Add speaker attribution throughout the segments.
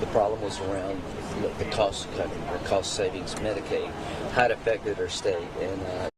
Speaker 1: the problem was around the cost cutting or cost savings Medicaid, how it affected our state. And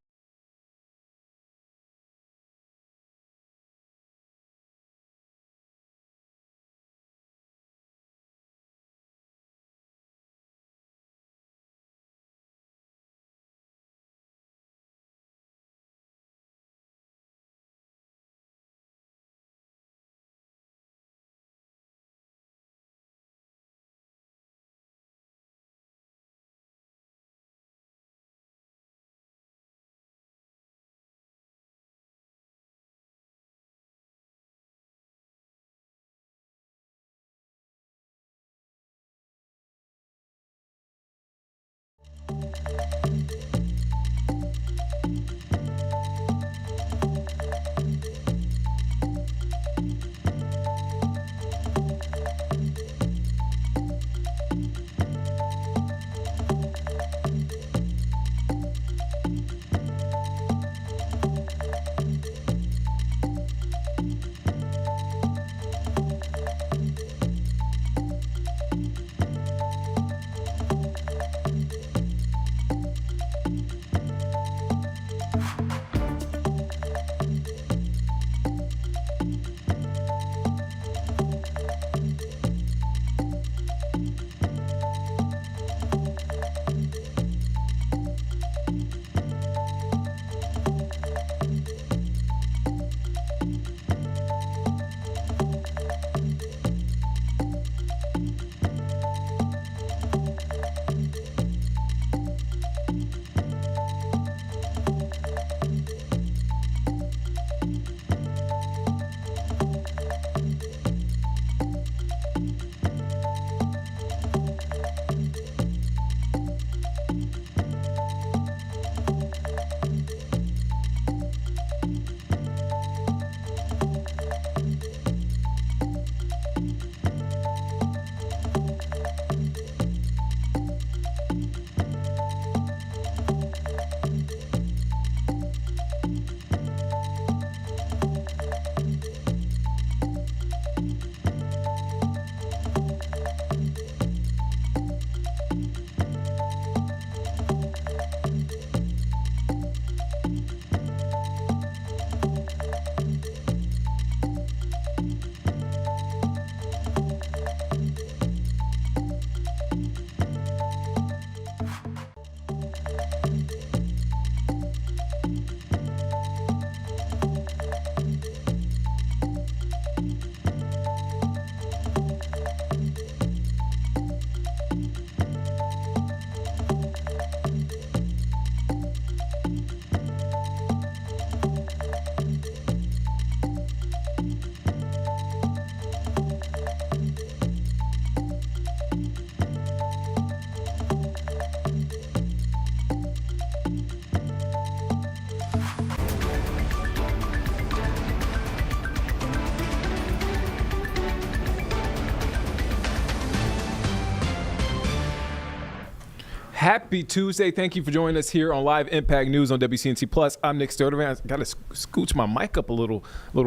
Speaker 2: Happy Tuesday. Thank you for joining us here on Live Impact News on WCNC Plus. I'm Nick Sturtevant. I got to scooch my mic up a little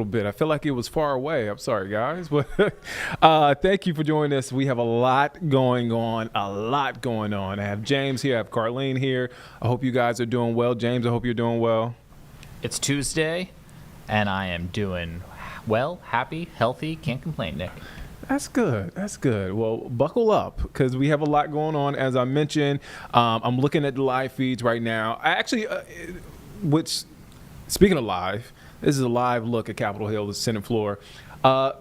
Speaker 2: bit. I feel like it was far away. I'm sorry, guys. But thank you for joining us. We have a lot going on. I have James here. I have Carlene here. I hope you guys are doing well. James, I hope you're doing well.
Speaker 3: It's Tuesday, and I am doing well, happy, healthy. Can't complain, Nick.
Speaker 2: That's good. That's good. Well, buckle up because we have a lot going on. As I mentioned, I'm looking at the live feeds right now. I actually, speaking of live, this is a live look at Capitol Hill, the Senate floor,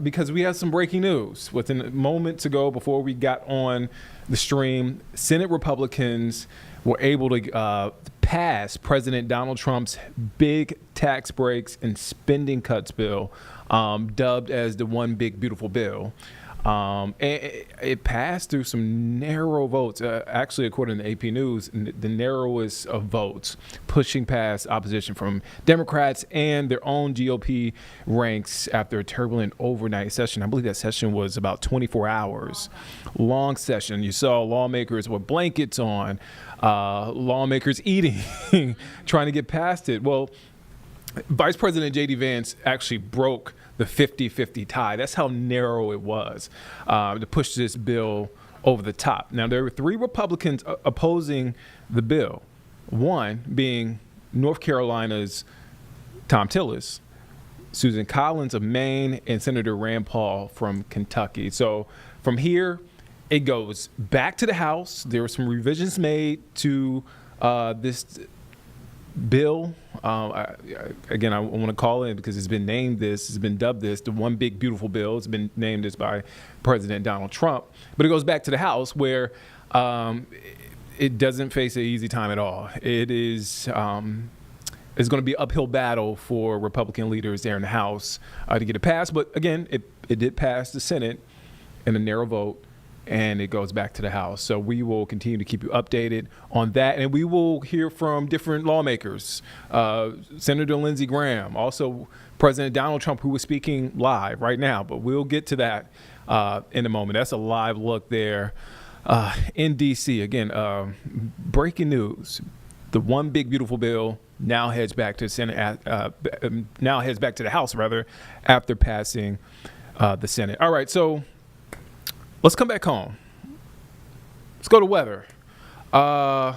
Speaker 2: because we have some breaking news. Within a moment to go before we got on the stream, Senate Republicans were able to pass President Donald Trump's big tax breaks and spending cuts bill, dubbed as the One Big Beautiful Bill. And it passed through some narrow votes. Actually, according to AP News, the narrowest of votes, pushing past opposition from Democrats and their own GOP ranks after a turbulent overnight session. I believe that session was about 24 hours. Long session. You saw lawmakers with blankets on, lawmakers eating, trying to get past it. Well, Vice President J.D. Vance actually broke the 50-50 tie. That's how narrow it was to push this bill over the top. Now, there were 3 Republicans opposing the bill, one being North Carolina's Tom Tillis, Susan Collins of Maine, and Senator Rand Paul from Kentucky. So from here, it goes back to the House. There were some revisions made to this bill. Again, I want to call it, because it's been named this, it's been dubbed this, the one big beautiful bill. It's been named this by President Donald Trump. But it goes back to the House, where it doesn't face an easy time at all. It is it's going to be an uphill battle for Republican leaders there in the House to get it passed. But again, it did pass the Senate in a narrow vote, and it goes back to the House. So we will continue to keep you updated on that, and we will hear from different lawmakers. Senator Lindsey Graham, also President Donald Trump, who was speaking live right now, but we'll get to that in a moment. That's a live look there in D.C. Again, breaking news. The one big beautiful bill now heads back to the Senate, now heads back to the House, rather, after passing the Senate. All right, so let's come back home. Let's go to weather. I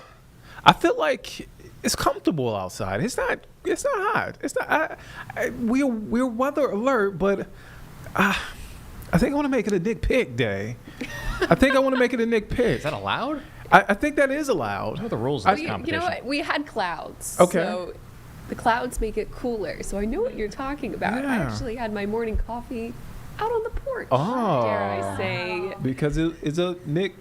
Speaker 2: feel like it's comfortable outside. It's not hot. It's not. We're weather alert, but I think I want to make it a Nick Pick day. I think I want to make it a Nick Pick.
Speaker 3: Is that allowed?
Speaker 2: I think that is allowed.
Speaker 3: What are the rules of this competition?
Speaker 4: You know what? We had clouds.
Speaker 2: Okay.
Speaker 4: So the clouds make it cooler. So I know what you're talking about.
Speaker 2: Yeah.
Speaker 4: I actually had my morning coffee out on the porch.
Speaker 2: Oh.
Speaker 4: Dare I say?
Speaker 2: Because it's a Nick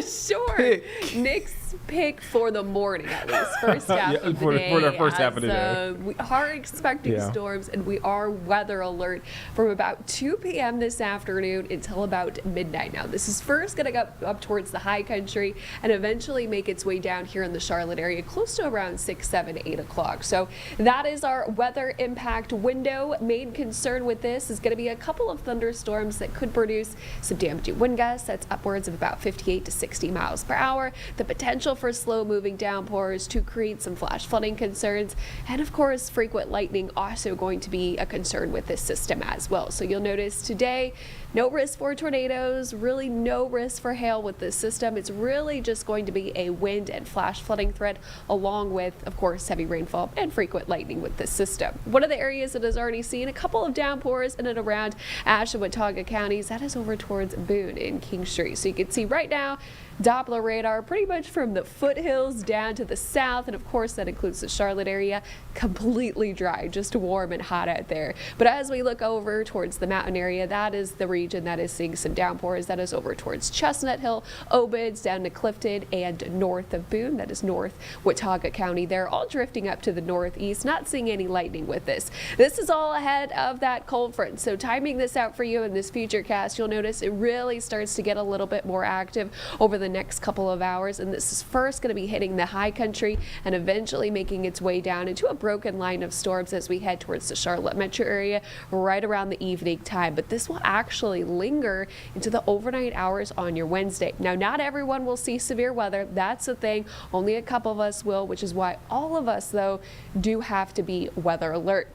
Speaker 4: Sure.
Speaker 2: Pick.
Speaker 4: Nick's pick for the morning, at least. First half of the day.
Speaker 2: For the first half of the day.
Speaker 4: We are expecting storms, and we are weather alert from about 2 p.m. this afternoon until about midnight. Now, this is first going to go up towards the high country and eventually make its way down here in the Charlotte area, close to around 6, 7, 8 o'clock. So that is our weather impact window. Main concern with this is going to be a couple of thunderstorms that could produce some damaging wind gusts. That's upwards of about 58 to 60 miles per hour. The potential for slow moving downpours to create some flash flooding concerns. And of course, frequent lightning also going to be a concern with this system as well. So you'll notice today, no risk for tornadoes, really no risk for hail with this system. It's really just going to be a wind and flash flooding threat, along with, of course, heavy rainfall and frequent lightning with this system. One of the areas that has already seen a couple of downpours in and around Ashe and Watauga counties, that is over towards Boone and King Street. So you can see right now, Doppler radar pretty much from the foothills down to the south, and of course that includes the Charlotte area, completely dry, just warm and hot out there. But as we look over towards the mountain area, that is the region that is seeing some downpours. That is over towards Chestnut Hill, Obids, down to Clifton, and north of Boone. That is north Watauga County. They're all drifting up to the northeast, not seeing any lightning with this. This is all ahead of that cold front. So timing this out for you in this future cast, you'll notice it really starts to get a little bit more active over the next couple of hours, and this is first going to be hitting the high country and eventually making its way down into a broken line of storms as we head towards the Charlotte metro area right around the evening time. But this will actually linger into the overnight hours on your Wednesday. Now, not everyone will see severe weather. That's the thing. Only a couple of us will, which is why all of us, though, do have to be weather alert.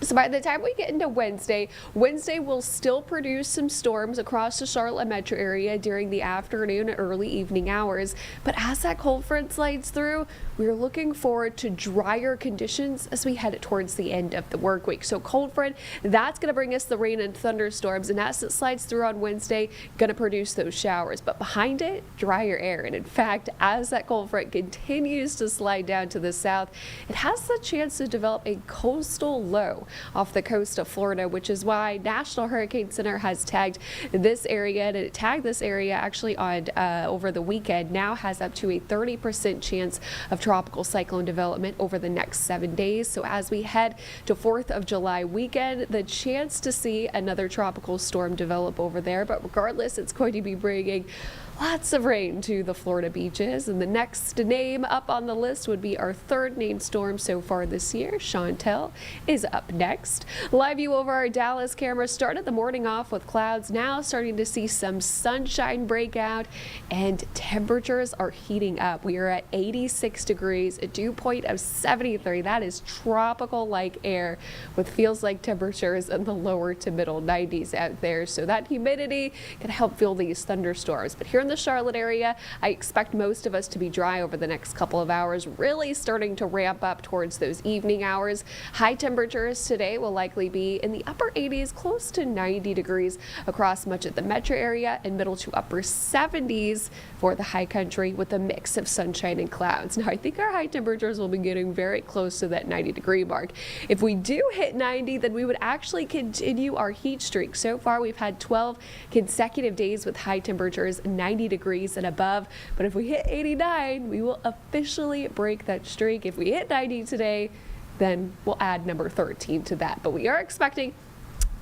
Speaker 4: So by the time we get into Wednesday will still produce some storms across the Charlotte metro area during the afternoon and early evening hours. But as that cold front slides through, we're looking forward to drier conditions as we head towards the end of the work week. So cold front, that's going to bring us the rain and thunderstorms, and as it slides through on Wednesday, going to produce those showers. But behind it, drier air. And in fact, as that cold front continues to slide down to the south, it has the chance to develop a coastal low off the coast of Florida, which is why National Hurricane Center has tagged this area, and it tagged this area actually on over the weekend, now has up to a 30% chance of tropical cyclone development over the next 7 days. So as we head to 4th of July weekend, the chance to see another tropical storm develop over there. But regardless, it's going to be bringing lots of rain to the Florida beaches. And the next name up on the list would be our third named storm so far this year. Chantel is up next. next. Live view over our Dallas camera started the morning off with clouds. Now starting to see some sunshine break out, and temperatures are heating up. We are at 86 degrees, a dew point of 73. That is tropical-like air with feels like temperatures in the lower to middle 90s out there. So that humidity can help fuel these thunderstorms. But here in the Charlotte area, I expect most of us to be dry over the next couple of hours, really starting to ramp up towards those evening hours. High temperatures today will likely be in the upper 80s, close to 90 degrees across much of the metro area, and middle to upper 70s for the high country with a mix of sunshine and clouds. Now, I think our high temperatures will be getting very close to that 90-degree mark. If we do hit 90, then we would actually continue our heat streak. So far, we've had 12 consecutive days with high temperatures 90 degrees and above. But if we hit 89, we will officially break that streak. If we hit 90 today, then we'll add number 13 to that. But we are expecting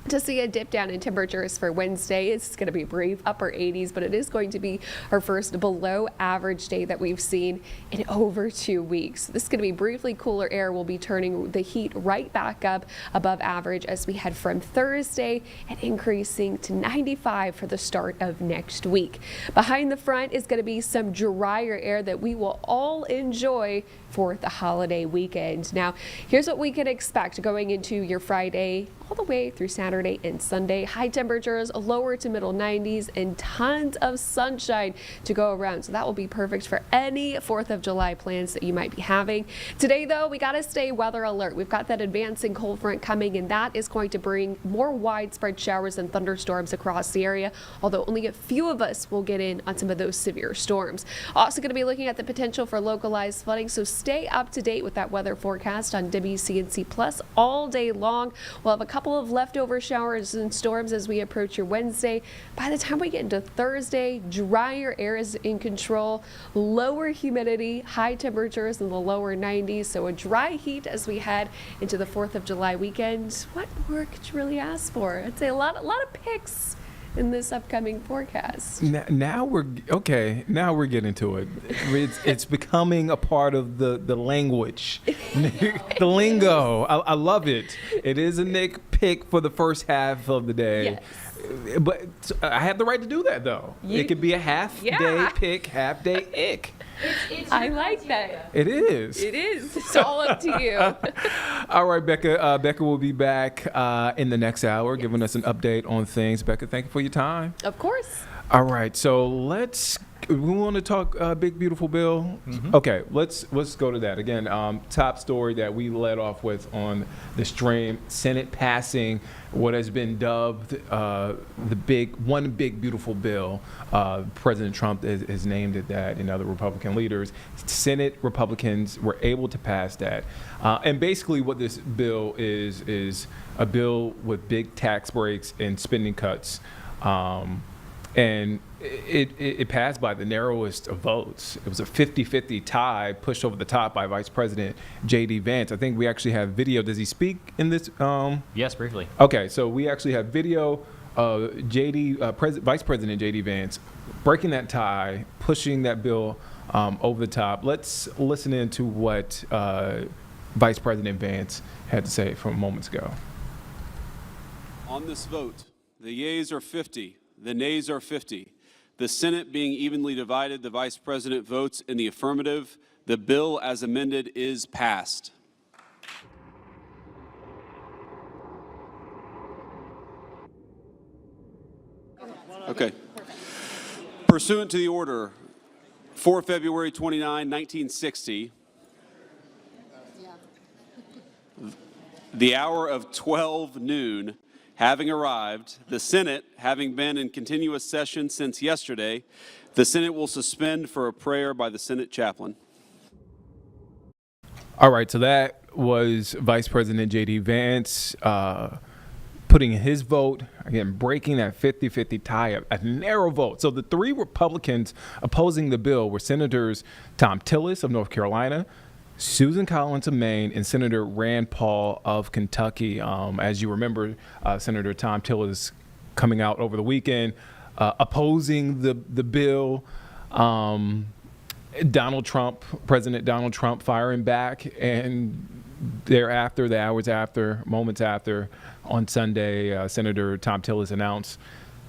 Speaker 4: to see a dip down in temperatures for Wednesday. It's going to be brief, upper 80s, but it is going to be our first below average day that we've seen in over 2 weeks. This is going to be briefly cooler air. Will be turning the heat right back up above average as we head from Thursday and increasing to 95 for the start of next week. Behind the front is going to be some drier air that we will all enjoy for the holiday weekend. Now, here's what we can expect going into your Friday all the way through Saturday and Sunday. High temperatures, lower to middle 90s, and tons of sunshine to go around. So that will be perfect for any 4th of July plans that you might be having. Today, though, we got to stay weather alert. We've got that advancing cold front coming, and that is going to bring more widespread showers and thunderstorms across the area, although only a few of us will get in on some of those severe storms. Also going to be looking at the potential for localized flooding, so stay up to date with that weather forecast on WCNC Plus all day long. We'll have a couple of leftover showers and storms as we approach your Wednesday. By the time we get into Thursday, drier air is in control, lower humidity, high temperatures in the lower 90s, so a dry heat as we head into the 4th of July weekend. What more could you really ask for? I'd say a lot of picks in this upcoming forecast.
Speaker 2: Now we're okay. Now we're getting to it. It's becoming a part of the language, the lingo. I love it. It is a Nick pick for the first half of the day.
Speaker 4: Yes.
Speaker 2: But I have the right to do that, though. It could be a half-day pick, half-day ick.
Speaker 4: I like that.
Speaker 2: It is.
Speaker 4: It is. It's all up to you.
Speaker 2: All right, Becca. Becca will be back in the next hour, giving us an update on things. Becca, thank you for your time.
Speaker 4: Of course.
Speaker 2: All right, so we want to talk big beautiful bill.
Speaker 3: Mm-hmm.
Speaker 2: Okay, let's go to that again. Top story that we led off with on the stream: Senate passing what has been dubbed the one big beautiful bill. President Trump has named it that, and other Republican leaders. Senate Republicans were able to pass that, and basically what this bill is a bill with big tax breaks and spending cuts. And it passed by the narrowest of votes. It was a 50-50 tie pushed over the top by Vice President J.D. Vance. I think we actually have video. Does he speak in this?
Speaker 3: Yes, briefly.
Speaker 2: Okay, so we actually have video of Vice President J.D. Vance breaking that tie, pushing that bill over the top. Let's listen in to what Vice President Vance had to say from moments ago.
Speaker 5: On this vote, the yeas are 50. The nays are 50. The Senate being evenly divided, the Vice President votes in the affirmative. The bill as amended is passed. Okay. Pursuant to the order 4 February 29, 1960, the hour of 12 noon, having arrived, the Senate, having been in continuous session since yesterday, the Senate will suspend for a prayer by the Senate chaplain.
Speaker 2: All right, so that was Vice President J.D. Vance putting in his vote, again, breaking that 50-50 tie, a narrow vote. So the three Republicans opposing the bill were Senators Tom Tillis of North Carolina, Susan Collins of Maine, and Senator Rand Paul of Kentucky. As you remember, Senator Tom Tillis coming out over the weekend opposing the bill. President Donald Trump firing back and thereafter, the hours after, moments after, on Sunday, Senator Tom Tillis announced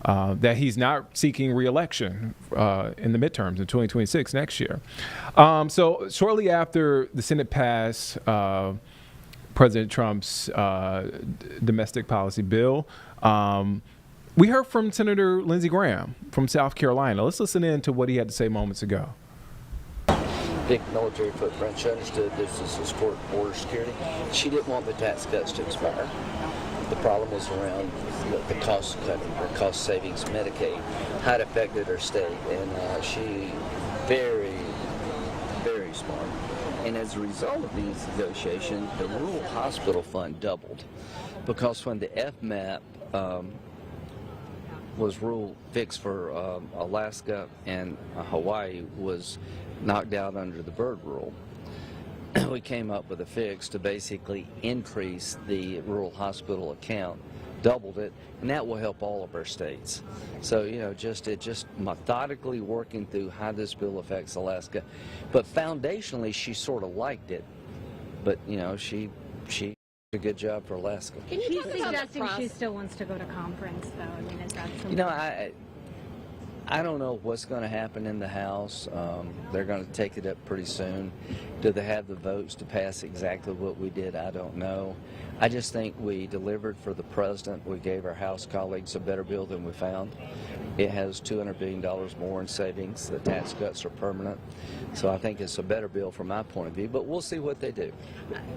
Speaker 2: that he's not seeking re-election in the midterms in 2026 next year. So shortly after the Senate passed President Trump's domestic policy bill, we heard from Senator Lindsey Graham from South Carolina. Let's listen in to what he had to say moments ago.
Speaker 1: Big military footprint. She understood this is to support border security. She didn't want the tax cuts to expire. The problem was around the cost cutting, or cost savings Medicaid, how it affected her state, and she very, very smart. And as a result of these negotiations, the rural hospital fund doubled, because when the FMAP was fixed for Alaska and Hawaii was knocked out under the bird rule, we came up with a fix to basically increase the rural hospital account, doubled it, and that will help all of our states. So, just methodically working through how this bill affects Alaska. But foundationally, she sort of liked it. But, she did a good job for Alaska.
Speaker 6: She's suggesting she still wants to go to conference, though. I mean, is that something?
Speaker 1: I don't know what's going to happen in the House. They're going to take it up pretty soon. Do they have the votes to pass exactly what we did? I don't know. I just think we delivered for the president. We gave our House colleagues a better bill than we found. It has $200 billion more in savings. The tax cuts are permanent. So I think it's a better bill from my point of view, but we'll see what they do.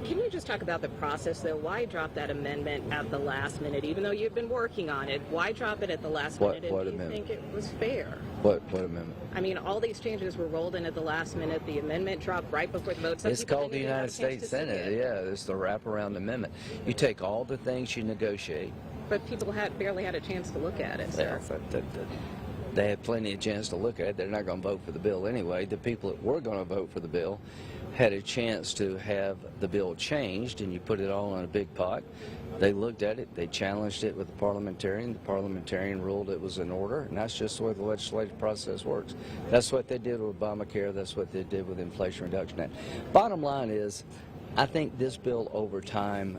Speaker 7: Can you just talk about the process, though? Why drop that amendment at the last minute, even though you've been working on it? Why drop it at the last minute? And do you think it was fair?
Speaker 1: What amendment?
Speaker 7: I mean, all these changes were rolled in at the last minute. The amendment dropped right before the vote.
Speaker 1: It's called the United States Senate. Yeah, it's the wraparound amendment. You take all the things you negotiate.
Speaker 7: But people barely had a chance to look at it, sir.
Speaker 1: Yeah, they had plenty of chance to look at it. They're not going to vote for the bill anyway. The people that were going to vote for the bill had a chance to have the bill changed, and you put it all in a big pot. They looked at it. They challenged it with the parliamentarian. The parliamentarian ruled it was in order, and that's just the way the legislative process works. That's what they did with Obamacare. That's what they did with the Inflation Reduction Act. Bottom line is, I think this bill over time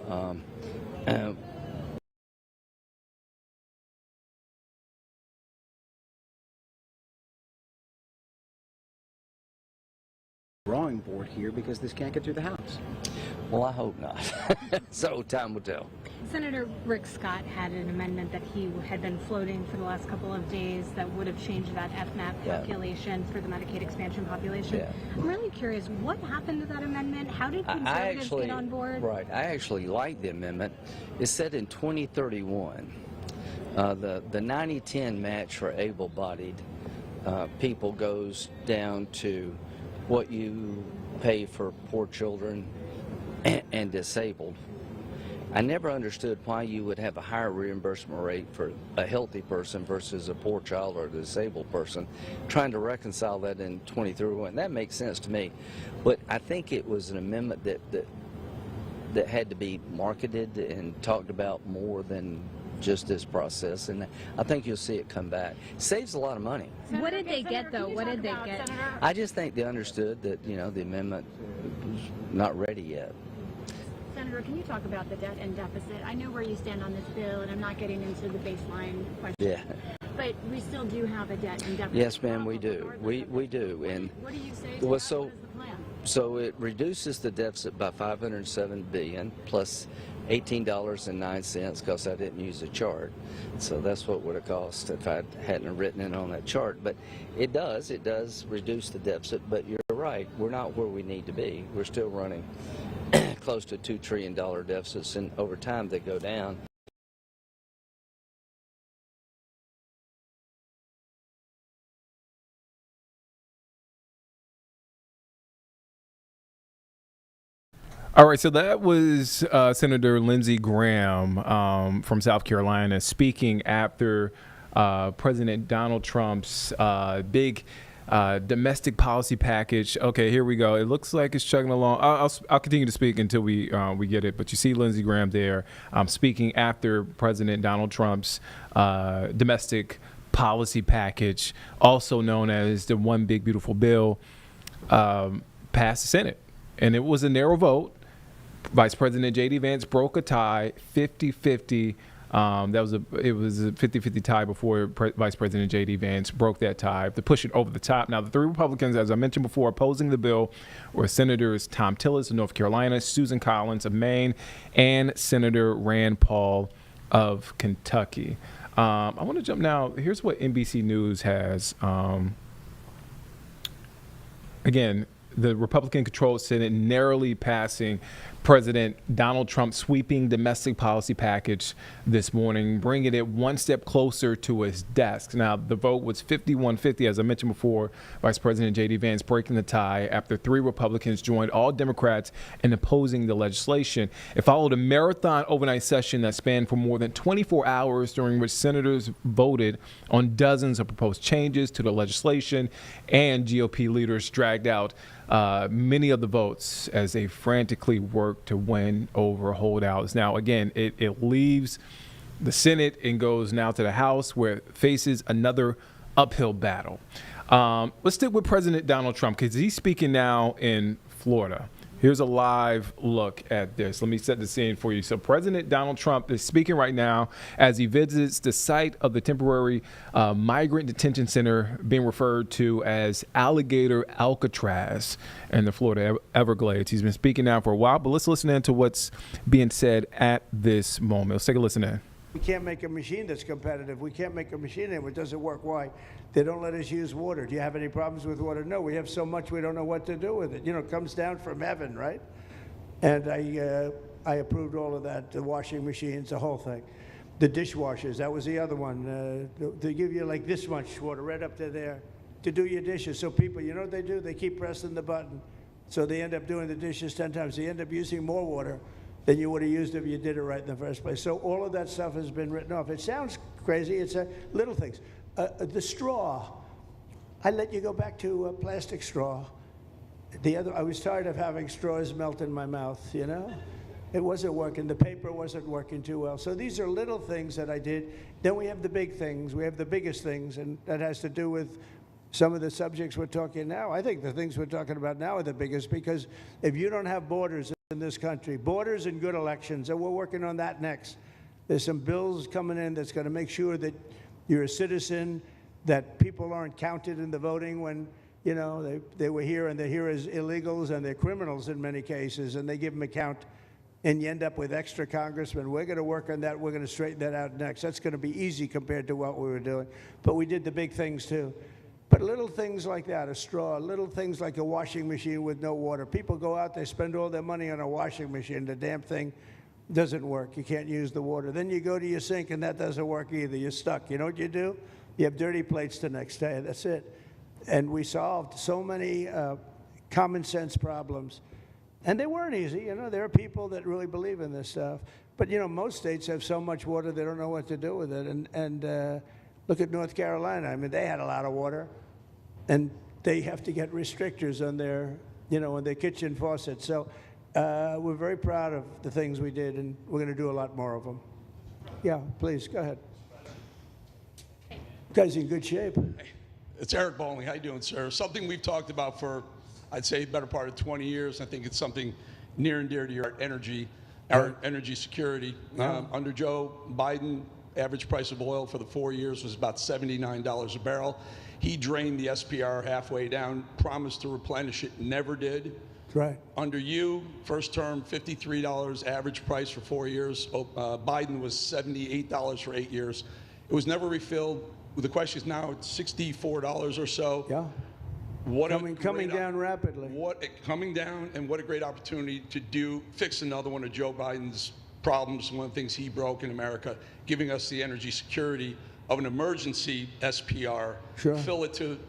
Speaker 8: drawing board here because this can't get through the House.
Speaker 1: Well, I hope not. So time will tell.
Speaker 6: Senator Rick Scott had an amendment that he had been floating for the last couple of days that would have changed that FMAP calculation for the Medicaid expansion population.
Speaker 1: Yeah.
Speaker 6: I'm really curious, what happened to that amendment? How did conservatives get on board?
Speaker 1: Right. I actually like the amendment. It's set in 2031. The 90-10 match for able-bodied people goes down to what you pay for poor children and disabled. I never understood why you would have a higher reimbursement rate for a healthy person versus a poor child or a disabled person. Trying to reconcile that in 2031, that makes sense to me. But I think it was an amendment that had to be marketed and talked about more than just this process, and I think you'll see it come back. It saves a lot of money.
Speaker 6: What did they get, though? What did they get?
Speaker 1: I just think they understood that, the amendment was not ready yet.
Speaker 9: Senator, can you talk about the debt and deficit? I know where you stand on this bill, and I'm not getting into the baseline question.
Speaker 1: Yeah.
Speaker 9: But we still do have a debt and deficit.
Speaker 1: Yes, ma'am, we do. We do. And
Speaker 9: what do you say?
Speaker 1: Well,
Speaker 9: what is the plan?
Speaker 1: So it reduces the deficit by $507 billion plus $18.09, because I didn't use a chart. So that's what would have cost if I hadn't written it on that chart. But it does reduce the deficit. But you're right, we're not where we need to be. We're still running close to $2 trillion deficits, and over time they go down.
Speaker 2: All right, so that was Senator Lindsey Graham from South Carolina speaking after President Donald Trump's big domestic policy package. Okay, here we go. It looks like it's chugging along. I'll continue to speak until we get it. But you see Lindsey Graham there speaking after President Donald Trump's domestic policy package, also known as the One Big Beautiful Bill, passed the Senate. And it was a narrow vote. Vice President J.D. Vance broke a tie 50-50. It was a 50-50 tie before Vice President J.D. Vance broke that tie to push it over the top. Now, the three Republicans, as I mentioned before, opposing the bill were Senators Tom Tillis of North Carolina, Susan Collins of Maine, and Senator Rand Paul of Kentucky. I want to jump now. Here's what NBC News has. Again, the Republican-controlled Senate narrowly passing President Donald Trump's sweeping domestic policy package this morning, bringing it one step closer to his desk. Now, the vote was 51-50, as I mentioned before, Vice President J.D. Vance breaking the tie after three Republicans joined all Democrats in opposing the legislation. It followed a marathon overnight session that spanned for more than 24 hours, during which senators voted on dozens of proposed changes to the legislation, and GOP leaders dragged out many of the votes as they frantically work to win over holdouts. Now, again, it leaves the Senate and goes now to the House, where it faces another uphill battle. Let's stick with President Donald Trump, because he's speaking now in Florida. Here's a live look at this. Let me set the scene for you. So President Donald Trump is speaking right now as he visits the site of the temporary migrant detention center being referred to as Alligator Alcatraz in the Florida Everglades. He's been speaking now for a while, but let's listen in to what's being said at this moment. Let's take a listen in.
Speaker 10: We can't make a machine that's competitive. We can't make a machine that doesn't work. Why? They don't let us use water. Do you have any problems with water? No, we have so much we don't know what to do with it. You know, it comes down from heaven, right? And I approved all of that, the washing machines, the whole thing. The dishwashers, that was the other one. They give you like this much water right up to there to do your dishes. So people, you know what they do? They keep pressing the button. So they end up doing the dishes 10 times. They end up using more water than you would have used if you did it right in the first place. So all of that stuff has been written off. It sounds crazy. It's little things. The straw, I let you go back to a plastic straw. I was tired of having straws melt in my mouth, you know? It wasn't working. The paper wasn't working too well. So these are little things that I did. Then we have the big things. We have the biggest things, and that has to do with some of the subjects we're talking now. I think the things we're talking about now are the biggest, because if you don't have borders in this country, borders and good elections, and we're working on that next. There's some bills coming in that's going to make sure that you're a citizen, that people aren't counted in the voting when, you know, they were here and they're here as illegals and they're criminals in many cases, and they give them a count, and you end up with extra congressmen. We're going to work on that. We're going to straighten that out next. That's going to be easy compared to what we were doing. But we did the big things too. But little things like that, a straw, little things like a washing machine with no water. People go out, they spend all their money on a washing machine. The damn thing doesn't work. You can't use the water. Then you go to your sink and that doesn't work either. You're stuck. You know what you do? You have dirty plates the next day. That's it. And we solved so many common sense problems. And they weren't easy. You know, there are people that really believe in this stuff. But, you know, most states have so much water they don't know what to do with it. And look at North Carolina. I mean, they had a lot of water, and they have to get restrictors on their, you know, on their kitchen faucet. So we're very proud of the things we did, and we're going to do a lot more of them. Yeah, please, go ahead. You guys in good shape.
Speaker 11: It's Eric Bowling. How you doing, sir? Something we've talked about for, I'd say, the better part of 20 years. I think it's something near and dear to your energy, our energy security.
Speaker 10: Yeah.
Speaker 11: Under Joe Biden, average price of oil for the 4 years was about $79 a barrel. He drained the SPR halfway down, promised to replenish it, never did.
Speaker 10: That's right.
Speaker 11: Under you, first term, $53 average price for 4 years. Biden was $78 for 8 years. It was never refilled. The question is now it's $64 or so.
Speaker 10: Yeah. Coming down rapidly.
Speaker 11: Coming down, and what a great opportunity to fix another one of Joe Biden's problems, one of the things he broke in America, giving us the energy security of an emergency SPR.
Speaker 10: Sure.
Speaker 11: Fill it to,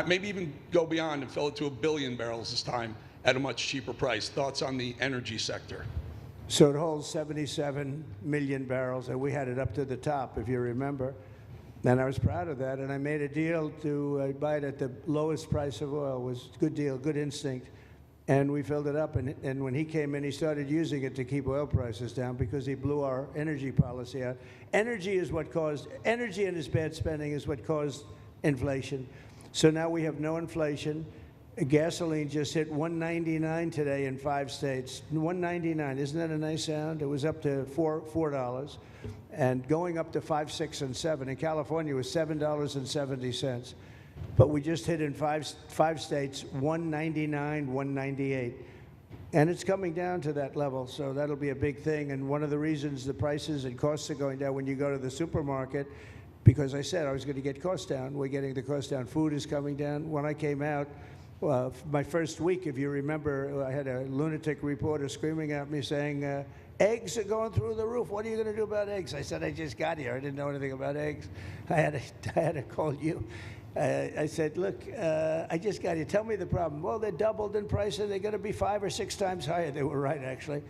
Speaker 11: maybe even go beyond and fill it to 1 billion barrels this time at a much cheaper price. Thoughts on the energy sector?
Speaker 10: So it holds 77 million barrels, and we had it up to the top, if you remember. And I was proud of that, and I made a deal to buy it at the lowest price of oil. It was a good deal, good instinct. And we filled it up, and when he came in, he started using it to keep oil prices down because he blew our energy policy out. Energy and his bad spending is what caused inflation. So now we have no inflation. Gasoline just hit $1.99 today in 5 states. $1.99, isn't that a nice sound? It was up to $4, and going up to 5, 6, and 7. In California, it was $7.70. But we just hit in five states $1.99, $1.98. And it's coming down to that level, so that'll be a big thing. And one of the reasons the prices and costs are going down when you go to the supermarket, because I said I was going to get costs down. We're getting the costs down. Food is coming down. When I came out, my first week, if you remember, I had a lunatic reporter screaming at me saying, eggs are going through the roof. What are you going to do about eggs? I said, I just got here. I didn't know anything about eggs. I had to call you. I said, look, I just got here. Tell me the problem. Well, they're doubled in price, and they're going to be 5 or 6 times higher. They were right, actually.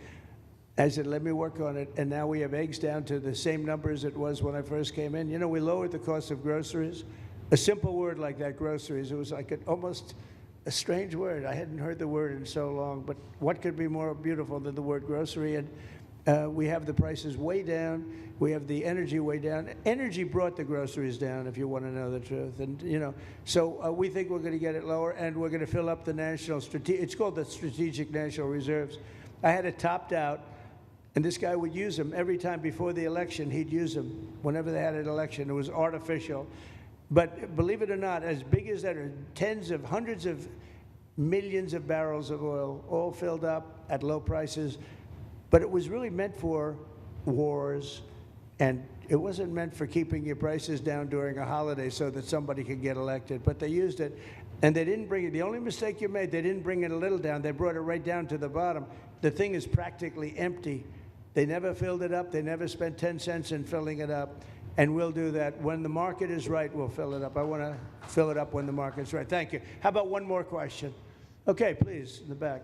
Speaker 10: I said, let me work on it. And now we have eggs down to the same numbers it was when I first came in. You know, we lowered the cost of groceries. A simple word like that, groceries, it was like almost a strange word. I hadn't heard the word in so long, but what could be more beautiful than the word grocery? And we have the prices way down. We have the energy way down. Energy brought the groceries down, if you want to know the truth. And, you know, so we think we're going to get it lower, and we're going to fill up the it's called the Strategic National Reserves. I had it topped out, and this guy would use them every time before the election. He'd use them whenever they had an election. It was artificial. But believe it or not, as big as that are tens of hundreds of millions of barrels of oil, all filled up at low prices. But it was really meant for wars, and it wasn't meant for keeping your prices down during a holiday so that somebody could get elected. But they used it, and they didn't bring it. The only mistake you made, they didn't bring it a little down. They brought it right down to the bottom. The thing is practically empty. They never filled it up. They never spent 10 cents in filling it up. And we'll do that. When the market is right, we'll fill it up. I want to fill it up when the market's right. Thank you. How about one more question? Okay, please, in the back.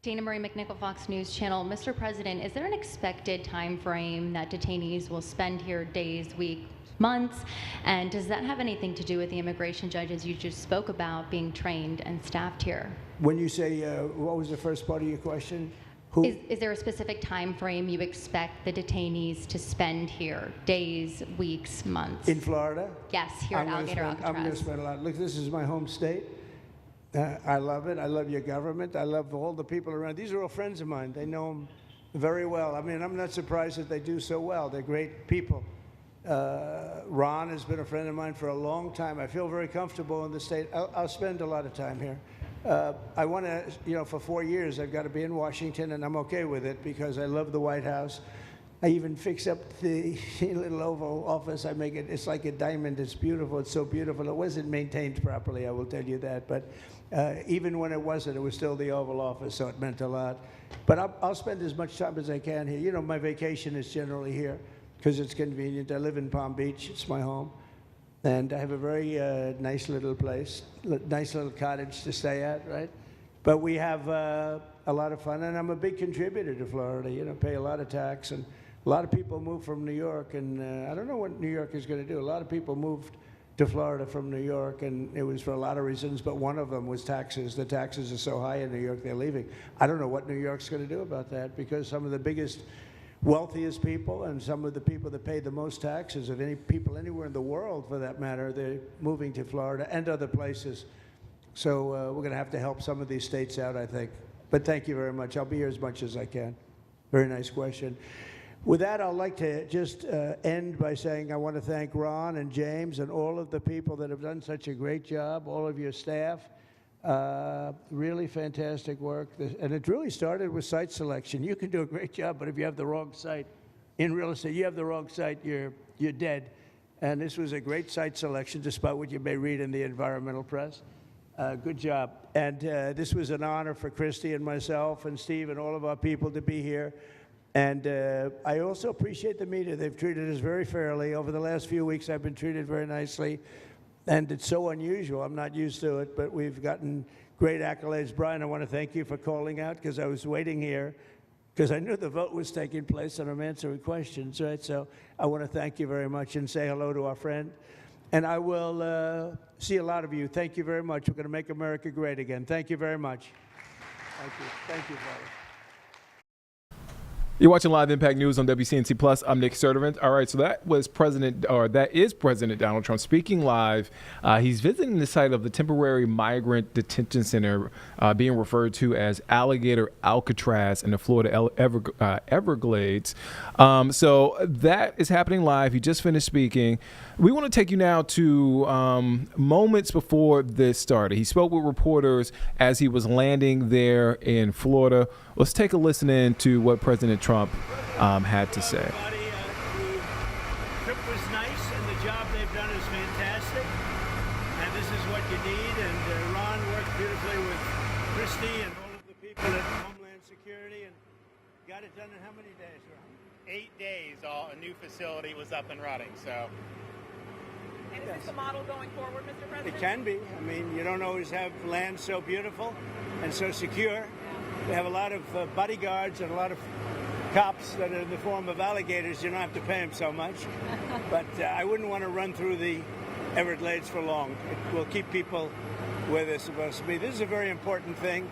Speaker 12: Dana Marie McNichol, Fox News Channel. Mr. President, is there an expected time frame that detainees will spend here, days, weeks, months? And does that have anything to do with the immigration judges you just spoke about being trained and staffed here?
Speaker 10: When you say, what was the first part of your question?
Speaker 12: Is there a specific time frame you expect the detainees to spend here? Days, weeks, months?
Speaker 10: In Florida?
Speaker 12: Yes, here at Alligator Alcatraz.
Speaker 10: I'm going to spend a lot. Look, this is my home state. I love it. I love your government. I love all the people around. These are all friends of mine. They know them very well. I mean, I'm not surprised that they do so well. They're great people. Ron has been a friend of mine for a long time. I feel very comfortable in the state. I'll spend a lot of time here. I want to, you know, for 4 years, I've got to be in Washington, and I'm okay with it because I love the White House. I even fix up the little Oval Office. I make it, it's like a diamond. It's beautiful. It's so beautiful. It wasn't maintained properly, I will tell you that. But even when it wasn't, it was still the Oval Office, so it meant a lot. But I'll spend as much time as I can here. You know, my vacation is generally here because it's convenient. I live in Palm Beach. It's my home. And I have a very nice little place, nice little cottage to stay at, right? But we have a lot of fun, and I'm a big contributor to Florida, you know, pay a lot of tax. And a lot of people move from New York, and I don't know what New York is going to do. A lot of people moved to Florida from New York, and it was for a lot of reasons, but one of them was taxes. The taxes are so high in New York, they're leaving. I don't know what New York's going to do about that, because some of the biggest wealthiest people and some of the people that pay the most taxes of any people anywhere in the world, for that matter, they're moving to Florida and other places. So we're going to have to help some of these states out, I think. But thank you very much. I'll be here as much as I can. Very nice question. With that, I'd like to just end by saying I want to thank Ron and James and all of the people that have done such a great job, all of your staff. Really fantastic work. And it really started with site selection. You can do a great job, but if you have the wrong site in real estate, you have the wrong site, you're dead. And this was a great site selection, despite what you may read in the environmental press. Good job. And this was an honor for Christy and myself and Steve and all of our people to be here. And I also appreciate the media. They've treated us very fairly. Over the last few weeks, I've been treated very nicely. And it's so unusual. I'm not used to it, but we've gotten great accolades. Brian, I want to thank you for calling out, because I was waiting here because I knew the vote was taking place and I'm answering questions, right? So I want to thank you very much and say hello to our friend. And I will see a lot of you. Thank you very much. We're going to make America great again. Thank you very much. Thank you. Thank you, brother.
Speaker 2: You're watching Live Impact News on WCNC Plus. I'm Nick Sertivant. All right, so that is President Donald Trump speaking live. He's visiting the site of the temporary migrant detention center being referred to as Alligator Alcatraz in the Florida Everglades. So that is happening live. He just finished speaking. We want to take you now to moments before this started. He spoke with reporters as he was landing there in Florida. Let's take a listen in to what President Trump had to say.
Speaker 10: The trip was nice, and the job they've done is fantastic. And this is what you need. And Ron worked beautifully with Christie and all of the people at Homeland Security, and got it done in how many days, Ron?
Speaker 13: 8 days. A new facility was up and running. So.
Speaker 7: And is this the model going forward, Mr. President?
Speaker 10: It can be. I mean, you don't always have land so beautiful and so secure. We have a lot of bodyguards and a lot of cops that are in the form of alligators. You don't have to pay them so much. But I wouldn't want to run through the Everglades for long. It will keep people where they're supposed to be. This is a very important thing.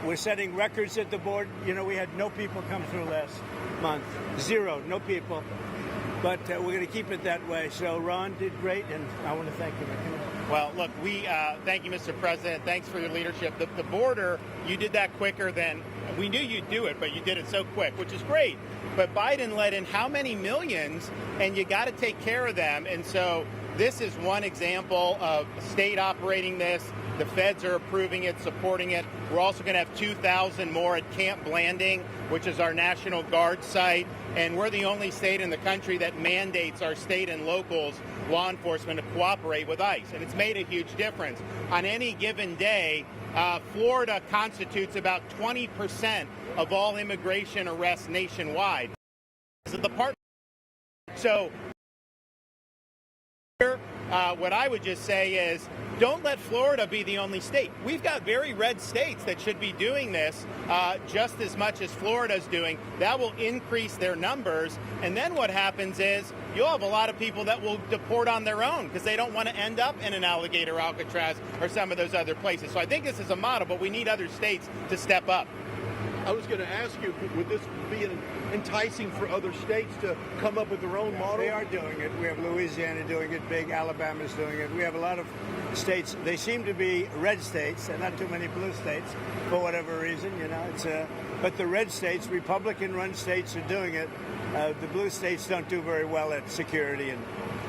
Speaker 10: We're setting records at the board. You know, we had no people come through last month. 0, no people. But we're going to keep it that way. So Ron did great, and I want to thank you.
Speaker 13: Well, look, we thank you, Mr. President. Thanks for your leadership. The border, you did that quicker than we knew you'd do it, but you did it so quick, which is great. But Biden let in how many millions, and you got to take care of them. And so this is one example of a state operating this. The feds are approving it, supporting it. We're also going to have 2,000 more at Camp Blanding, which is our National Guard site. And we're the only state in the country that mandates our state and locals, law enforcement, to cooperate with ICE. And it's made a huge difference. On any given day, Florida constitutes about 20% of all immigration arrests nationwide. So what I would just say is, don't let Florida be the only state. We've got very red states that should be doing this just as much as Florida's doing. That will increase their numbers. And then what happens is you'll have a lot of people that will deport on their own because they don't want to end up in an Alligator Alcatraz or some of those other places. So I think this is a model, but we need other states to step up.
Speaker 14: I was going to ask you, would this be enticing for other states to come up with their own model?
Speaker 10: They are doing it. We have Louisiana doing it big. Alabama's doing it. We have a lot of states. They seem to be red states and not too many blue states for whatever reason. You know, but the red states, Republican-run states, are doing it. The blue states don't do very well at security and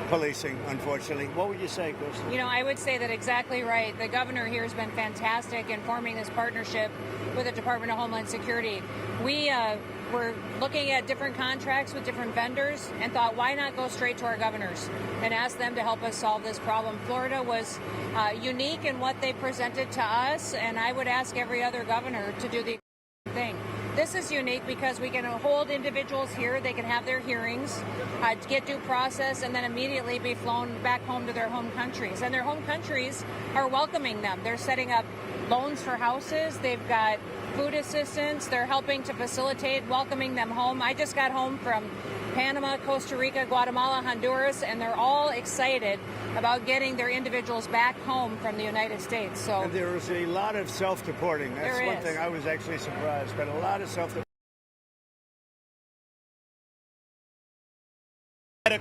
Speaker 10: policing, unfortunately. What would you say, Chris?
Speaker 15: You know, I would say that exactly right. The governor here has been fantastic in forming this partnership with the Department of Homeland Security. We were looking at different contracts with different vendors and thought, why not go straight to our governors and ask them to help us solve this problem? Florida was unique in what they presented to us, and I would ask every other governor to do the thing. This is unique because we can hold individuals here, they can have their hearings, get due process, and then immediately be flown back home to their home countries. And their home countries are welcoming them. They're setting up loans for houses, they've got food assistance, they're helping to facilitate welcoming them home. I just got home from Panama, Costa Rica, Guatemala, Honduras, and they're all excited about getting their individuals back home from the United States. So
Speaker 10: and there is a lot of self-deporting. That's one thing I was actually surprised, but a lot of self-deporting.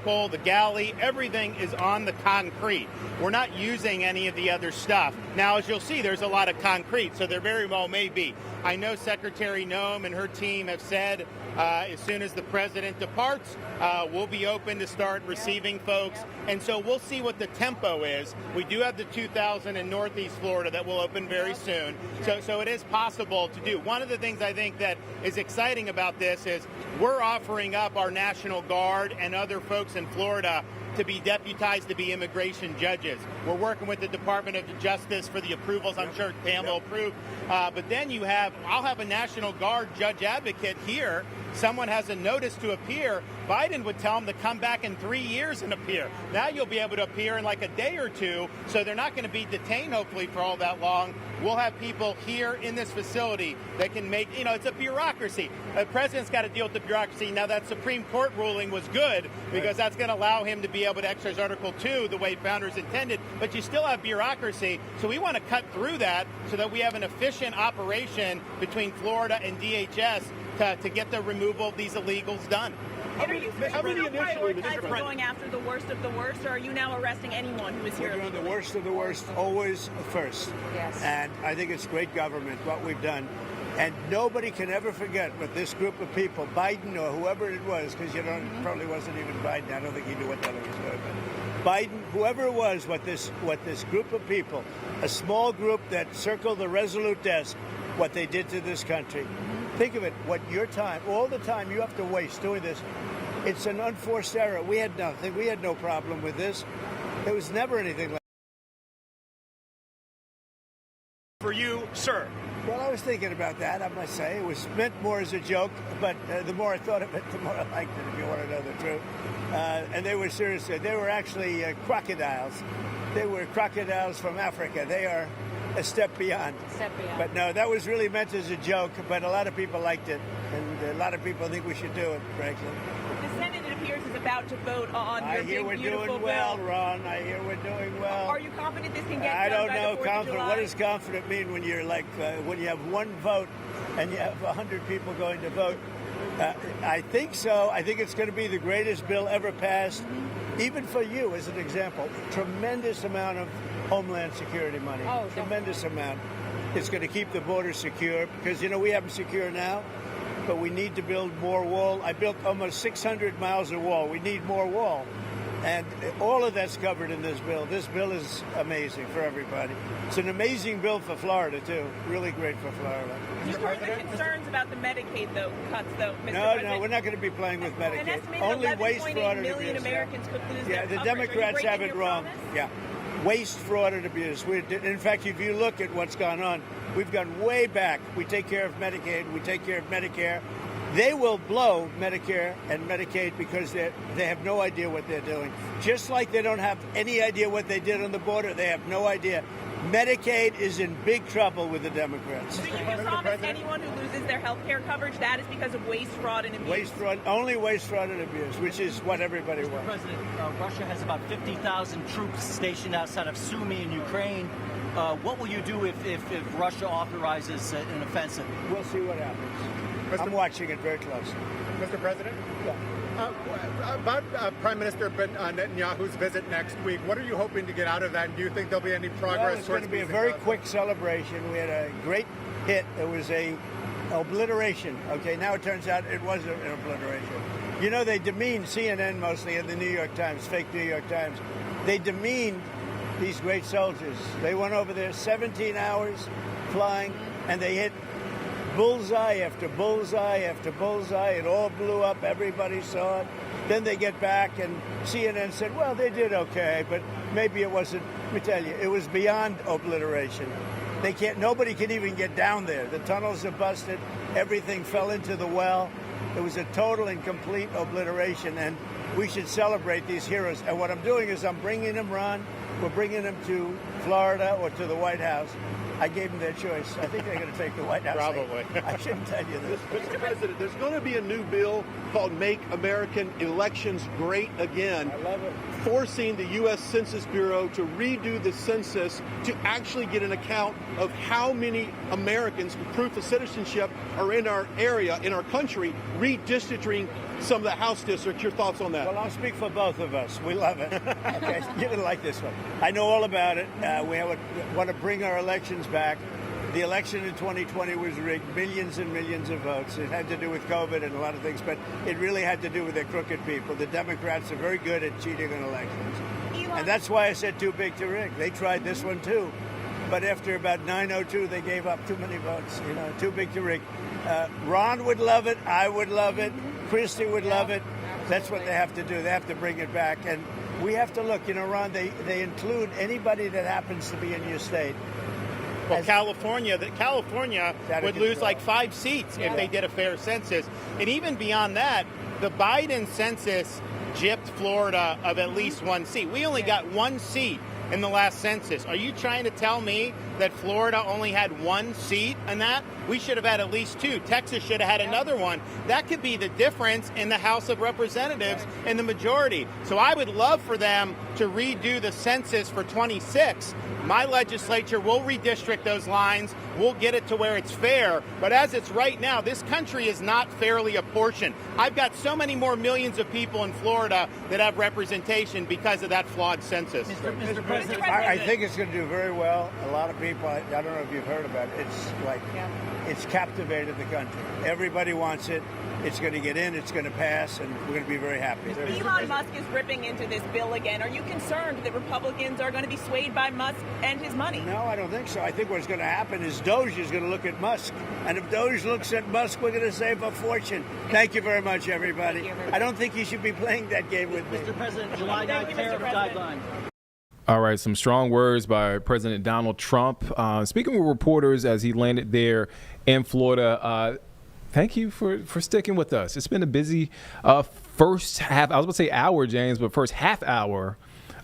Speaker 13: The galley, everything is on the concrete. We're not using any of the other stuff. Now, as you'll see, there's a lot of concrete, so there very well may be. I know Secretary Noem and her team have said as soon as the president departs, we'll be open to start receiving folks. And so we'll see what the tempo is. We do have the 2,000 in Northeast Florida that will open very soon. So it is possible to do. One of the things I think that is exciting about this is we're offering up our National Guard and other folks in Florida to be deputized to be immigration judges. We're working with the Department of Justice for the approvals. I'm sure Pam will approve. But then I'll have a National Guard judge advocate here. Someone has a notice to appear. Biden would tell them to come back in 3 years and appear. Now you'll be able to appear in like a day or two, so they're not going to be detained, hopefully, for all that long. We'll have people here in this facility that can make, it's a bureaucracy. The president's got to deal with the bureaucracy. Now, that Supreme Court ruling was good because that's going to allow him to be able to exercise Article 2 the way founders intended, but you still have bureaucracy. So we want to cut through that so that we have an efficient operation between Florida and DHS to get the removal of these illegals done.
Speaker 16: Are you prioritizing going after the worst of the worst, or are you now arresting anyone who is here?
Speaker 10: We're doing the worst of the worst always first.
Speaker 16: Yes.
Speaker 10: And I think it's great government, what we've done. And nobody can ever forget what this group of people, Biden or whoever it was, because probably wasn't even Biden. I don't think he knew what the hell he was doing. But Biden, whoever it was, what this group of people, a small group that circled the Resolute desk, what they did to this country. Think of it, what your time, all the time you have to waste doing this. It's an unforced error. We had nothing. We had no problem with this. There was never anything like
Speaker 14: for you, sir.
Speaker 10: Well, I was thinking about that, I must say. It was meant more as a joke, but the more I thought of it, the more I liked it, if you want to know the truth. And they were serious. They were actually crocodiles. They were crocodiles from Africa. They are a step beyond. But no, that was really meant as a joke, but a lot of people liked it, and a lot of people think we should do it, frankly.
Speaker 16: The Senate, it appears, is about to vote on your
Speaker 10: I hear we're doing well, Ron. I hear we're doing well.
Speaker 16: Are you confident this can get
Speaker 10: I
Speaker 16: done
Speaker 10: don't
Speaker 16: by
Speaker 10: know.
Speaker 16: the 4th of
Speaker 10: Confident.
Speaker 16: July?
Speaker 10: What does confident mean when you're like when you have one vote and you have 100 people going to vote? I think so. I think it's going to be the greatest bill ever passed, even for you, as an example. Tremendous amount of Homeland Security money. Oh, tremendous amount. It's going to keep the border secure because, we have them secure now, but we need to build more wall. I built almost 600 miles of wall. We need more wall. And all of that's covered in this bill. This bill is amazing for everybody. It's an amazing bill for Florida, too. Really great for Florida.
Speaker 16: Do you have any concerns about the Medicaid cuts, though, Mr. President?
Speaker 10: No, we're not going to be playing with Medicaid.
Speaker 16: An estimated
Speaker 10: Only waste, fraud, and
Speaker 16: million
Speaker 10: abuse.
Speaker 16: Americans could lose
Speaker 10: Yeah,
Speaker 16: their
Speaker 10: the
Speaker 16: coverage.
Speaker 10: Democrats have it wrong. Yeah. Waste, fraud, and abuse. In fact, if you look at what's gone on, we've gone way back. We take care of Medicaid. We take care of Medicare. They will blow Medicare and Medicaid because they have no idea what they're doing. Just like they don't have any idea what they did on the border, they have no idea. Medicaid is in big trouble with the Democrats.
Speaker 16: So you can promise anyone who loses their health care coverage that is because of waste, fraud, and abuse?
Speaker 10: Waste, fraud, only waste, fraud, and abuse, which is what everybody
Speaker 17: Mr.
Speaker 10: wants.
Speaker 17: President, Russia has about 50,000 troops stationed outside of Sumy in Ukraine. What will you do if Russia authorizes an offensive?
Speaker 10: We'll see what happens. I'm watching it very closely.
Speaker 18: Mr. President?
Speaker 10: Yeah.
Speaker 18: About Prime Minister Netanyahu's visit next week, what are you hoping to get out of that? And do you think there'll be any progress?
Speaker 10: Well, it's going to be a very quick celebration. We had a great hit. It was a obliteration. Okay, now it turns out it was an obliteration. They demeaned CNN mostly and the New York Times, fake New York Times. They demeaned these great soldiers. They went over there 17 hours flying, and they hit bullseye after bullseye after bullseye. It all blew up. Everybody saw it. Then they get back, and CNN said, well, they did okay, but maybe it wasn't. Let me tell you, it was beyond obliteration. Nobody can even get down there. The tunnels are busted. Everything fell into the well. It was a total and complete obliteration, and we should celebrate these heroes. And what I'm doing is I'm bringing them, Ron. We're bringing them to Florida or to the White House. I gave them their choice. I think they're going to take the White House.
Speaker 14: Probably.
Speaker 10: I shouldn't tell you this.
Speaker 14: Mr. President, there's going to be a new bill called Make American Elections Great Again.
Speaker 10: I love it.
Speaker 14: Forcing the U.S. Census Bureau to redo the census to actually get an account of how many Americans with proof of citizenship are in our area, in our country, redistricting some of the House districts. Your thoughts on that?
Speaker 10: Well, I'll speak for both of us. We love it. Okay, you're going to like this one. I know all about it. We want to bring our elections back. The election in 2020 was rigged, millions and millions of votes. It had to do with COVID and a lot of things, but it really had to do with the crooked people. The Democrats are very good at cheating on elections. And that's why I said too big to rig. They tried this one too. But after about 9:02, they gave up too many votes, too big to rig. Ron would love it. I would love it. Christie would love it. That's what they have to do. They have to bring it back. And we have to look, Ron, they include anybody that happens to be in your state.
Speaker 13: Well, California would lose like 5 seats if they did a fair census. And even beyond that, the Biden census gypped Florida of at least 1 seat. We only got 1 seat in the last census. Are you trying to tell me that Florida only had 1 seat in that? We should have had at least 2. Texas should have had another one. That could be the difference in the House of Representatives and the majority. So I would love for them to redo the census for 26. My legislature will redistrict those lines. We'll get it to where it's fair. But as it's right now, this country is not fairly apportioned. I've got so many more millions of people in Florida that have representation because of that flawed census.
Speaker 10: Mr. President, I think it's going to do very well. A lot of people, I don't know if you've heard about it, it's captivated the country. Everybody wants it. It's going to get in, it's going to pass, and we're going to be very happy.
Speaker 16: Elon Musk is ripping into this bill again. Are you concerned that Republicans are going to be swayed by Musk and his money?
Speaker 10: No, I don't think so. I think what's going to happen is Doge is going to look at Musk. And if Doge looks at Musk, we're going to save a fortune. Thank you very much, everybody. I don't think you should be playing that game with me.
Speaker 17: Mr. President, July 9th tariff guideline.
Speaker 2: All right, some strong words by President Donald Trump. Speaking with reporters as he landed there in Florida, thank you for sticking with us. It's been a busy first half, I was going to say hour, James, but first half hour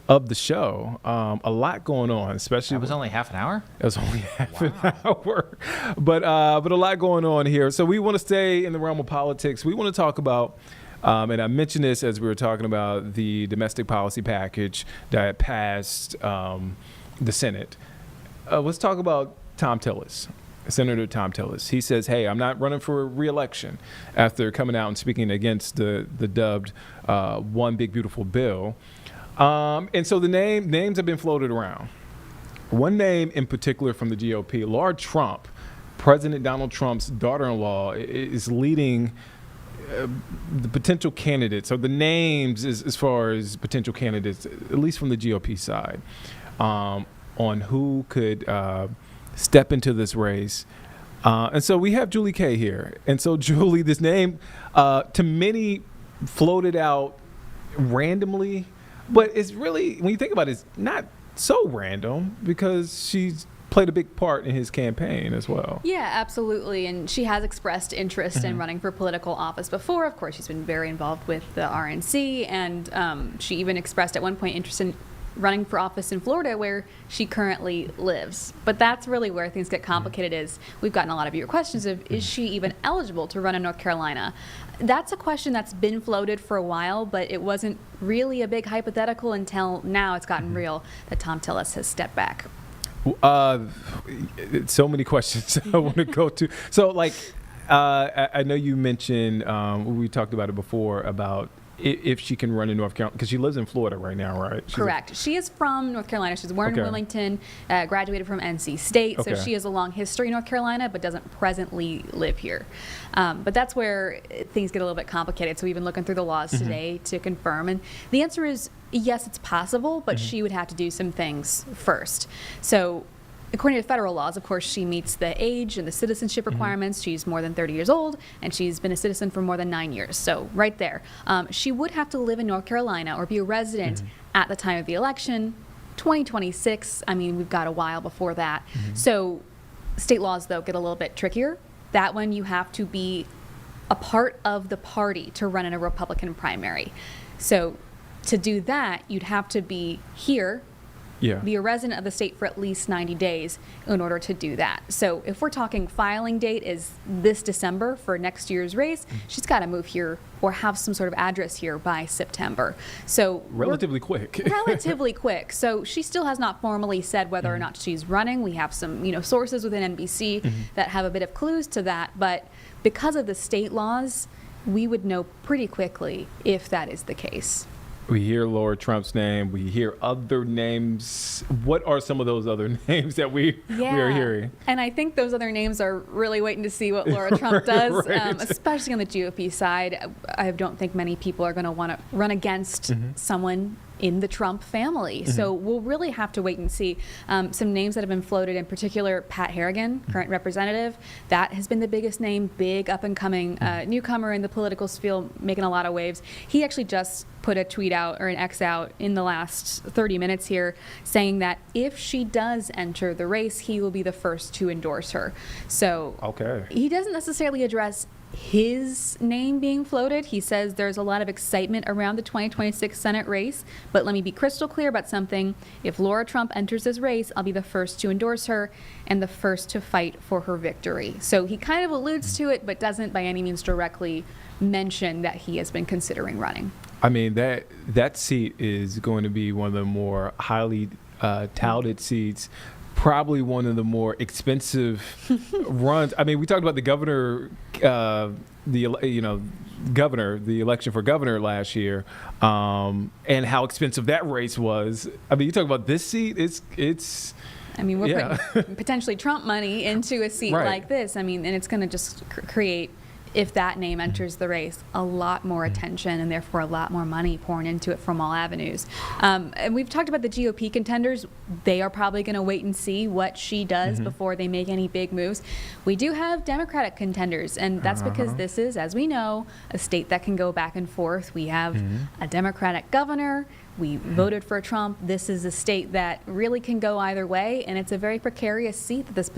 Speaker 2: of the show. A lot going on, especially.
Speaker 3: It was only half an hour?
Speaker 2: It was only half an hour. But a lot going on here. So we want to stay in the realm of politics. We want to talk about, and I mentioned this as we were talking about the domestic policy package that passed the Senate. Let's talk about Tom Tillis. Senator Tom Tillis. He says, hey, I'm not running for re-election after coming out and speaking against the dubbed One Big Beautiful Bill. And so the names have been floated around. One name in particular from the GOP, Laura Trump, President Donald Trump's daughter-in-law, is leading the potential candidates, or the names as far as potential candidates, at least from the GOP side, on who could step into this race. And so we have Julie Kay here. And so, Julie, this name, to many, floated out randomly, but it's really, when you think about it, it's not so random because she's played a big part in his campaign as well.
Speaker 19: Yeah, absolutely. And she has expressed interest in running for political office before. Of course, she's been very involved with the RNC, and she even expressed at one point interest in running for office in Florida, where she currently lives. But that's really where things get complicated. Is we've gotten a lot of your questions of, is she even eligible to run in North Carolina? That's a question that's been floated for a while, but it wasn't really a big hypothetical until now it's gotten real that Tom Tillis has stepped back.
Speaker 2: So many questions I want to go to. So, like, I know you mentioned, we talked about it before, about if she can run in North Carolina, because she lives in Florida right now, right?
Speaker 19: Correct. She is from North Carolina. She's born in Wilmington, graduated from NC State, so she has a long history in North Carolina, but doesn't presently live here. But that's where things get a little bit complicated. So we've been looking through the laws today to confirm, and the answer is yes, it's possible, but she would have to do some things first. So according to federal laws, of course, she meets the age and the citizenship requirements. She's more than 30 years old, and she's been a citizen for more than 9 years. So right there, she would have to live in North Carolina or be a resident at the time of the election. 2026, I mean, we've got a while before that. So state laws, though, get a little bit trickier. That one, you have to be a part of the party to run in a Republican primary. So to do that, you'd have to be here, be a resident of the state for at least 90 days in order to do that. So if we're talking filing date is this December for next year's race, she's got to move here or have some sort of address here by September. So
Speaker 2: relatively quick.
Speaker 19: Relatively quick. So she still has not formally said whether or not she's running. We have some, sources within NBC that have a bit of clues to that, but because of the state laws, we would know pretty quickly if that is the case.
Speaker 2: We hear Laura Trump's name. We hear other names. What are some of those other names that we are hearing?
Speaker 19: And I think those other names are really waiting to see what Laura Trump does, especially on the GOP side. I don't think many people are going to want to run against someone in the Trump family. So we'll really have to wait and see. Some names that have been floated, in particular, Pat Harrigan, current representative. That has been the biggest name, big up-and-coming newcomer in the political field, making a lot of waves. He actually just put a tweet out, or an X out, in the last 30 minutes here, saying that if she does enter the race, he will be the first to endorse her. So he doesn't necessarily address his name being floated. He says there's a lot of excitement around the 2026 Senate race, but let me be crystal clear about something. If Laura Trump enters this race, I'll be the first to endorse her and the first to fight for her victory. So he kind of alludes to it, but doesn't by any means directly mention that he has been considering running.
Speaker 2: I mean, that seat is going to be one of the more highly touted seats, probably one of the more expensive runs. I mean, we talked about the governor, the election for governor last year, and how expensive that race was. I mean, you talk about this seat, it's.
Speaker 19: I mean, we're putting potentially Trump money into a seat like this. I mean, and it's going to just create, if that name enters the race, a lot more attention and therefore a lot more money pouring into it from all avenues. And we've talked about the GOP contenders. They are probably going to wait and see what she does before they make any big moves. We do have Democratic contenders, and that's because this is, as we know, a state that can go back and forth. We have a Democratic governor. We voted for Trump. This is a state that really can go either way, and it's a very precarious seat that this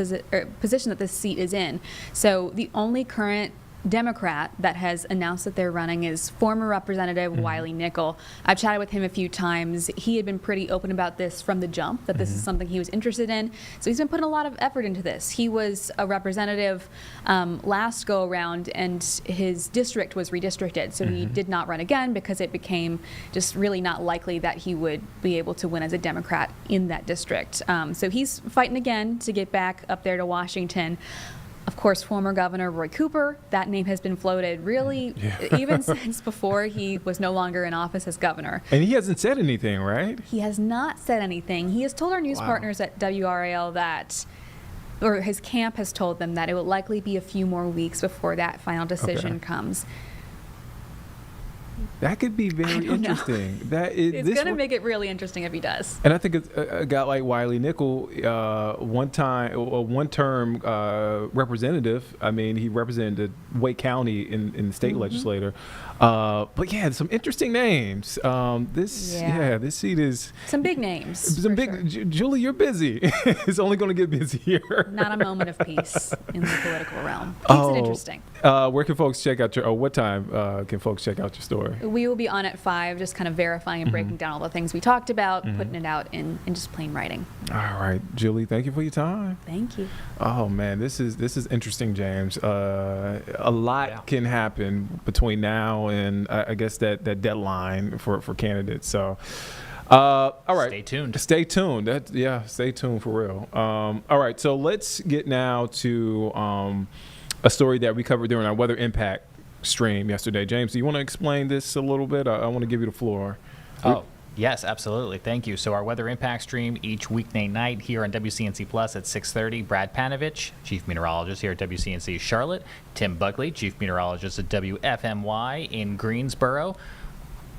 Speaker 19: position that this seat is in. So the only current Democrat that has announced that they're running is former Representative Wiley Nickel. I've chatted with him a few times. He had been pretty open about this from the jump, that this is something he was interested in. So he's been putting a lot of effort into this. He was a representative last go around, and his district was redistricted. So he did not run again because it became just really not likely that he would be able to win as a Democrat in that district. So he's fighting again to get back up there to Washington. Of course, former Governor Roy Cooper, that name has been floated really even since before he was no longer in office as governor.
Speaker 2: And he hasn't said anything, right?
Speaker 19: He has not said anything. He has told our news partners at WRAL that, or his camp has told them that it will likely be a few more weeks before that final decision comes.
Speaker 2: That could be very interesting.
Speaker 19: It's going to make it really interesting if he does.
Speaker 2: And I think a guy like Wiley Nickel, one-term representative. I mean, he represented Wake County in the state legislature. But yeah, some interesting names. This seat is
Speaker 19: some big names.
Speaker 2: Some big. Sure. Julie, you're busy. It's only going to get busier.
Speaker 19: Not a moment of peace in the political realm. Keeps it interesting.
Speaker 2: Where can folks check out your? What time can folks check out your story?
Speaker 19: We will be on at 5, just kind of verifying and breaking down all the things we talked about, putting it out in just plain writing.
Speaker 2: All right, Julie, thank you for your time.
Speaker 19: Thank you.
Speaker 2: Oh man, this is interesting, James. A lot can happen between now and I guess that deadline for candidates. So. All right.
Speaker 3: Stay tuned.
Speaker 2: Stay tuned. Stay tuned for real. All right, so let's get now to a story that we covered during our weather impact stream yesterday. James, do you want to explain this a little bit? I want to give you the floor.
Speaker 3: Oh, yes, absolutely. Thank you. So our weather impact stream each weekday night here on WCNC Plus at 6:30. Brad Panovich, Chief Meteorologist here at WCNC Charlotte. Tim Bugley, Chief Meteorologist at WFMY in Greensboro.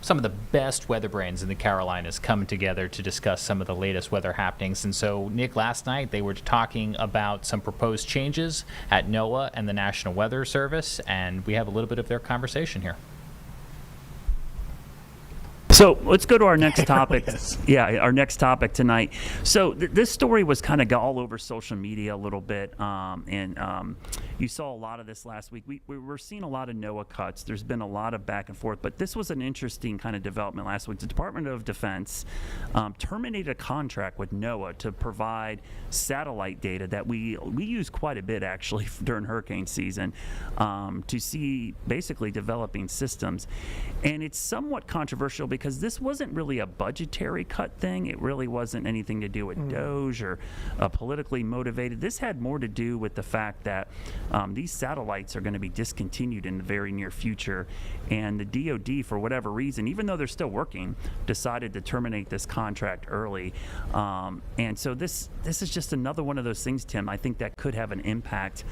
Speaker 3: Some of the best weather brains in the Carolinas coming together to discuss some of the latest weather happenings. And so, Nick, last night they were talking about some proposed changes at NOAA and the National Weather Service, and we have a little bit of their conversation here.
Speaker 20: So let's go to our next topic. Our next topic tonight. So this story was kind of all over social media a little bit, and you saw a lot of this last week. We're seeing a lot of NOAA cuts. There's been a lot of back and forth, but this was an interesting kind of development last week. The Department of Defense terminated a contract with NOAA to provide satellite data that we use quite a bit actually during hurricane season to see basically developing systems. And it's somewhat controversial because this wasn't really a budgetary cut thing. It really wasn't anything to do with DOGE or politically motivated. This had more to do with the fact that these satellites are going to be discontinued in the very near future. And the DOD, for whatever reason, even though they're still working, decided to terminate this contract early. And so this is just another one of those things, Tim, I think that could have an impact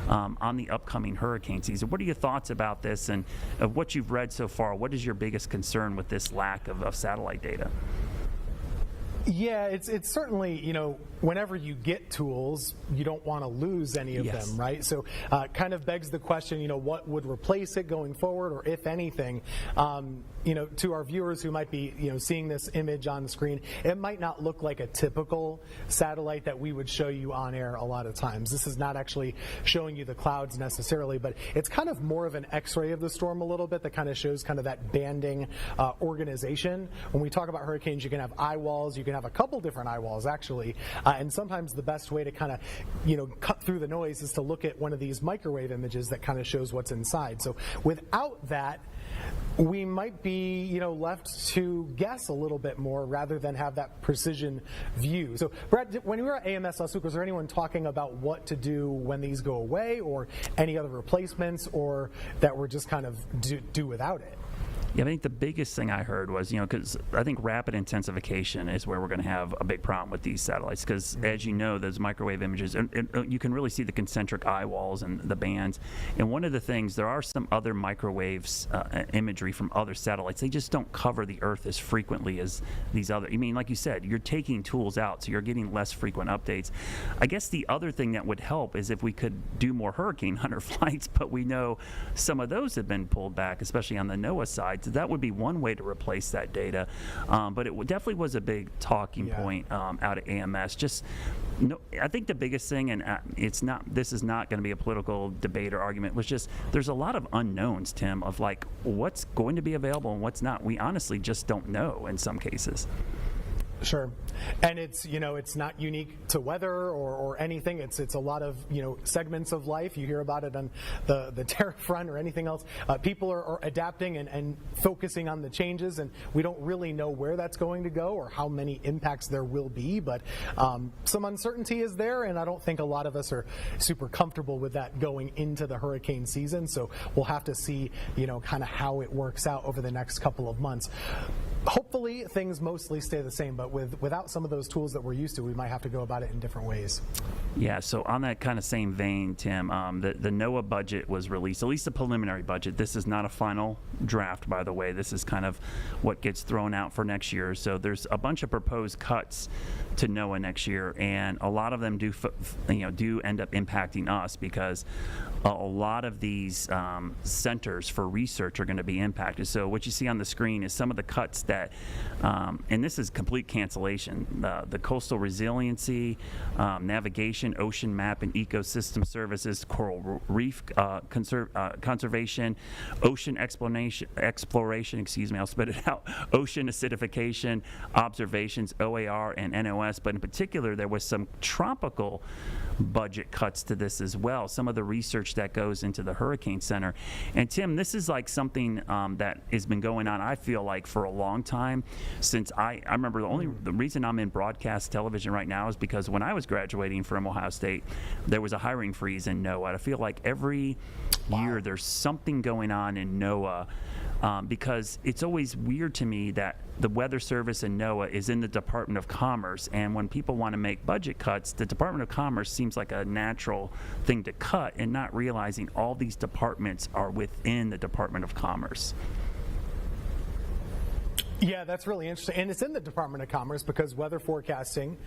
Speaker 20: on the upcoming hurricane season. What are your thoughts about this, and of what you've read so far? What is your biggest concern with this lack of satellite data?
Speaker 18: Yeah, it's certainly, whenever you get tools, you don't want to lose any of them, right? So kind of begs the question, what would replace it going forward, or if anything. to our viewers who might be, seeing this image on the screen, it might not look like a typical satellite that we would show you on air a lot of times. This is not actually showing you the clouds necessarily, but it's kind of more of an X-ray of the storm a little bit that kind of shows kind of that banding organization. When we talk about hurricanes, you can have eye walls, you can have a couple different eye walls actually, and sometimes the best way to kind of, cut through the noise is to look at one of these microwave images that kind of shows what's inside. So without that, we might be, left to guess a little bit more rather than have that precision view. So, Brad, when you were at AMS last week, was there anyone talking about what to do when these go away, or any other replacements, or that we're just kind of do without it?
Speaker 20: Yeah, I think the biggest thing I heard was, because I think rapid intensification is where we're going to have a big problem with these satellites. Because, as you know, those microwave images, and you can really see the concentric eye walls and the bands. And one of the things, there are some other microwaves imagery from other satellites. They just don't cover the Earth as frequently as these other. I mean, like you said, you're taking tools out, so you're getting less frequent updates. I guess the other thing that would help is if we could do more hurricane hunter flights, but we know some of those have been pulled back, especially on the NOAA side. So that would be one way to replace that data, but it definitely was a big talking point out at AMS. I think the biggest thing, and this is not going to be a political debate or argument, was just there's a lot of unknowns, Tim, of like what's going to be available and what's not. We honestly just don't know in some cases.
Speaker 18: Sure. And it's, it's not unique to weather or anything. It's a lot of, segments of life. You hear about it on the tariff front or anything else. People are adapting and focusing on the changes, and we don't really know where that's going to go or how many impacts there will be. But some uncertainty is there, and I don't think a lot of us are super comfortable with that going into the hurricane season. So we'll have to see, kind of how it works out over the next couple of months. Hopefully things mostly stay the same, but without some of those tools that we're used to, we might have to go about it in different ways.
Speaker 20: Yeah, so on that kind of same vein, Tim, the NOAA budget was released, at least the preliminary budget. This is not a final draft, by the way. This is kind of what gets thrown out for next year. So there's a bunch of proposed cuts to NOAA next year, and a lot of them do end up impacting us because a lot of these centers for research are going to be impacted. So what you see on the screen is some of the cuts that, and this is complete cancellation, the coastal resiliency, navigation, ocean map and ecosystem services, coral reef conservation, ocean exploration, I'll spit it out, ocean acidification, observations, OAR and NOS, but in particular there was some tropical budget cuts to this as well, some of the research that goes into the Hurricane Center. And Tim, this is like something that has been going on, I feel like, for a long time. Since I remember the reason I'm in broadcast television right now is because when I was graduating from Ohio State, there was a hiring freeze in NOAA. I feel like every year there's something going on in NOAA. Because it's always weird to me that the Weather Service and NOAA is in the Department of Commerce, and when people want to make budget cuts, the Department of Commerce seems like a natural thing to cut, and not realizing all these departments are within the Department of Commerce.
Speaker 18: Yeah, that's really interesting. And it's in the Department of Commerce because weather forecasting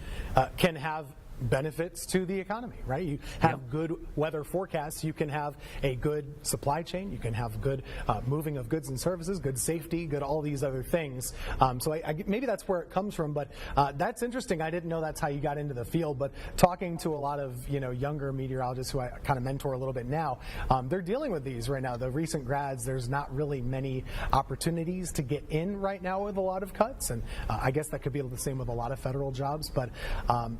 Speaker 18: can have benefits to the economy, right? You have good weather forecasts, you can have a good supply chain, you can have good moving of goods and services, good safety, good all these other things. So maybe that's where it comes from, but that's interesting. I didn't know that's how you got into the field, but talking to a lot of younger meteorologists who I kind of mentor a little bit now, they're dealing with these right now. The recent grads, there's not really many opportunities to get in right now with a lot of cuts, and I guess that could be the same with a lot of federal jobs, but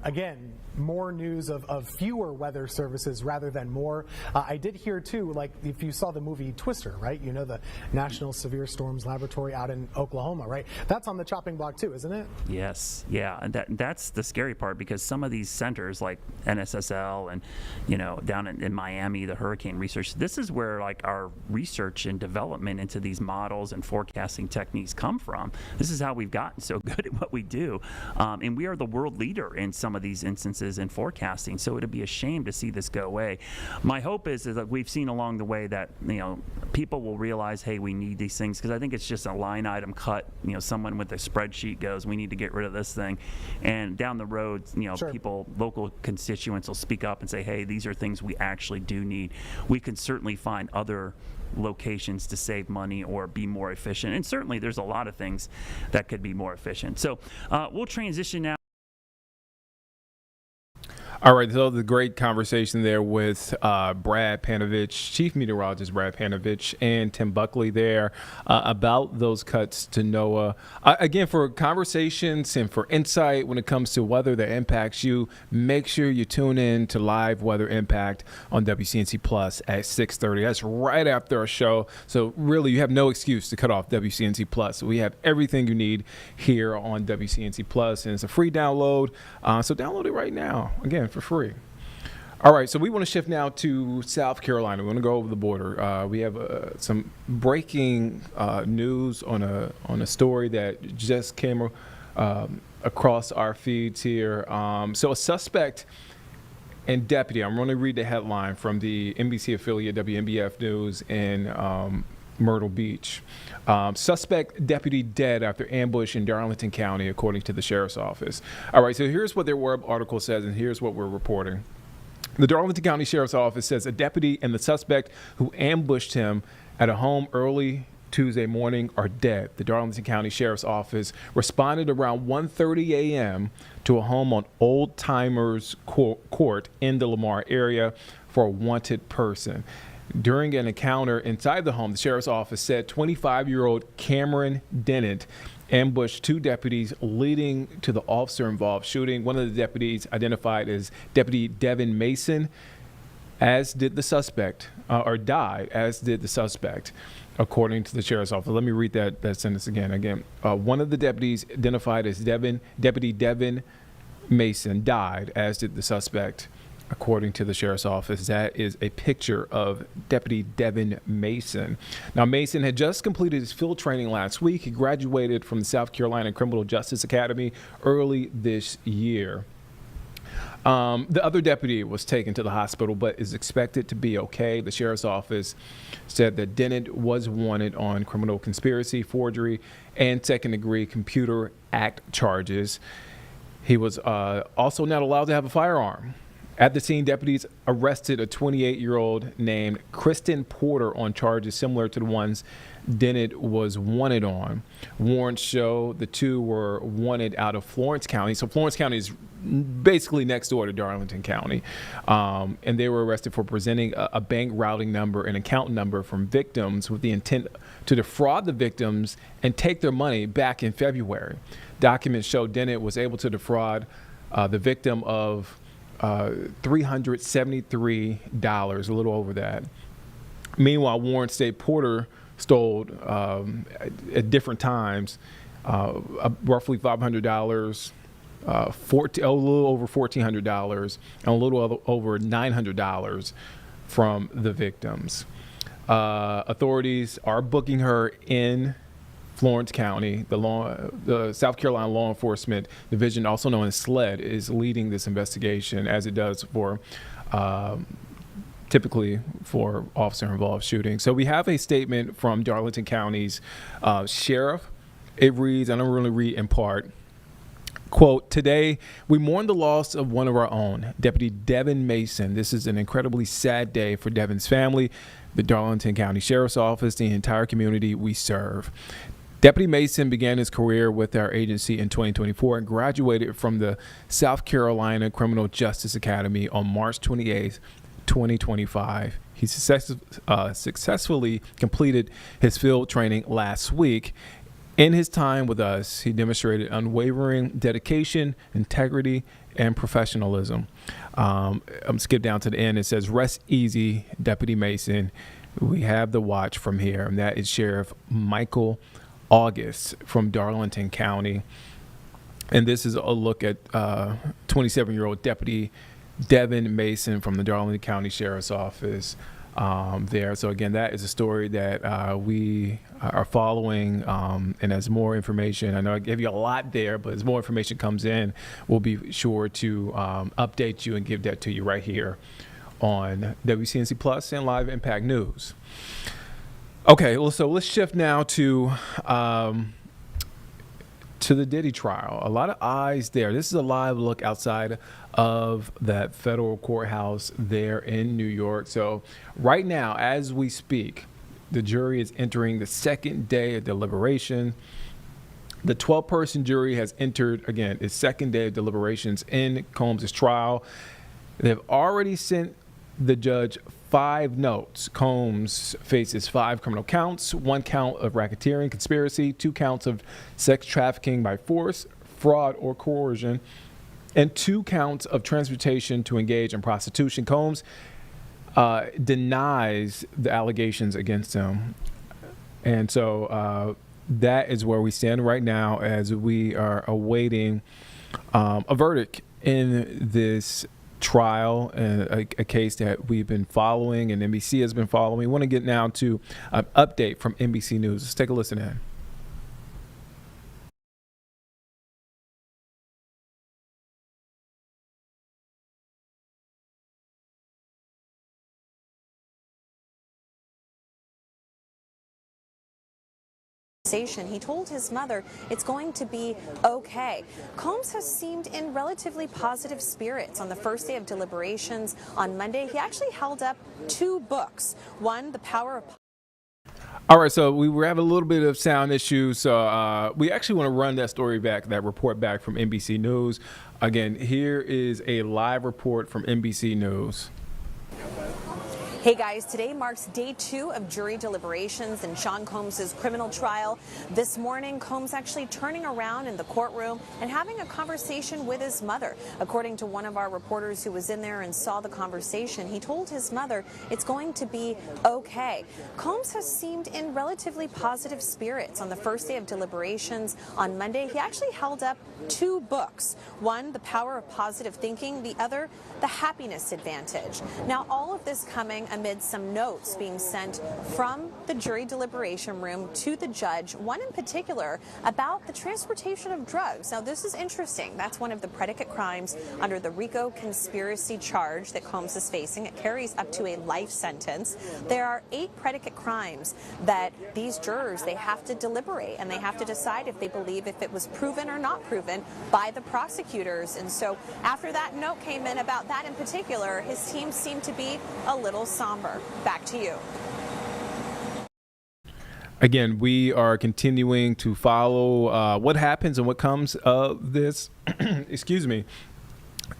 Speaker 18: again, more news of fewer weather services rather than more. I did hear too, like if you saw the movie Twister, right? The National Severe Storms Laboratory out in Oklahoma, right? That's on the chopping block too, isn't it?
Speaker 20: Yes, yeah, and that's the scary part because some of these centers like NSSL and down in Miami, the hurricane research, this is where like our research and development into these models and forecasting techniques come from. This is how we've gotten so good at what we do, and we are the world leader in some of these instances in forecasting, so it'd be a shame to see this go away. My hope is that we've seen along the way that people will realize, hey, we need these things, because I think it's just a line item cut. Someone with a spreadsheet goes, we need to get rid of this thing, and down the road,
Speaker 18: Sure.
Speaker 20: people, local constituents will speak up and say, hey, these are things we actually do need. We can certainly find other locations to save money or be more efficient. And certainly there's a lot of things that could be more efficient. So we'll transition now.
Speaker 2: All right, so the great conversation there with Brad Panovich, Chief Meteorologist Brad Panovich, and Tim Buckley there about those cuts to NOAA. Again, for conversations and for insight when it comes to weather that impacts you, make sure you tune in to Live Weather Impact on WCNC Plus at 6:30. That's right after our show. So really, you have no excuse to cut off WCNC Plus. We have everything you need here on WCNC Plus, and it's a free download. So download it right now. Again, for free. All right, so we want to shift now to South Carolina. We want to go over the border. We have some breaking news on a story that just came across our feeds here. So a suspect and deputy, I'm going to read the headline from the NBC affiliate WNBF News in Myrtle Beach. Suspect deputy dead after ambush in Darlington County, according to the sheriff's office. All right, so here's what their web article says, and here's what we're reporting. The Darlington County Sheriff's Office says a deputy and the suspect who ambushed him at a home early Tuesday morning are dead. The Darlington County Sheriff's Office responded around 1:30 a.m. to a home on Old Timers Court in the Lamar area for a wanted person. During an encounter inside the home, the sheriff's office said 25-year-old Cameron Dennett ambushed two deputies, leading to the officer-involved shooting. One of the deputies identified as Deputy Devin Mason, as did the suspect, or died, as did the suspect, according to the sheriff's office. Let me read that sentence again. One of the deputies identified as Deputy Devin Mason died, as did the suspect, according to the sheriff's office. That is a picture of Deputy Devin Mason. Now, Mason had just completed his field training last week. He graduated from the South Carolina Criminal Justice Academy early this year. The other deputy was taken to the hospital but is expected to be okay. The sheriff's office said that Dennett was wanted on criminal conspiracy, forgery, and second-degree Computer Act charges. He was also not allowed to have a firearm. At the scene, deputies arrested a 28-year-old named Kristen Porter on charges similar to the ones Dennett was wanted on. Warrants show the two were wanted out of Florence County. So Florence County is basically next door to Darlington County. And they were arrested for presenting a bank routing number and account number from victims with the intent to defraud the victims and take their money back in February. Documents show Dennett was able to defraud the victim of $373, a little over that. Meanwhile, warrants state Porter stole at different times roughly $500, a little over $1,400, and a little over $900 from the victims. Authorities are booking her in Florence County. The South Carolina Law Enforcement Division, also known as SLED, is leading this investigation, as it does for typically for officer-involved shootings. So we have a statement from Darlington County's sheriff. It reads, and I'm going to read in part, quote, "Today, we mourn the loss of one of our own, Deputy Devin Mason. This is an incredibly sad day for Devin's family, the Darlington County Sheriff's Office, the entire community we serve. Deputy Mason began his career with our agency in 2024 and graduated from the South Carolina Criminal Justice Academy on March 28th, 2025. He successfully completed his field training last week. In his time with us, he demonstrated unwavering dedication, integrity, and professionalism." I'm skip down to the end. It says, "Rest easy, Deputy Mason. We have the watch from here." And that is Sheriff Michael August from Darlington County. And this is a look at 27-year-old Deputy Devin Mason from the Darlington County Sheriff's Office there. So again, that is a story that we are following, and as more information, I know I gave you a lot there, but as more information comes in, we'll be sure to update you and give that to you right here on WCNC Plus and Live Impact News. Okay, well, so let's shift now to the Diddy trial. A lot of eyes there. This is a live look outside of that federal courthouse there in New York. So right now, as we speak, the jury is entering the second day of deliberation. The 12-person jury has entered, again, its second day of deliberations in Combs' trial. They've already sent the judge 5 notes. Combs faces 5 criminal counts, 1 count of racketeering, conspiracy, 2 counts of sex trafficking by force, fraud, or coercion, and 2 counts of transportation to engage in prostitution. Combs denies the allegations against him. And so that is where we stand right now as we are awaiting a verdict in this trial, a case that we've been following and NBC has been following. We want to get now to an update from NBC News. Let's take a listen in.
Speaker 21: He told his mother it's going to be okay. Combs has seemed in relatively positive spirits. On the first day of deliberations on Monday, he actually held up 2 books. One, The Power of...
Speaker 2: All right, so we were having a little bit of sound issues, so we actually want to run that story back, that report back from NBC News. Again, here is a live report from NBC News.
Speaker 21: Hey guys, today marks day 2 of jury deliberations in Sean Combs' criminal trial. This morning, Combs actually turning around in the courtroom and having a conversation with his mother. According to one of our reporters who was in there and saw the conversation, he told his mother it's going to be okay. Combs has seemed in relatively positive spirits. On the first day of deliberations on Monday, he actually held up 2 books. One, The Power of Positive Thinking, the other, The Happiness Advantage. Now, all of this coming amid some notes being sent from the jury deliberation room to the judge, one in particular about the transportation of drugs. Now, this is interesting. That's one of the predicate crimes under the RICO conspiracy charge that Combs is facing. It carries up to a life sentence. There are 8 predicate crimes that these jurors, they have to deliberate, and they have to decide if they believe if it was proven or not proven by the prosecutors. And so after that note came in about that in particular, his team seemed to be a little somber. Back to you.
Speaker 2: Again, we are continuing to follow what happens and what comes of this. Excuse me.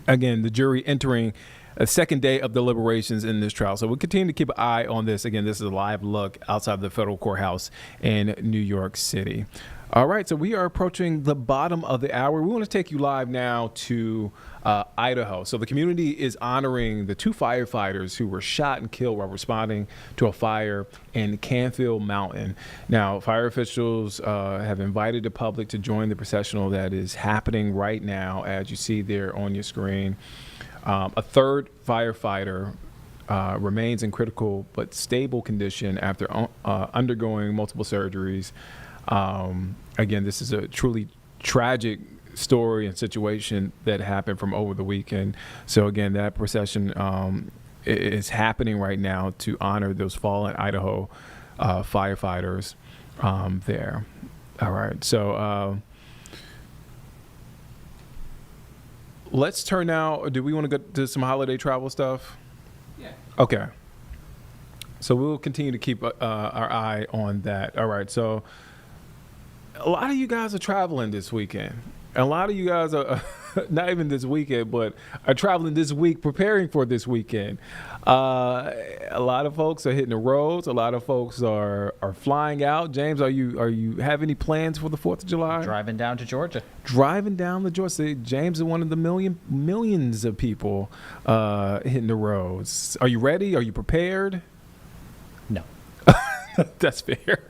Speaker 2: Again, the jury entering a second day of deliberations in this trial. So we'll continue to keep an eye on this. Again, this is a live look outside the federal courthouse in New York City. All right, so we are approaching the bottom of the hour. We want to take you live now to Idaho. So the community is honoring the 2 firefighters who were shot and killed while responding to a fire in Canfield Mountain. Now, fire officials have invited the public to join the processional that is happening right now, as you see there on your screen. A 3rd firefighter remains in critical but stable condition after undergoing multiple surgeries. Again, this is a truly tragic story and situation that happened from over the weekend. So again, that procession is happening right now to honor those fallen Idaho firefighters there. All right, so let's turn now. Do we want to go to some holiday travel stuff? Yeah. Okay. So we'll continue to keep our eye on that. All right, so a lot of you guys are traveling this weekend. A lot of you guys are not even this weekend, but are traveling this week, preparing for this weekend. A lot of folks are hitting the roads. A lot of folks are flying out. James, are you have any plans for the 4th of July?
Speaker 3: Driving down to Georgia.
Speaker 2: Driving down to Georgia. See, James is one of the millions of people hitting the roads. Are you ready? Are you prepared?
Speaker 3: No.
Speaker 2: That's fair.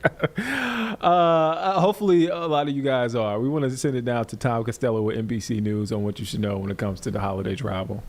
Speaker 2: Hopefully a lot of you guys are. We want to send it down to Tom Costello with NBC News on what you should know when it comes to the holiday travel.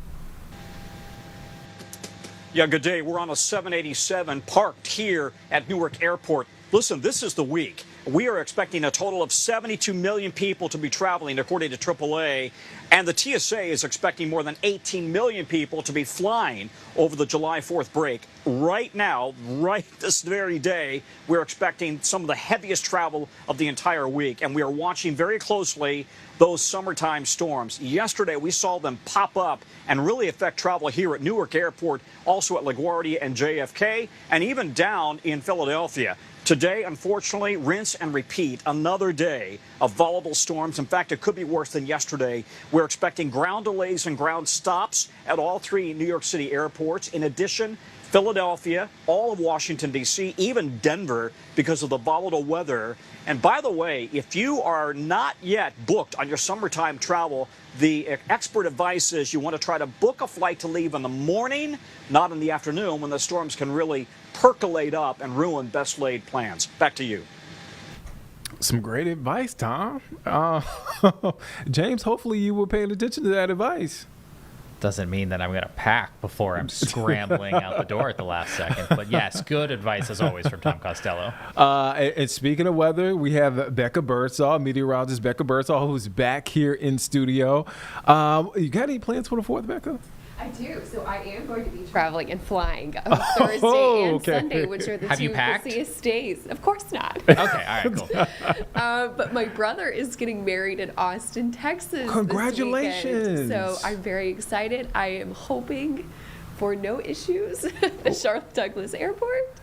Speaker 22: Yeah, good day. We're on a 787 parked here at Newark Airport. Listen, this is the week
Speaker 4: we are expecting a total of 72 million people to be traveling, according to AAA. And the TSA is expecting more than 18 million people to be flying over the July 4th break. Right now, right this very day, we're expecting some of the heaviest travel of the entire week. And we are watching very closely those summertime storms. Yesterday, we saw them pop up and really affect travel here at Newark Airport, also at LaGuardia and JFK, and even down in Philadelphia. Today, unfortunately, rinse and repeat, another day of volatile storms. In fact, it could be worse than yesterday. We're expecting ground delays and ground stops at all 3 New York City airports. In addition, Philadelphia, all of Washington, D.C., even Denver, because of the volatile weather. And by the way, if you are not yet booked on your summertime travel, the expert advice is you want to try to book a flight to leave in the morning, not in the afternoon, when the storms can really percolate up and ruin best laid plans. Back to you.
Speaker 2: Some great advice, Tom. James, hopefully you were paying attention to that advice.
Speaker 3: Doesn't mean that I'm going to pack before I'm scrambling out the door at the last second. But yes, good advice as always from Tom Costello.
Speaker 2: And speaking of weather, we have Becca Birdsall, meteorologist Becca Birdsall, who's back here in studio. You got any plans for the 4th, Becca?
Speaker 22: I do. So I am going to be traveling and flying on Thursday and Sunday, which are the
Speaker 3: Have you
Speaker 22: two
Speaker 3: packed?
Speaker 22: busiest days. Of course not.
Speaker 3: Okay, all right, cool.
Speaker 22: But my brother is getting married in Austin, Texas.
Speaker 2: Congratulations.
Speaker 22: This weekend. So I'm very excited. I am hoping for no issues at the Charlotte Douglas Airport.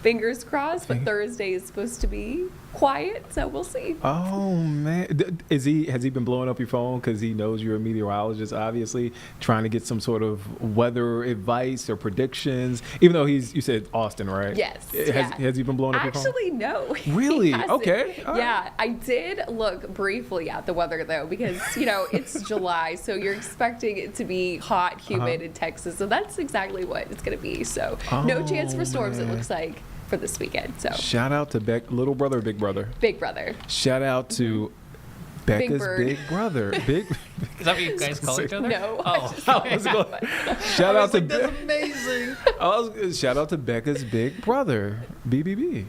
Speaker 22: Fingers crossed, but Thursday is supposed to be quiet, so we'll see.
Speaker 2: Oh man, has he been blowing up your phone because he knows you're a meteorologist? Obviously, trying to get some sort of weather advice or predictions. Even though you said Austin, right?
Speaker 22: Yes.
Speaker 2: Has he been blowing up your phone?
Speaker 22: Actually, no.
Speaker 2: Really?
Speaker 22: He hasn't.
Speaker 2: Okay. All right.
Speaker 22: Yeah, I did look briefly at the weather though, because it's July, so you're expecting it to be hot, humid in Texas, so that's exactly what it's going to be. So no chance for storms.
Speaker 2: Man.
Speaker 22: It looks like for this weekend. So
Speaker 2: shout out to little brother, or big brother.
Speaker 22: Big brother.
Speaker 2: Shout out to Becca's big brother. Big.
Speaker 3: Is that what you guys call each other?
Speaker 22: No.
Speaker 3: Oh,
Speaker 2: shout out to
Speaker 3: that's amazing.
Speaker 2: Shout out to Becca's big brother, BBB.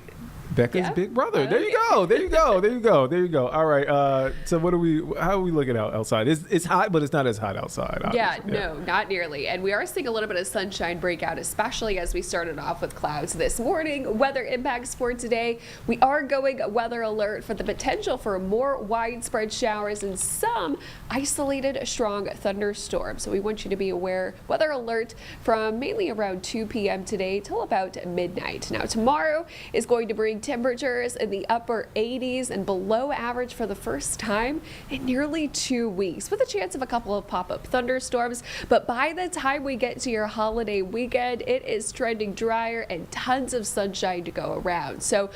Speaker 2: Becca's big brother. There you go. All right. So how are we looking out outside? It's hot, but it's not as hot outside.
Speaker 22: Yeah, no, not nearly. And we are seeing a little bit of sunshine break out, especially as we started off with clouds this morning. Weather impacts for today. We are going weather alert for the potential for more widespread showers and some isolated strong thunderstorms. So we want you to be aware. Weather alert from mainly around 2 p.m. today till about midnight. Now tomorrow is going to bring temperatures in the upper 80s and below average for the first time in nearly 2 weeks, with a chance of a couple of pop-up thunderstorms. But by the time we get to your holiday weekend, it is trending drier and tons of sunshine to go around. So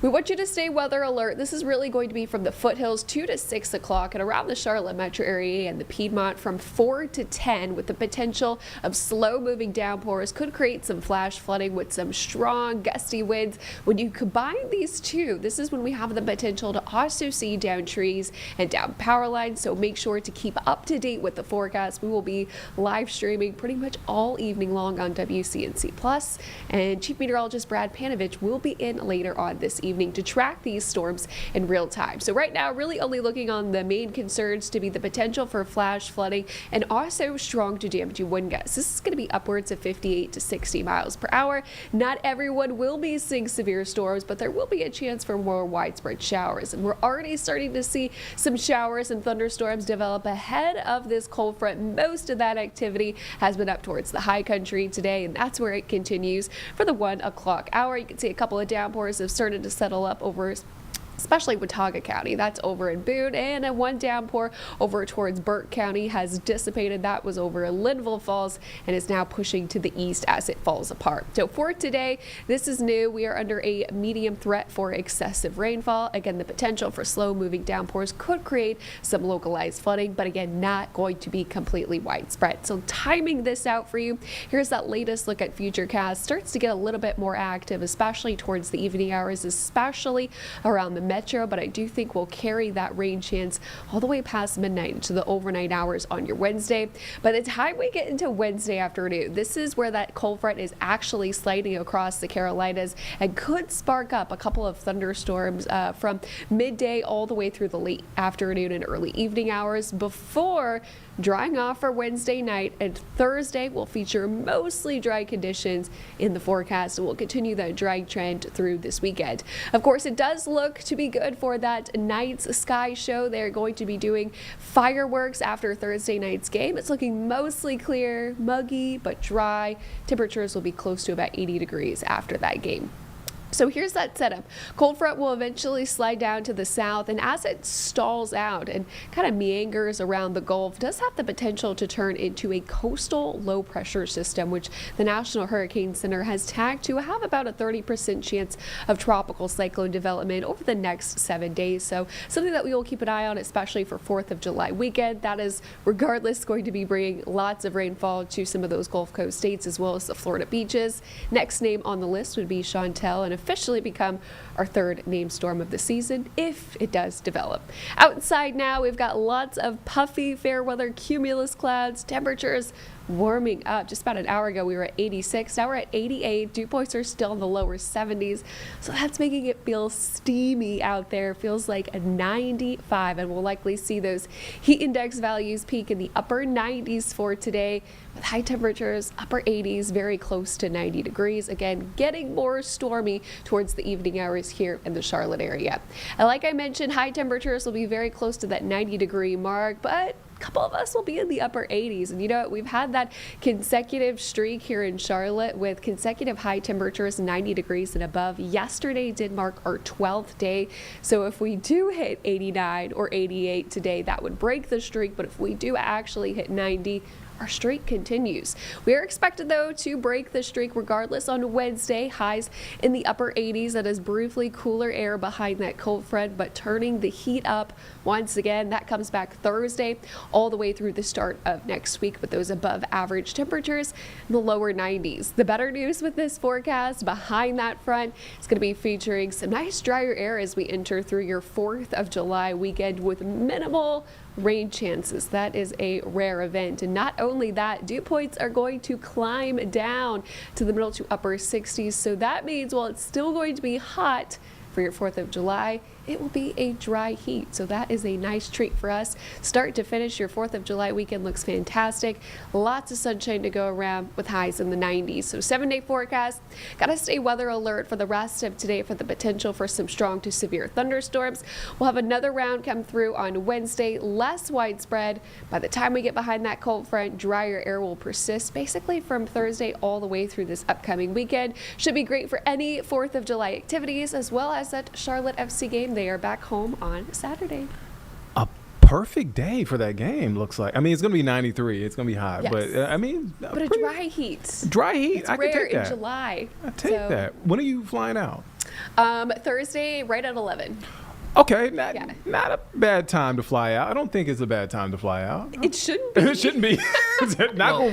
Speaker 22: we want you to stay weather alert. This is really going to be from the foothills 2 to 6 o'clock and around the Charlotte metro area and the Piedmont from 4 to 10, with the potential of slow-moving downpours. Could create some flash flooding with some strong gusty winds. When you combine these two, this is when we have the potential to also see down trees and down power lines. So make sure to keep up to date with the forecast. We will be live streaming pretty much all evening long on WCNC Plus, and Chief Meteorologist Brad Panovich will be in later on this evening to track these storms in real time. So right now, really only looking on the main concerns to be the potential for flash flooding and also strong to damaging wind gusts. This is going to be upwards of 58 to 60 miles per hour. Not everyone will be seeing severe storms, but there will be a chance for more widespread showers. And we're already starting to see some showers and thunderstorms develop ahead of this cold front. Most of that activity has been up towards the high country today, and that's where it continues for the 1 o'clock hour. You can see a couple of downpours have started to settle up over especially Watauga County. That's over in Boone, and one downpour over towards Burke County has dissipated. That was over Linville Falls and is now pushing to the east as it falls apart. So for today, this is new. We are under a medium threat for excessive rainfall. Again, the potential for slow-moving downpours could create some localized flooding, but again, not going to be completely widespread. So timing this out for you, here's that latest look at Futurecast. Starts to get a little bit more active, especially towards the evening hours, especially around the metro, but I do think we'll carry that rain chance all the way past midnight into the overnight hours on your Wednesday. By the time we get into Wednesday afternoon, this is where that cold front is actually sliding across the Carolinas and could spark up a couple of thunderstorms from midday all the way through the late afternoon and early evening hours before drying off for Wednesday night, and Thursday will feature mostly dry conditions in the forecast, and we'll continue that dry trend through this weekend. Of course, it does look to be good for that night's sky show. They're going to be doing fireworks after Thursday night's game. It's looking mostly clear, muggy, but dry. Temperatures will be close to about 80 degrees after that game. So here's that setup. Cold front will eventually slide down to the south, and as it stalls out and kind of meanders around the Gulf, does have the potential to turn into a coastal low pressure system, which the National Hurricane Center has tagged to have about a 30% chance of tropical cyclone development over the next 7 days. So something that we will keep an eye on, especially for 4th of July weekend. That is regardless going to be bringing lots of rainfall to some of those Gulf Coast states as well as the Florida beaches. Next name on the list would be Chantel, and officially become our 3rd named storm of the season if it does develop. Outside now, we've got lots of puffy fair weather cumulus clouds. Temperatures warming up. Just about an hour ago, we were at 86. Now we're at 88. Dew points are still in the lower 70s. So that's making it feel steamy out there. Feels like a 95, and we'll likely see those heat index values peak in the upper 90s for today, with high temperatures, upper 80s, very close to 90 degrees. Again, getting more stormy towards the evening hours here in the Charlotte area. And like I mentioned, high temperatures will be very close to that 90-degree mark, but a couple of us will be in the upper 80s. And you know, we've had that consecutive streak here in Charlotte with consecutive high temperatures 90 degrees and above. Yesterday did mark our 12th day. So if we do hit 89 or 88 today, that would break the streak. But if we do actually hit 90, our streak continues. We are expected, though, to break the streak regardless on Wednesday. Highs in the upper 80s. That is briefly cooler air behind that cold front, but turning the heat up once again. That comes back Thursday all the way through the start of next week with those above average temperatures in the lower 90s. The better news with this forecast behind that front is going to be featuring some nice drier air as we enter through your 4th of July weekend with minimal rain chances. That is a rare event. And not only that, dew points are going to climb down to the middle to upper 60s. So that means while it's still going to be hot for your 4th of July, it will be a dry heat. So that is a nice treat for us. Start to finish, your 4th of July weekend looks fantastic. Lots of sunshine to go around with highs in the 90s. So 7-day forecast. Got to stay weather alert for the rest of today for the potential for some strong to severe thunderstorms. We'll have another round come through on Wednesday, less widespread. By the time we get behind that cold front, drier air will persist basically from Thursday all the way through this upcoming weekend. Should be great for any 4th of July activities as well as that Charlotte FC game. They are back home on Saturday.
Speaker 2: A perfect day for that game, looks like. I mean, it's going to be 93. It's going to be hot.
Speaker 22: Yes.
Speaker 2: But, I mean.
Speaker 22: But a dry heat.
Speaker 2: Dry heat.
Speaker 22: It's
Speaker 2: I can
Speaker 22: rare
Speaker 2: take that.
Speaker 22: in July.
Speaker 2: I take that. When are you flying out?
Speaker 22: Thursday, right at 11.
Speaker 2: Okay, not a bad time to fly out. I don't think it's a bad time to fly out.
Speaker 22: It shouldn't be.
Speaker 2: It shouldn't be.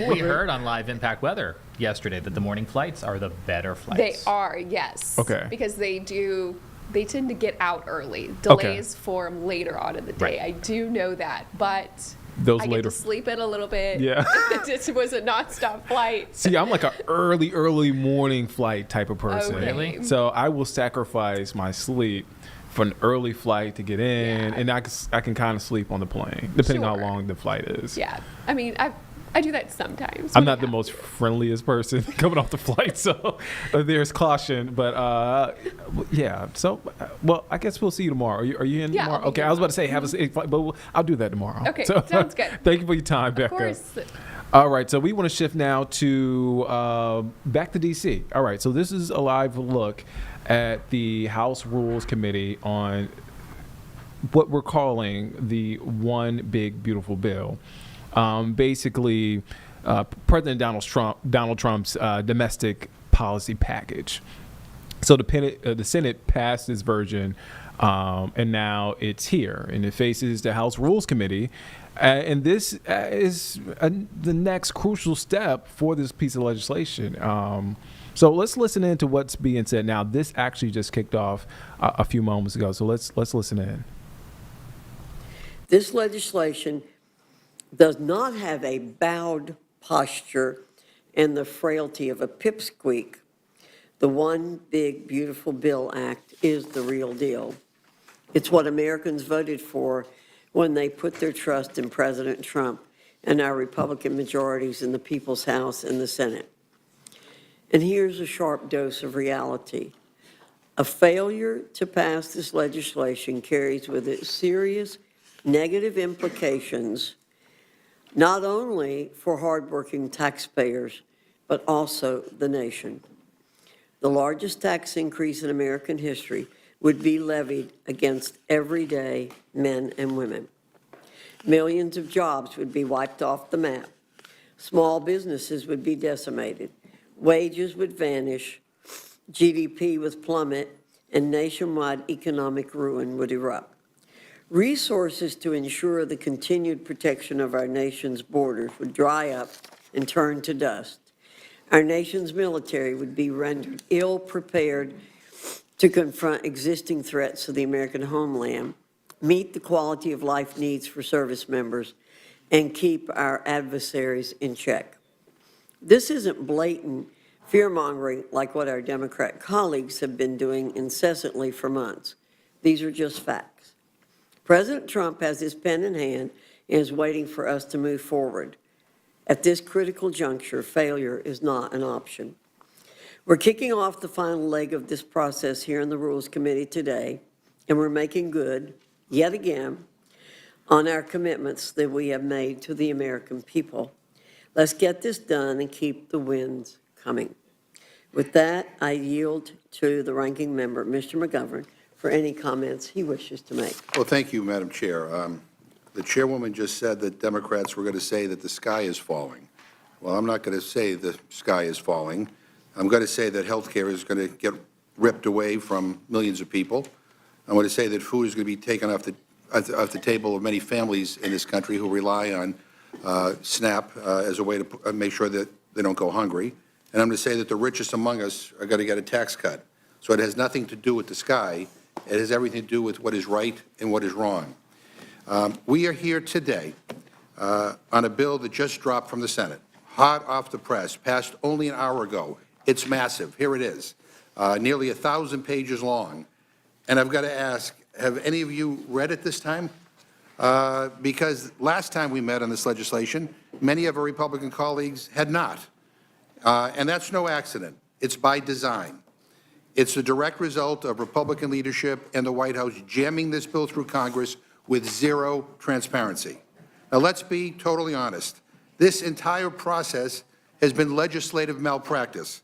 Speaker 3: We heard on Live Impact Weather yesterday that the morning flights are the better flights.
Speaker 22: They are, yes.
Speaker 2: Okay.
Speaker 22: Because they tend to get out early. Delays form later on in the day.
Speaker 2: Right.
Speaker 22: I do know that, but
Speaker 2: Those
Speaker 22: I
Speaker 2: later
Speaker 22: get to sleep in a little bit.
Speaker 2: Yeah.
Speaker 22: It was a nonstop flight.
Speaker 2: See, I'm like an early morning flight type of person.
Speaker 22: Oh, really?
Speaker 2: So I will sacrifice my sleep for an early flight to get in, and I can kind of sleep on the plane, depending on how long the flight is.
Speaker 22: Yeah. I mean, I do that sometimes.
Speaker 2: I'm not the most friendliest person coming off the flight, so there's caution. But yeah, so well, I guess we'll see you tomorrow. Are you in tomorrow? Okay, I was about to say have a safe flight, but I'll do that tomorrow.
Speaker 22: Okay,
Speaker 2: so,
Speaker 22: sounds good.
Speaker 2: Thank you for your time, Becca.
Speaker 22: Of course.
Speaker 2: All right, so we want to shift now to back to D.C. All right, so this is a live look at the House Rules Committee on what we're calling the One Big Beautiful Bill. Basically, President Donald Trump's domestic policy package. So the Senate passed this version, and now it's here, and it faces the House Rules Committee. And this is the next crucial step for this piece of legislation. So let's listen in to what's being said now. This actually just kicked off a few moments ago, so let's listen in.
Speaker 5: This legislation does not have a bowed posture and the frailty of a pipsqueak. The One Big Beautiful Bill Act is the real deal. It's what Americans voted for when they put their trust in President Trump and our Republican majorities in the People's House and the Senate. And here's a sharp dose of reality. A failure to pass this legislation carries with it serious negative implications, not only for hardworking taxpayers, but also the nation. The largest tax increase in American history would be levied against everyday men and women. Millions of jobs would be wiped off the map. Small businesses would be decimated. Wages would vanish. GDP would plummet, and nationwide economic ruin would erupt. Resources to ensure the continued protection of our nation's borders would dry up and turn to dust. Our nation's military would be rendered ill-prepared to confront existing threats to the American homeland, meet the quality of life needs for service members, and keep our adversaries in check. This isn't blatant fear-mongering like what our Democrat colleagues have been doing incessantly for months. These are just facts. President Trump has his pen in hand and is waiting for us to move forward. At this critical juncture, failure is not an option. We're kicking off the final leg of this process here in the Rules Committee today, and we're making good, yet again, on our commitments that we have made to the American people. Let's get this done and keep the wins coming. With that, I yield to the ranking member, Mr. McGovern, for any comments he wishes to make.
Speaker 8: Well, thank you, Madam Chair. The chairwoman just said that Democrats were going to say that the sky is falling. Well, I'm not going to say the sky is falling. I'm going to say that health care is going to get ripped away from millions of people. I'm going to say that food is going to be taken off the table of many families in this country who rely on SNAP as a way to make sure that they don't go hungry. And I'm going to say that the richest among us are going to get a tax cut. So it has nothing to do with the sky. It has everything to do with what is right and what is wrong. We are here today on a bill that just dropped from the Senate, hot off the press, passed only an hour ago. It's massive. Here it is, nearly 1,000 pages long. And I've got to ask, have any of you read it this time? Because last time we met on this legislation, many of our Republican colleagues had not. And that's no accident. It's by design. It's the direct result of Republican leadership and the White House jamming this bill through Congress with zero transparency. Now, let's be totally honest. This entire process has been legislative malpractice.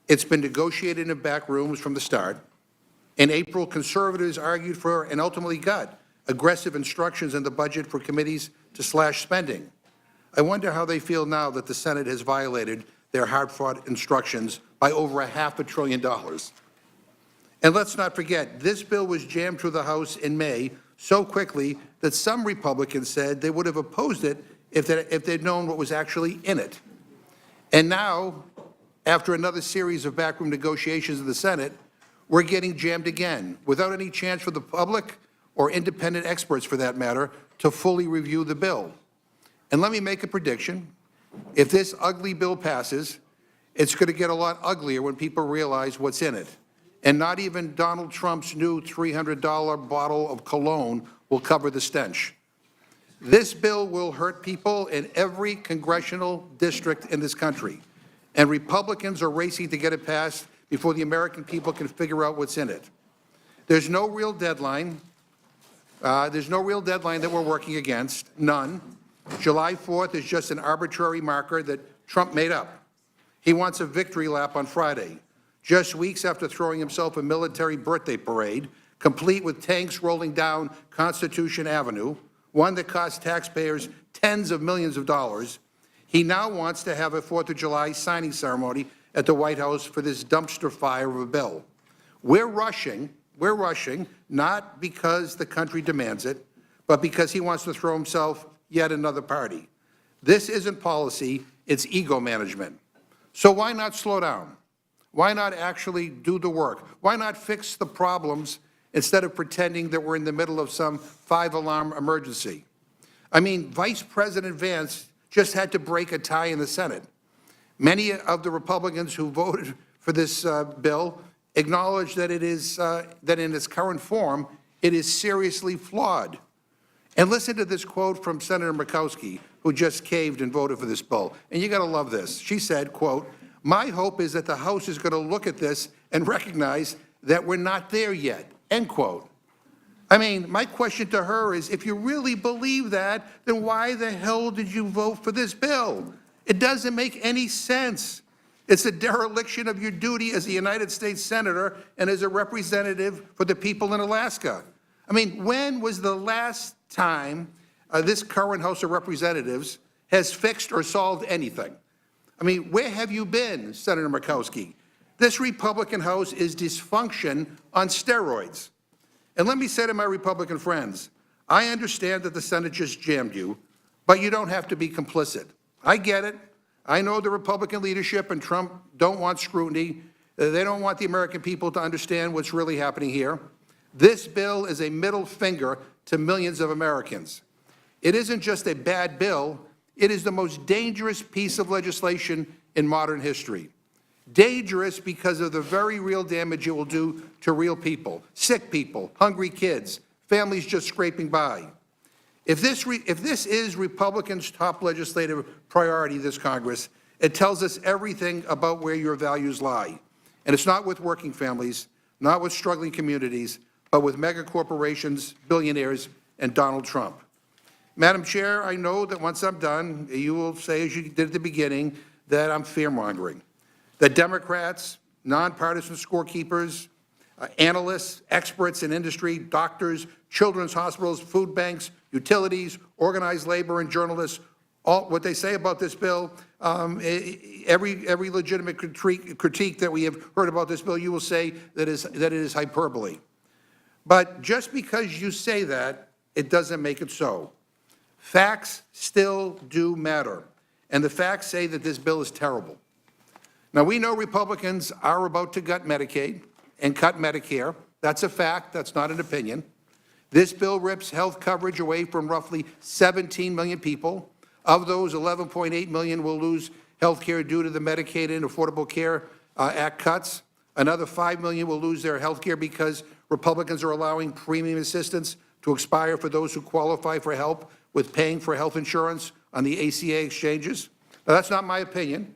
Speaker 8: It's been negotiated in back rooms from the start. In April, conservatives argued for and ultimately got aggressive instructions in the budget for committees to slash spending. I wonder how they feel now that the Senate has violated their hard-fought instructions by over $500 billion. And let's not forget, this bill was jammed through the House in May so quickly that some Republicans said they would have opposed it if they'd known what was actually in it. And now, after another series of backroom negotiations in the Senate, we're getting jammed again, without any chance for the public or independent experts, for that matter, to fully review the bill. And let me make a prediction. If this ugly bill passes, it's going to get a lot uglier when people realize what's in it. And not even Donald Trump's new $300 bottle of cologne will cover the stench. This bill will hurt people in every congressional district in this country. And Republicans are racing to get it passed before the American people can figure out what's in it. There's no real deadline. That we're working against, none. July 4th is just an arbitrary marker that Trump made up. He wants a victory lap on Friday, just weeks after throwing himself a military birthday parade, complete with tanks rolling down Constitution Avenue, one that cost taxpayers tens of millions of dollars. He now wants to have a 4th of July signing ceremony at the White House for this dumpster fire of a bill. We're rushing, not because the country demands it, but because he wants to throw himself yet another party. This isn't policy, it's ego management. So why not slow down? Why not actually do the work? Why not fix the problems instead of pretending that we're in the middle of some 5-alarm emergency? I mean, Vice President Vance just had to break a tie in the Senate. Many of the Republicans who voted for this bill acknowledge that it is that in its current form, it is seriously flawed. And listen to this quote from Senator Murkowski, who just caved and voted for this bill. And you got to love this. She said, quote, "My hope is that the House is going to look at this and recognize that we're not there yet," end quote. I mean, my question to her is, if you really believe that, then why the hell did you vote for this bill? It doesn't make any sense. It's a dereliction of your duty as a United States Senator and as a representative for the people in Alaska. I mean, when was the last time this current House of Representatives has fixed or solved anything? I mean, where have you been, Senator Murkowski? This Republican House is dysfunction on steroids. And let me say to my Republican friends, I understand that the Senate just jammed you, but you don't have to be complicit. I get it. I know the Republican leadership and Trump don't want scrutiny. They don't want the American people to understand what's really happening here. This bill is a middle finger to millions of Americans. It isn't just a bad bill, it is the most dangerous piece of legislation in modern history. Dangerous because of the very real damage it will do to real people, sick people, hungry kids, families just scraping by. If this is Republicans' top legislative priority this Congress, it tells us everything about where your values lie. And it's not with working families, not with struggling communities, but with mega corporations, billionaires, and Donald Trump. Madam Chair, I know that once I'm done, you will say, as you did at the beginning, that I'm fear-mongering. That Democrats, nonpartisan scorekeepers, analysts, experts in industry, doctors, children's hospitals, food banks, utilities, organized labor, and journalists, all what they say about this bill, every legitimate critique that we have heard about this bill, you will say that it is hyperbole. But just because you say that, it doesn't make it so. Facts still do matter, and the facts say that this bill is terrible. Now, we know Republicans are about to gut Medicaid and cut Medicare. That's a fact. That's not an opinion. This bill rips health coverage away from roughly 17 million people. Of those, 11.8 million will lose health care due to the Medicaid and Affordable Care Act cuts. Another 5 million will lose their health care because Republicans are allowing premium assistance to expire for those who qualify for help with paying for health insurance on the ACA exchanges. Now, that's not my opinion.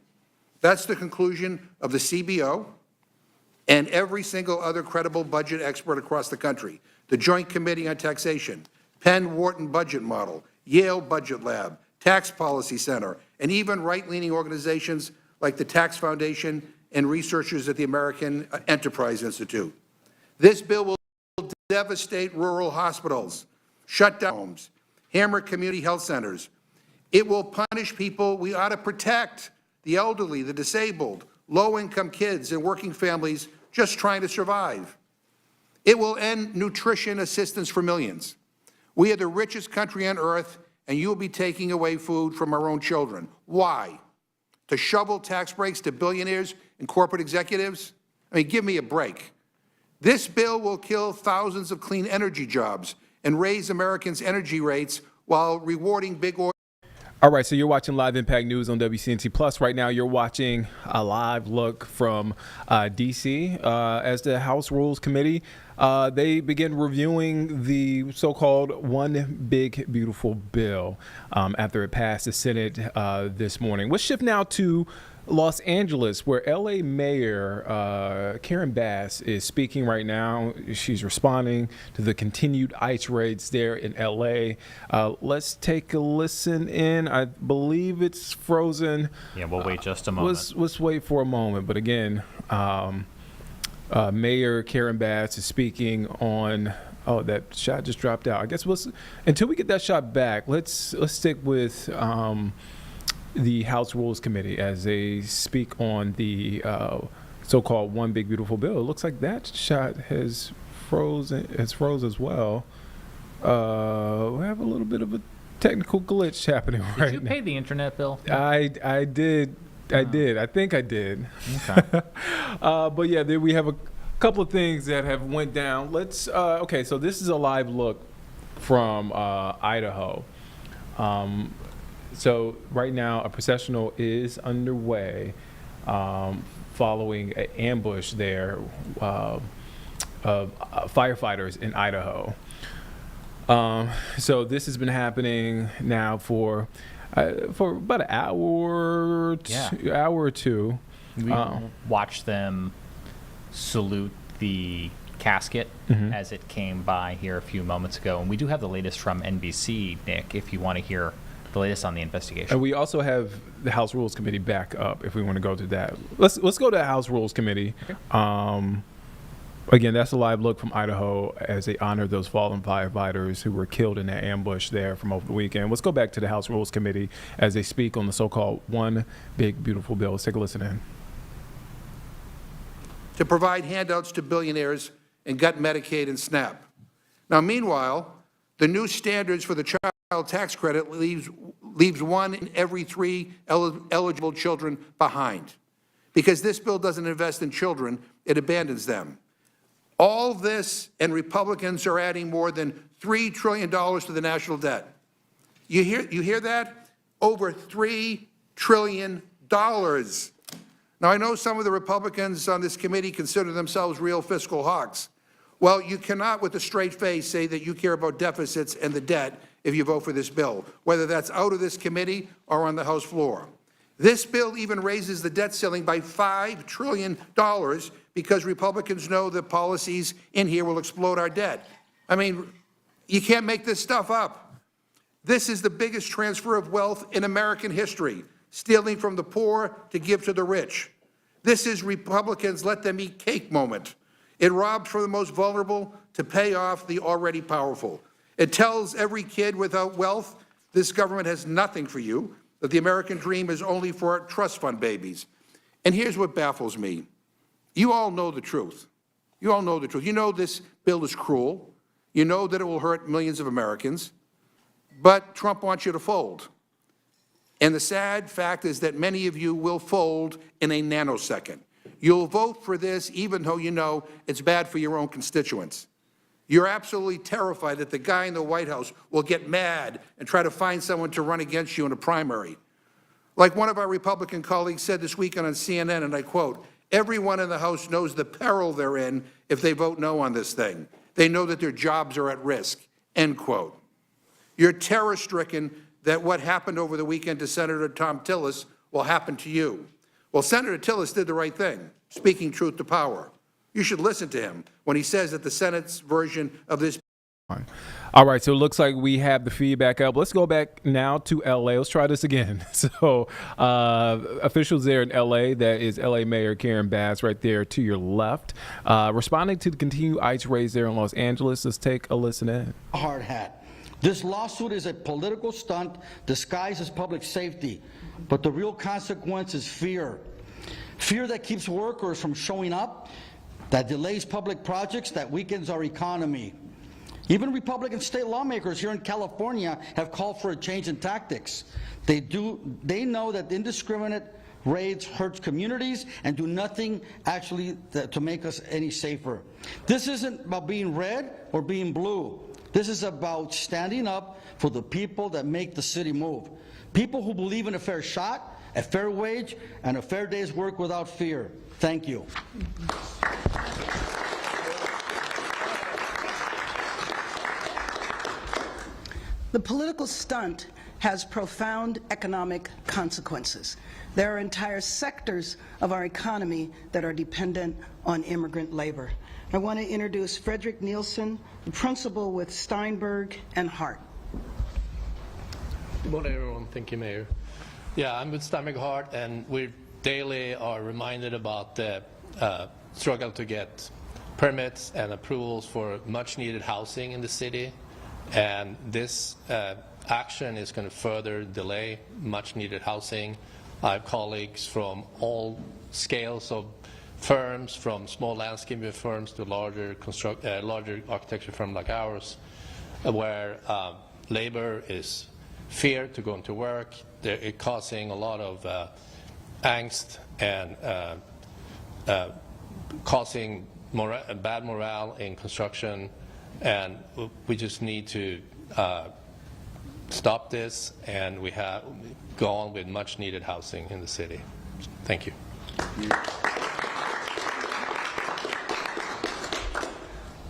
Speaker 8: That's the conclusion of the CBO and every single other credible budget expert across the country. The Joint Committee on Taxation, Penn-Wharton Budget Model, Yale Budget Lab, Tax Policy Center, and even right-leaning organizations like the Tax Foundation and researchers at the American Enterprise Institute. This bill will devastate rural hospitals, shut down homes, hammer community health centers. It will punish people we ought to protect, the elderly, the disabled, low-income kids, and working families just trying to survive. It will end nutrition assistance for millions. We are the richest country on earth, and you will be taking away food from our own children. Why? To shovel tax breaks to billionaires and corporate executives? I mean, give me a break. This bill will kill thousands of clean energy jobs and raise Americans' energy rates while rewarding big oil.
Speaker 2: All right, so you're watching Live Impact News on WCNC Plus. Right now, you're watching a live look from D.C. As the House Rules Committee, they begin reviewing the so-called One Big Beautiful Bill after it passed the Senate this morning. Let's shift now to Los Angeles, where L.A. Mayor Karen Bass is speaking right now. She's responding to the continued ICE raids there in L.A. Let's take a listen in. I believe it's frozen.
Speaker 3: Yeah, we'll wait just a moment.
Speaker 2: Let's wait for a moment. But again, Mayor Karen Bass is speaking on. Oh, that shot just dropped out. I guess until we get that shot back, let's stick with the House Rules Committee as they speak on the so-called One Big Beautiful Bill. It looks like that shot has frozen. It's froze as well. We have a little bit of a technical glitch happening right now.
Speaker 3: Did you pay the internet bill?
Speaker 2: I did. I did. I think I did. Okay. But yeah, then we have a couple of things that have went down. Let's. Okay, so this is a live look from Idaho. So right now, a processional is underway following an ambush there of firefighters in Idaho. So this has been happening now for about an hour or two.
Speaker 3: We watched them salute the casket as it came by here a few moments ago. And we do have the latest from NBC, Nick, if you want to hear the latest on the investigation.
Speaker 2: And we also have the House Rules Committee back up if we want to go to that. Let's go to the House Rules Committee. Okay. Again, that's a live look from Idaho as they honor those fallen firefighters who were killed in that ambush there from over the weekend. Let's go back to the House Rules Committee as they speak on the so-called One Big Beautiful Bill. Let's take a listen in.
Speaker 8: To provide handouts to billionaires and gut Medicaid and SNAP. Now, meanwhile, the new standards for the child tax credit leaves 1 in every 3 eligible children behind. Because this bill doesn't invest in children, it abandons them. All this, and Republicans are adding more than $3 trillion to the national debt. You hear that? Over $3 trillion. Now, I know some of the Republicans on this committee consider themselves real fiscal hawks. Well, you cannot with a straight face say that you care about deficits and the debt if you vote for this bill, whether that's out of this committee or on the House floor. This bill even raises the debt ceiling by $5 trillion because Republicans know that policies in here will explode our debt. I mean, you can't make this stuff up. This is the biggest transfer of wealth in American history, stealing from the poor to give to the rich. This is Republicans' let them eat cake moment. It robs from the most vulnerable to pay off the already powerful. It tells every kid without wealth, this government has nothing for you, that the American dream is only for trust fund babies. And here's what baffles me. You all know the truth. You all know the truth. You know this bill is cruel. You know that it will hurt millions of Americans. But Trump wants you to fold. And the sad fact is that many of you will fold in a nanosecond. You'll vote for this even though you know it's bad for your own constituents. You're absolutely terrified that the guy in the White House will get mad and try to find someone to run against you in a primary. Like one of our Republican colleagues said this weekend on CNN, and I quote, "Everyone in the House knows the peril they're in if they vote no on this thing. They know that their jobs are at risk," end quote. You're terror-stricken that what happened over the weekend to Senator Tom Tillis will happen to you. Well, Senator Tillis did the right thing, speaking truth to power. You should listen to him when he says that the Senate's version of this.
Speaker 2: All right, so it looks like we have the feedback up. Let's go back now to L.A. Let's try this again. So officials there in L.A., that is L.A. Mayor Karen Bass right there to your left, responding to the continued ICE raids there in Los Angeles. Let's take a listen in.
Speaker 6: Hard hat. This lawsuit is a political stunt disguised as public safety, but the real consequence is fear. Fear that keeps workers from showing up, that delays public projects, that weakens our economy. Even Republican state lawmakers here in California have called for a change in tactics. They know that indiscriminate raids hurt communities and do nothing actually to make us any safer. This isn't about being red or being blue. This is about standing up for the people that make the city move. People who believe in a fair shot, a fair wage, and a fair day's work without fear. Thank you.
Speaker 9: The political stunt has profound economic consequences. There are entire sectors of our economy that are dependent on immigrant labor. I want to introduce Frederick Nielsen, the principal with Steinberg and Hart.
Speaker 23: Good morning, everyone. Thank you, Mayor. Yeah, I'm with Steinberg Hart, and we daily are reminded about the struggle to get permits and approvals for much-needed housing in the city. And this action is going to further delay much-needed housing. I have colleagues from all scales of firms, from small landscaping firms to larger architecture firms like ours, where labor is feared to go into work. It's causing a lot of angst and causing bad morale in construction, and we just need to stop this, and we have go on with much needed housing in the city. Thank you.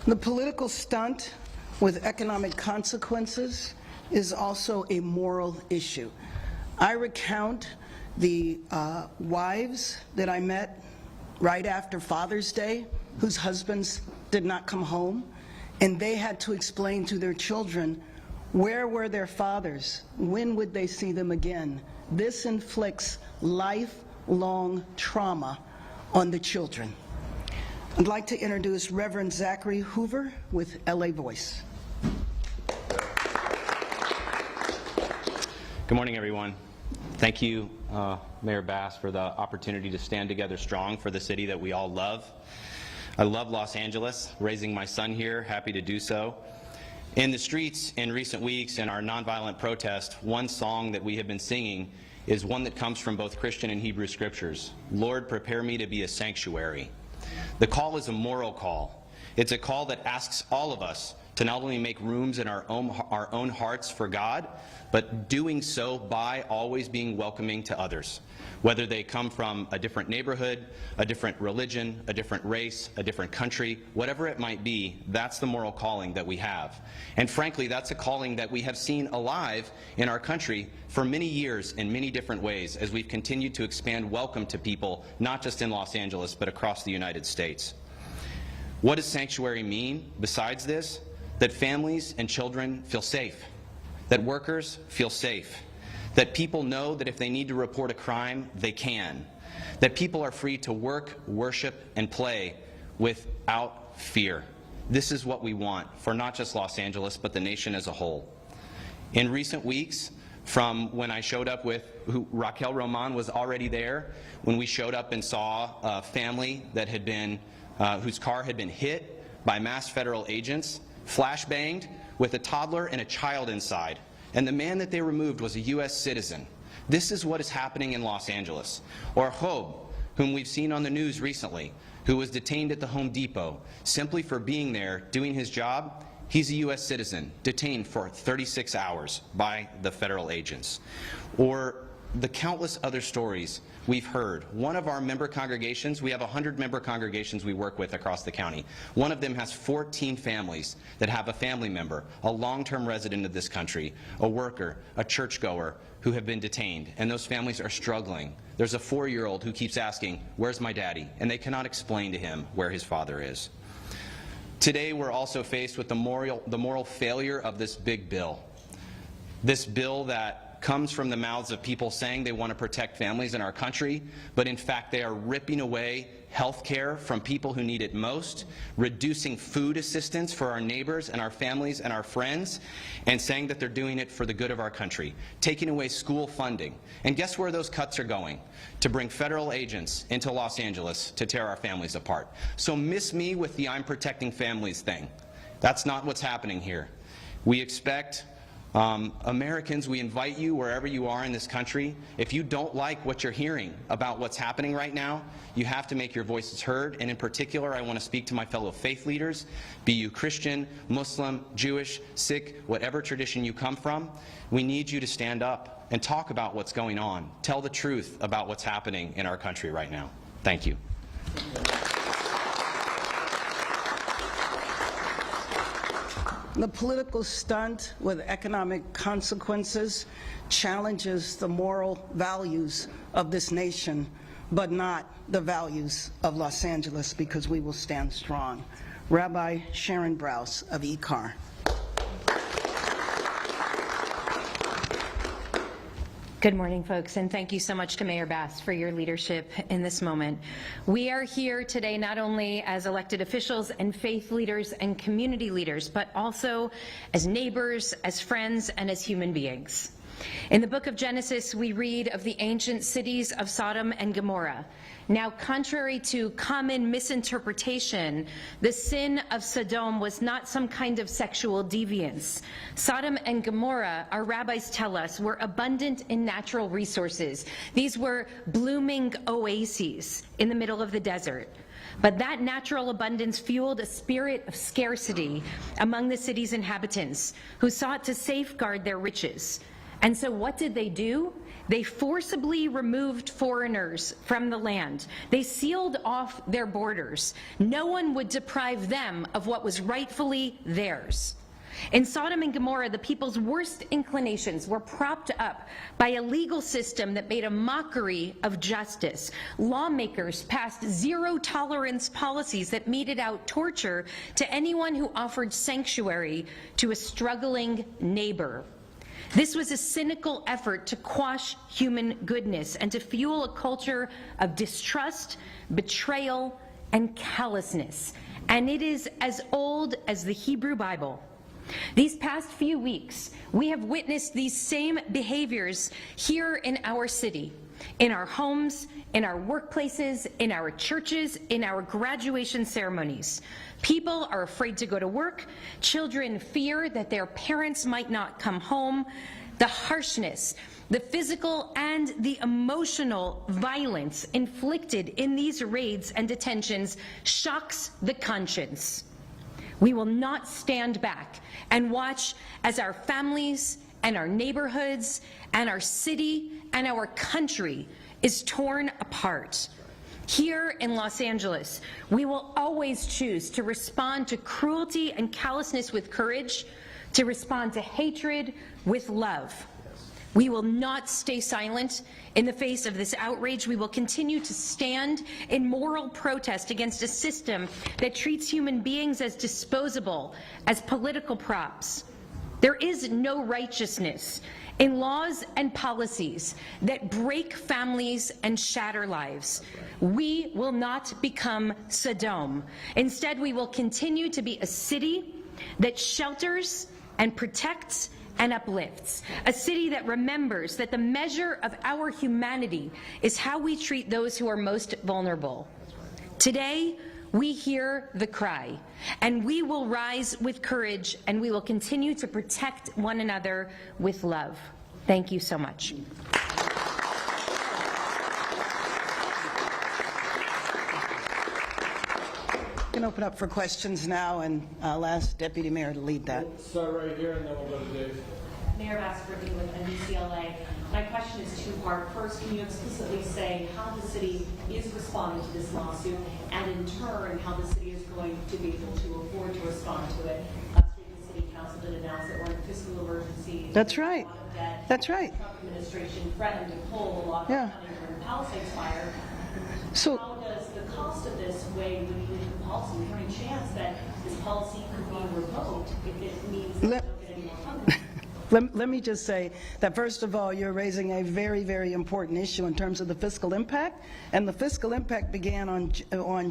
Speaker 9: The political stunt with economic consequences is also a moral issue. I recount the wives that I met right after Father's Day whose husbands did not come home, and they had to explain to their children where were their fathers, when would they see them again. This inflicts lifelong trauma on the children. I'd like to introduce Reverend Zachary Hoover with LA Voice.
Speaker 1: Good morning, everyone. Thank you, Mayor Bass, for the opportunity to stand together strong for the city that we all love. I love Los Angeles, raising my son here, happy to do so. In the streets in recent weeks in our nonviolent protest, one song that we have been singing is one that comes from both Christian and Hebrew scriptures. Lord, prepare me to be a sanctuary. The call is a moral call. It's a call that asks all of us to not only make rooms in our own hearts for God, but doing so by always being welcoming to others, whether they come from a different neighborhood, a different religion, a different race, a different country, whatever it might be. That's the moral calling that we have. And frankly, that's a calling that we have seen alive in our country for many years in many different ways as we've continued to expand welcome to people, not just in Los Angeles, but across the United States. What does sanctuary mean besides this? That families and children feel safe, that workers feel safe, that people know that if they need to report a crime, they can, that people are free to work, worship, and play without fear. This is what we want for not just Los Angeles, but the nation as a whole. In recent weeks, from when I showed up with Raquel Roman was already there, when we showed up and saw a family that had been, whose car had been hit by masked federal agents, flashbanged with a toddler and a child inside. And the man that they removed was a U.S. citizen. This is what is happening in Los Angeles. Or Job, whom we've seen on the news recently, who was detained at the Home Depot simply for being there, doing his job. He's a U.S. citizen, detained for 36 hours by the federal agents. Or the countless other stories we've heard. One of our member congregations, we have 100 member congregations we work with across the county. One of them has 14 families that have a family member, a long-term resident of this country, a worker, a churchgoer who have been detained, and those families are struggling. There's a 4-year-old who keeps asking, "Where's my daddy?" And they cannot explain to him where his father is. Today we're also faced with the moral failure of this big bill. This bill that comes from the mouths of people saying they want to protect families in our country, but in fact they are ripping away health care from people who need it most, reducing food assistance for our neighbors and our families and our friends, and saying that they're doing it for the good of our country, taking away school funding. And guess where those cuts are going? To bring federal agents into Los Angeles to tear our families apart. So miss me with the "I'm protecting families" thing. That's not what's happening here. We expect Americans, we invite you wherever you are in this country. If you don't like what you're hearing about what's happening right now, you have to make your voices heard. And in particular, I want to speak to my fellow faith leaders, be you Christian, Muslim, Jewish, Sikh, whatever tradition you come from. We need you to stand up and talk about what's going on. Tell the truth about what's happening in our country right now. Thank you.
Speaker 9: The political stunt with economic consequences challenges the moral values of this nation, but not the values of Los Angeles, because we will stand strong. Rabbi Sharon Brous of ECAR.
Speaker 11: Good morning, folks, and thank you so much to Mayor Bass for your leadership in this moment. We are here today not only as elected officials and faith leaders and community leaders, but also as neighbors, as friends, and as human beings. In the book of Genesis, we read of the ancient cities of Sodom and Gomorrah. Now, contrary to common misinterpretation, the sin of Sodom was not some kind of sexual deviance. Sodom and Gomorrah, our rabbis tell us, were abundant in natural resources. These were blooming oases in the middle of the desert. But that natural abundance fueled a spirit of scarcity among the city's inhabitants, who sought to safeguard their riches. And so what did they do? They forcibly removed foreigners from the land. They sealed off their borders. No one would deprive them of what was rightfully theirs. In Sodom and Gomorrah, the people's worst inclinations were propped up by a legal system that made a mockery of justice. Lawmakers passed zero-tolerance policies that meted out torture to anyone who offered sanctuary to a struggling neighbor. This was a cynical effort to quash human goodness and to fuel a culture of distrust, betrayal, and callousness. And it is as old as the Hebrew Bible. These past few weeks, we have witnessed these same behaviors here in our city, in our homes, in our workplaces, in our churches, in our graduation ceremonies. People are afraid to go to work. Children fear that their parents might not come home. The harshness, the physical and the emotional violence inflicted in these raids and detentions shocks the conscience. We will not stand back and watch as our families and our neighborhoods and our city and our country is torn apart. Here in Los Angeles, we will always choose to respond to cruelty and callousness with courage, to respond to hatred with love. We will not stay silent in the face of this outrage. We will continue to stand in moral protest against a system that treats human beings as disposable, as political props. There is no righteousness in laws and policies that break families and shatter lives. We will not become Sodom. Instead, we will continue to be a city that shelters and protects and uplifts, a city that remembers that the measure of our humanity is how we treat those who are most vulnerable. Today, we hear the cry, and we will rise with courage, and we will continue to protect one another with love. Thank you so much.
Speaker 9: We can open up for questions now, and I'll ask Deputy Mayor to lead that.
Speaker 2: We'll start right here, and then we'll go to Dave.
Speaker 7: Mayor Bassford with WCLA. My question is two-part. First, can you explicitly say how the city is responding to this lawsuit, and in turn, how the city is going to be able to afford to respond to it? Last week, the city council did announce that we're in a fiscal emergency.
Speaker 9: That's right. That's right.
Speaker 7: The Trump administration threatened to pull a lot of money from the Palisades fire.
Speaker 9: So,
Speaker 7: how does the cost of this weigh with the policy? Is there any chance that this policy could be revoked if it means that we don't get any more funding?
Speaker 9: Let me just say that, first of all, you're raising a very, very important issue in terms of the fiscal impact, and the fiscal impact began on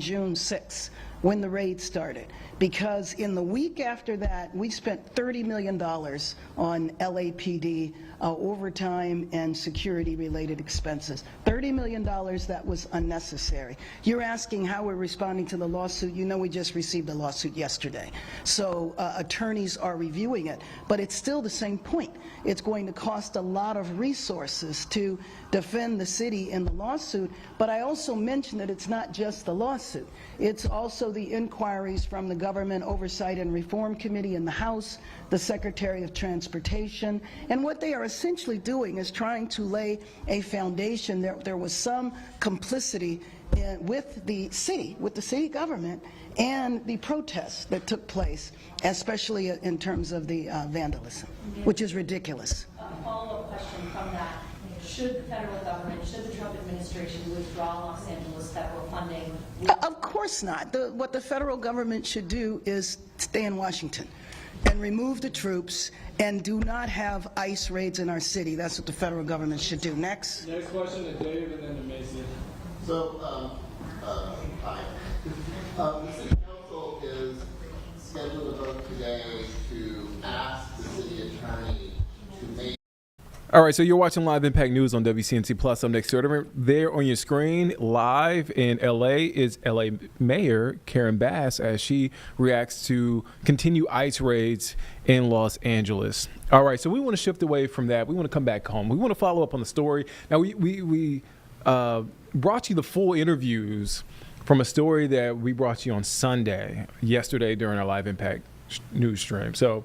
Speaker 9: June 6th when the raid started, because in the week after that, we spent $30 million on LAPD overtime and security-related expenses. $30 million that was unnecessary. You're asking how we're responding to the lawsuit. You know we just received a lawsuit yesterday. So attorneys are reviewing it, but it's still the same point. It's going to cost a lot of resources to defend the city in the lawsuit, but I also mentioned that it's not just the lawsuit. It's also the inquiries from the Government Oversight and Reform Committee in the House, the Secretary of Transportation, and what they are essentially doing is trying to lay a foundation. There was some complicity with the city government and the protests that took place, especially in terms of the vandalism, which is ridiculous.
Speaker 7: A follow-up question from that. Should the federal government, should the Trump administration withdraw Los Angeles federal funding?
Speaker 9: Of course not. What the federal government should do is stay in Washington and remove the troops and do not have ICE raids in our city. That's what the federal government should do. Next.
Speaker 2: Next question to Dave and then to Macy.
Speaker 12: So, hi. The City Council is scheduled to vote today to ask the city attorney to make
Speaker 2: All right, so you're watching Live Impact News on WCNC Plus. I'm next to there on your screen, live in L.A. is L.A. Mayor Karen Bass as she reacts to continued ICE raids in Los Angeles. All right, so we want to shift away from that. We want to come back home. We want to follow up on the story. Now, we brought you the full interviews from a story that we brought you on yesterday during our Live Impact news stream. So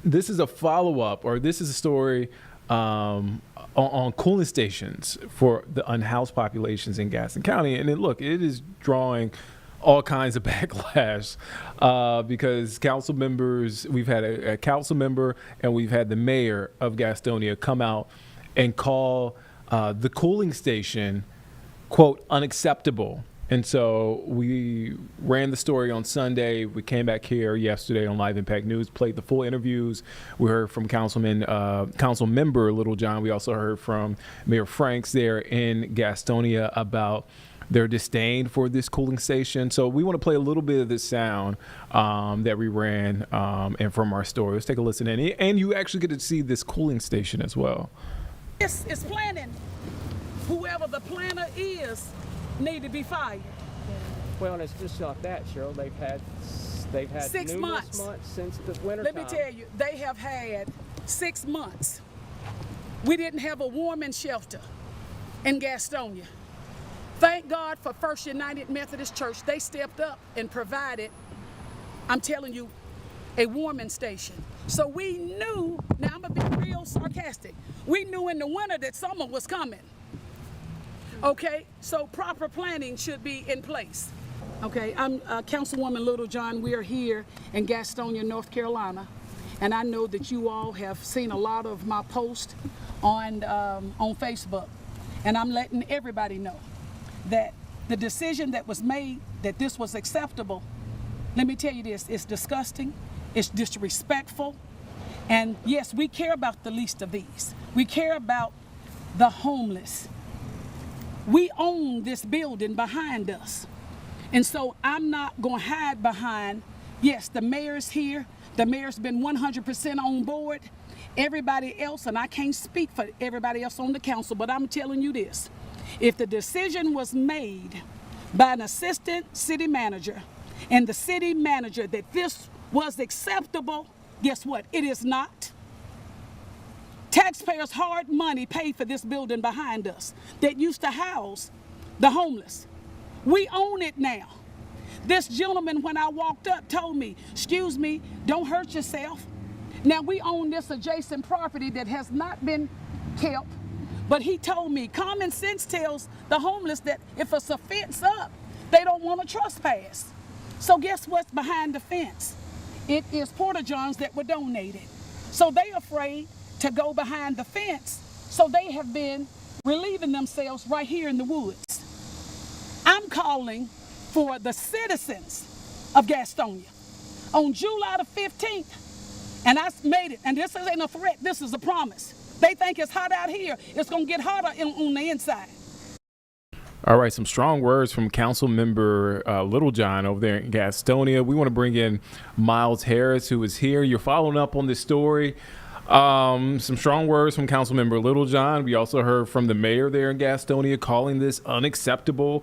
Speaker 2: this is a follow-up, or this is a story on cooling stations for the unhoused populations in Gaston County. And it is drawing all kinds of backlash because council members, we've had a council member and we've had the mayor of Gastonia come out and call the cooling station, quote, unacceptable. And so we ran the story on Sunday. We came back here yesterday on Live Impact News, played the full interviews. We heard from council member Little John. We also heard from Mayor Franks there in Gastonia about their disdain for this cooling station. So we want to play a little bit of this sound that we ran and from our story. Let's take a listen in. And you actually get to see this cooling station as well.
Speaker 13: It's planning. Whoever the planner is need to be fired.
Speaker 14: Well, and it's just like that, Cheryl. They've had
Speaker 13: 6
Speaker 14: numerous
Speaker 13: months
Speaker 14: since the winter
Speaker 13: Let me tell you, they have had 6 months. We didn't have a warming shelter in Gastonia. Thank God for First United Methodist Church. They stepped up and provided, I'm telling you, a warming station. So we knew, now I'm gonna be real sarcastic, we knew in the winter that summer was coming. Okay, so proper planning should be in place. Okay, I'm Councilwoman Little John. We are here in Gastonia, North Carolina, and I know that you all have seen a lot of my posts on Facebook, and I'm letting everybody know that the decision that was made, that this was acceptable, let me tell you this, it's disgusting, it's disrespectful, and yes, we care about the least of these. We care about the homeless. We own this building behind us. And so I'm not going to hide behind, yes, the mayor's here. The mayor's been 100% on board. Everybody else, and I can't speak for everybody else on the council, but I'm telling you this. If the decision was made by an assistant city manager and the city manager that this was acceptable, guess what? It is not. Taxpayers' hard money paid for this building behind us that used to house the homeless. We own it now. This gentleman, when I walked up, told me, excuse me, don't hurt yourself. Now we own this adjacent property that has not been kept, but he told me common sense tells the homeless that if it's a fence up, they don't want to trespass. So guess what's behind the fence? It is porta-johns that were donated. So they're afraid to go behind the fence, so they have been relieving themselves right here in the woods. I'm calling for the citizens of Gastonia. On July the 15th, and I made it, and this ain't a threat, this is a promise. They think it's hot out here, it's gonna get hotter on the inside.
Speaker 2: All right, some strong words from Council Member Little John over there in Gastonia. We want to bring in Miles Harris, who is here. You're following up on this story. Some strong words from Councilmember Little John. We also heard from the mayor there in Gastonia calling this unacceptable.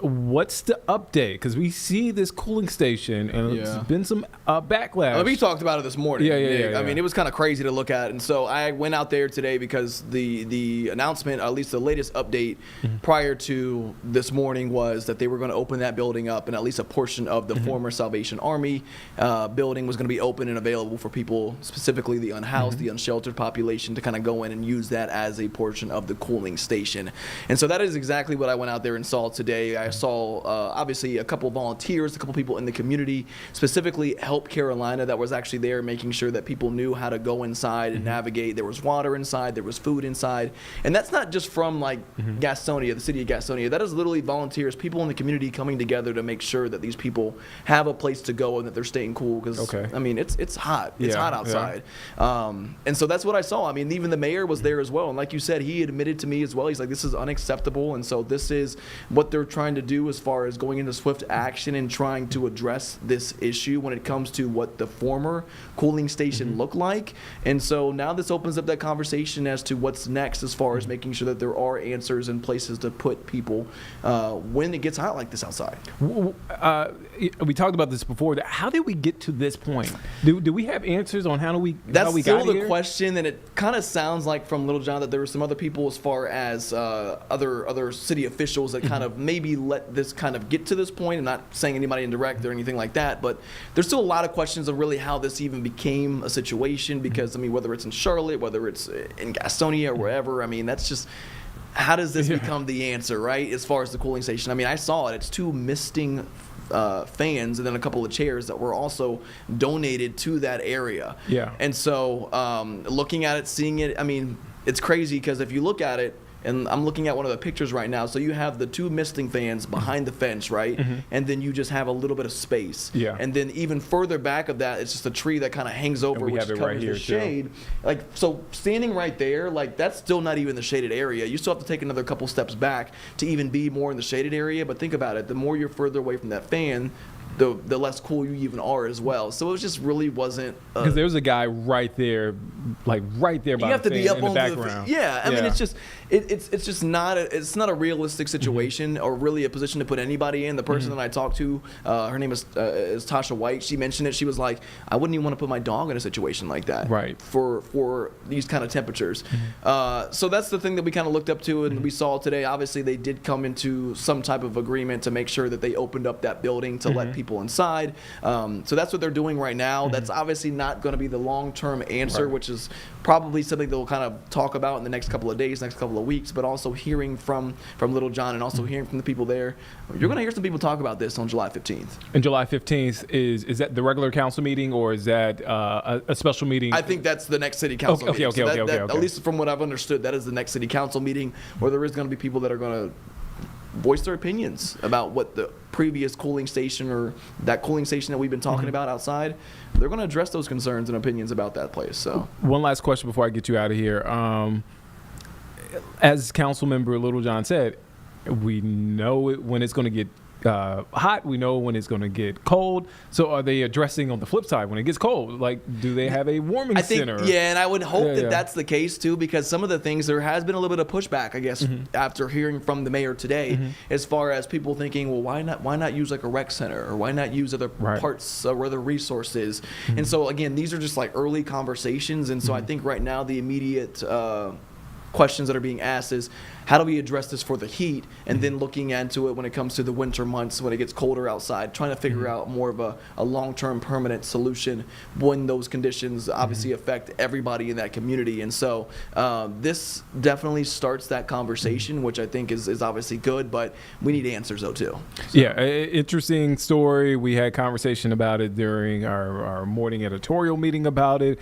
Speaker 2: What's the update? Because we see this cooling station and there's been some backlash.
Speaker 15: We talked about it this morning.
Speaker 2: Yeah.
Speaker 15: I mean, it was kind of crazy to look at. And so I went out there today because the announcement, at least the latest update prior to this morning, was that they were going to open that building up, and at least a portion of the former Salvation Army building was going to be open and available for people, specifically the unhoused, the unsheltered population, to kind of go in and use that as a portion of the cooling station. And so that is exactly what I went out there and saw today. I saw obviously a couple volunteers, a couple people in the community, specifically Help Carolina, that was actually there making sure that people knew how to go inside and navigate. There was water inside, there was food inside. And that's not just from like Gastonia, the city of Gastonia. That is literally volunteers, people in the community coming together to make sure that these people have a place to go and that they're staying cool, because I mean, it's hot. It's hot outside. And so that's what I saw. I mean, even the mayor was there as well. And like you said, he admitted to me as well. He's like, this is unacceptable. And so this is what they're trying to do as far as going into swift action and trying to address this issue when it comes to what the former cooling station looked like. And so now this opens up that conversation as to what's next as far as making sure that there are answers and places to put people when it gets hot like this outside.
Speaker 2: We talked about this before. How did we get to this point? Do we have answers on how we
Speaker 15: That's
Speaker 2: how we
Speaker 15: still
Speaker 2: got
Speaker 15: the
Speaker 2: here?
Speaker 15: question, and it kind of sounds like from Little John that there were some other people as far as other city officials that kind of maybe let this kind of get to this point. I'm not saying anybody indirect or anything like that, but there's still a lot of questions of really how this even became a situation because, I mean, whether it's in Charlotte, whether it's in Gastonia or wherever, I mean, that's just... How does this become the answer, right, as far as the cooling station? I mean, I saw it. It's 2 misting fans and then a couple of chairs that were also donated to that area.
Speaker 2: Yeah.
Speaker 15: And so looking at it, seeing it, I mean, it's crazy because if you look at it, and I'm looking at one of the pictures right now. So you have the 2 misting fans behind the fence, right? And then you just have a little bit of space.
Speaker 2: Yeah.
Speaker 15: And then even further back of that, it's just a tree that kind of hangs over,
Speaker 2: we
Speaker 15: which
Speaker 2: have it
Speaker 15: covers
Speaker 2: right here,
Speaker 15: the
Speaker 2: too.
Speaker 15: shade. Like, so standing right there, like that's still not even the shaded area. You still have to take another couple steps back to even be more in the shaded area. But think about it, the more you're further away from that fan, the less cool you even are as well. So it just really wasn't...
Speaker 2: Because there was a guy right there, like right there by
Speaker 15: you have
Speaker 2: the
Speaker 15: to be
Speaker 2: fan
Speaker 15: up
Speaker 2: in the
Speaker 15: on
Speaker 2: background.
Speaker 15: I mean, it's just it's just not a realistic situation or really a position to put anybody in. The person that I talked to, her name is Tasha White. She mentioned it. She was like, I wouldn't even want to put my dog in a situation like that.
Speaker 2: Right.
Speaker 15: For these kind of temperatures. So that's the thing that we kind of looked up to and we saw today. Obviously, they did come into some type of agreement to make sure that they opened up that building to let people inside. So that's what they're doing right now. That's obviously not going to be the long-term answer, which is probably something they'll kind of talk about in the next couple of days, next couple of weeks, but also hearing from Little John and also hearing from the people there. You're going to hear some people talk about this on July 15th.
Speaker 2: And July 15th, is that the regular council meeting or is that a special meeting?
Speaker 15: I think that's the next city council meeting.
Speaker 2: Okay.
Speaker 15: At least from what I've understood, that is the next city council meeting where there is going to be people that are going to voice their opinions about what the previous cooling station or that cooling station that we've been talking about outside, they're going to address those concerns and opinions about that place. So
Speaker 2: one last question before I get you out of here. As council member Little John said, we know when it's going to get hot. We know when it's going to get cold. So are they addressing on the flip side when it gets cold? Like, do they have a warming center?
Speaker 15: Yeah, and I would hope that that's the case too, because some of the things, there has been a little bit of pushback, I guess, after hearing from the mayor today, as far as people thinking, well, why not use like a rec center or why not use other parts or other resources? And so again, these are just like early conversations. And so I think right now the immediate questions that are being asked is, how do we address this for the heat? And then looking into it when it comes to the winter months, when it gets colder outside, trying to figure out more of a long-term permanent solution when those conditions obviously affect everybody in that community. And so this definitely starts that conversation, which I think is obviously good, but we need answers though too. So.
Speaker 2: Yeah, interesting story. We had conversation about it during our morning editorial meeting about it,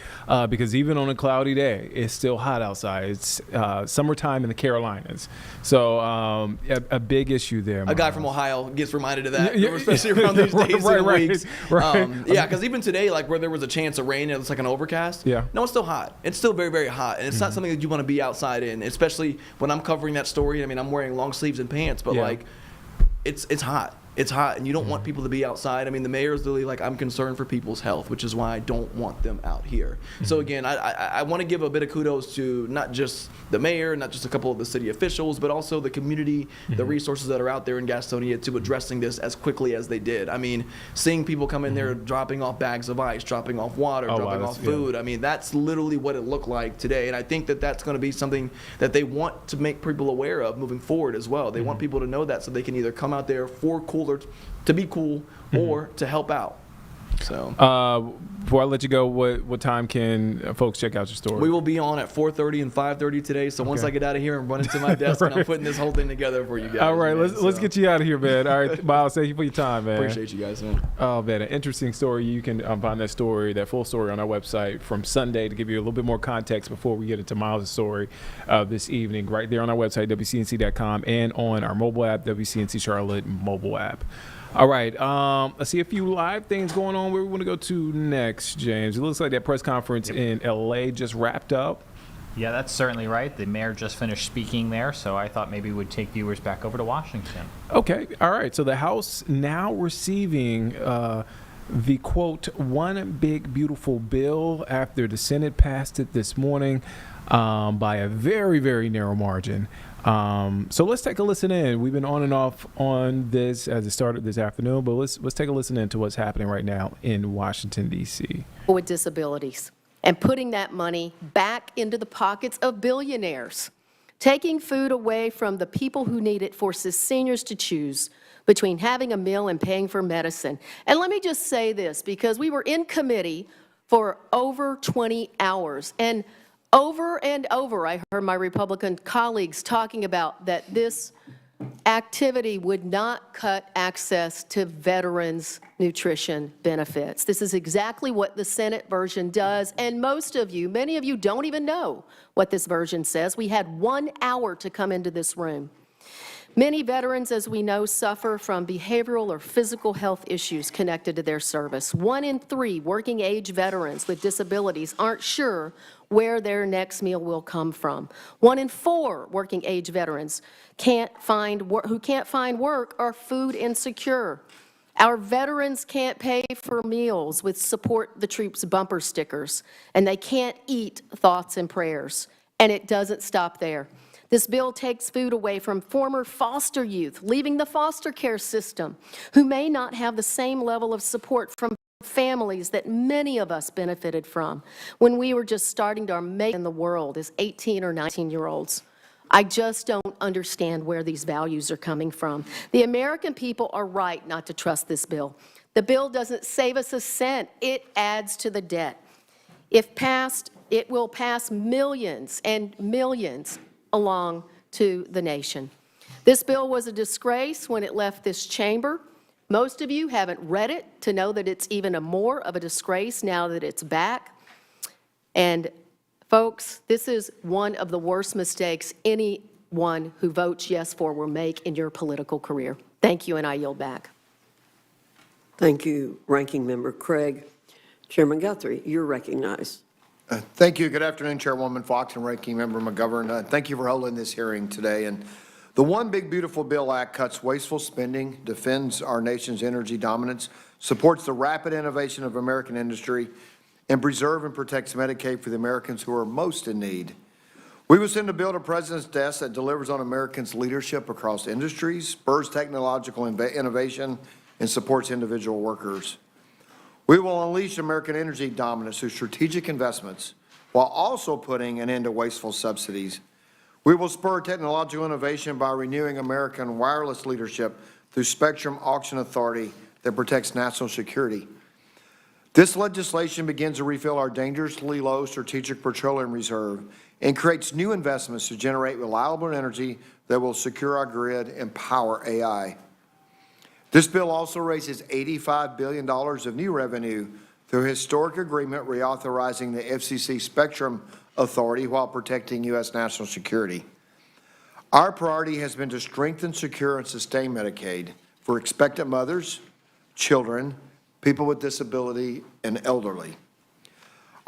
Speaker 2: because even on a cloudy day, it's still hot outside. It's summertime in the Carolinas. So a big issue there.
Speaker 15: A guy from Ohio gets reminded of that, especially around these days and weeks. Yeah, because even today, like where there was a chance of rain, it's like an overcast.
Speaker 2: Yeah.
Speaker 15: No, it's still hot. It's still very, very hot. And it's not something that you want to be outside in, especially when I'm covering that story. I mean, I'm wearing long sleeves and pants, but like it's hot. It's hot, and you don't want people to be outside. I mean, the mayor's literally like, I'm concerned for people's health, which is why I don't want them out here. So again, I want to give a bit of kudos to not just the mayor, not just a couple of the city officials, but also the community, the resources that are out there in Gastonia to addressing this as quickly as they did. I mean, seeing people come in there dropping off bags of ice, dropping off water, dropping off food. I mean, that's literally what it looked like today. And I think that that's going to be something that they want to make people aware of moving forward as well. They want people to know that so they can either come out there for to be cool or to help out. So
Speaker 2: before I let you go, what time can folks check out your story?
Speaker 15: We will be on at 4:30 and 5:30 today. So once I get out of here and run into my desk, and I'm putting this whole thing together for you guys.
Speaker 2: All right, let's get you out of here, man. All right, Miles, thank you for your time, man.
Speaker 15: Appreciate you guys, man.
Speaker 2: Oh man, an interesting story. You can find that full story on our website from Sunday to give you a little bit more context before we get into Miles' story this evening. Right there on our website, WCNC.com, and on our mobile app, WCNC Charlotte mobile app. All right. Let's see a few live things going on. Where we want to go to next, James? It looks like that press conference in L.A. just wrapped up.
Speaker 3: Yeah, that's certainly right. The mayor just finished speaking there, so I thought maybe we'd take viewers back over to Washington.
Speaker 2: Okay. All right. So the House now receiving the, quote, one big beautiful bill after the Senate passed it this morning by a very, very narrow margin. So let's take a listen in. We've been on and off on this as it started this afternoon, but let's take a listen in to what's happening right now in Washington, D.C.
Speaker 10: With disabilities and putting that money back into the pockets of billionaires. Taking food away from the people who need it forces seniors to choose between having a meal and paying for medicine. And let me just say this, because we were in committee for over 20 hours, and over I heard my Republican colleagues talking about that this activity would not cut access to veterans' nutrition benefits. This is exactly what the Senate version does, and many of you don't even know what this version says. We had 1 hour to come into this room. Many veterans, as we know, suffer from behavioral or physical health issues connected to their service. 1 in 3 working-age veterans with disabilities aren't sure where their next meal will come from. 1 in 4 working-age veterans who can't find work are food insecure. Our veterans can't pay for meals with Support the Troops bumper stickers, and they can't eat thoughts and prayers. And it doesn't stop there. This bill takes food away from former foster youth, leaving the foster care system, who may not have the same level of support from families that many of us benefited from when we were just starting to make in the world as 18 or 19-year-olds. I just don't understand where these values are coming from. The American people are right not to trust this bill. The bill doesn't save us a cent. It adds to the debt. If passed, it will pass millions and millions along to the nation. This bill was a disgrace when it left this chamber. Most of you haven't read it to know that it's even more of a disgrace now that it's back. And folks, this is one of the worst mistakes anyone who votes yes for will make in your political career. Thank you, and I yield back.
Speaker 5: Thank you, Ranking Member Craig. Chairman Guthrie, you're recognized.
Speaker 16: Thank you. Good afternoon, Chairwoman Fox and Ranking Member McGovern. Thank you for holding this hearing today. And the One Big Beautiful Bill Act cuts wasteful spending, defends our nation's energy dominance, supports the rapid innovation of American industry, and preserves and protects Medicaid for the Americans who are most in need. We will send a bill to the President's desk that delivers on Americans' leadership across industries, spurs technological innovation, and supports individual workers. We will unleash American energy dominance through strategic investments while also putting an end to wasteful subsidies. We will spur technological innovation by renewing American wireless leadership through Spectrum Auction Authority that protects national security. This legislation begins to refill our dangerously low strategic petroleum reserve and creates new investments to generate reliable energy that will secure our grid and power AI. This bill also raises $85 billion of new revenue through a historic agreement reauthorizing the FCC Spectrum Authority while protecting U.S. national security. Our priority has been to strengthen, secure, and sustain Medicaid for expectant mothers, children, people with disability, and elderly.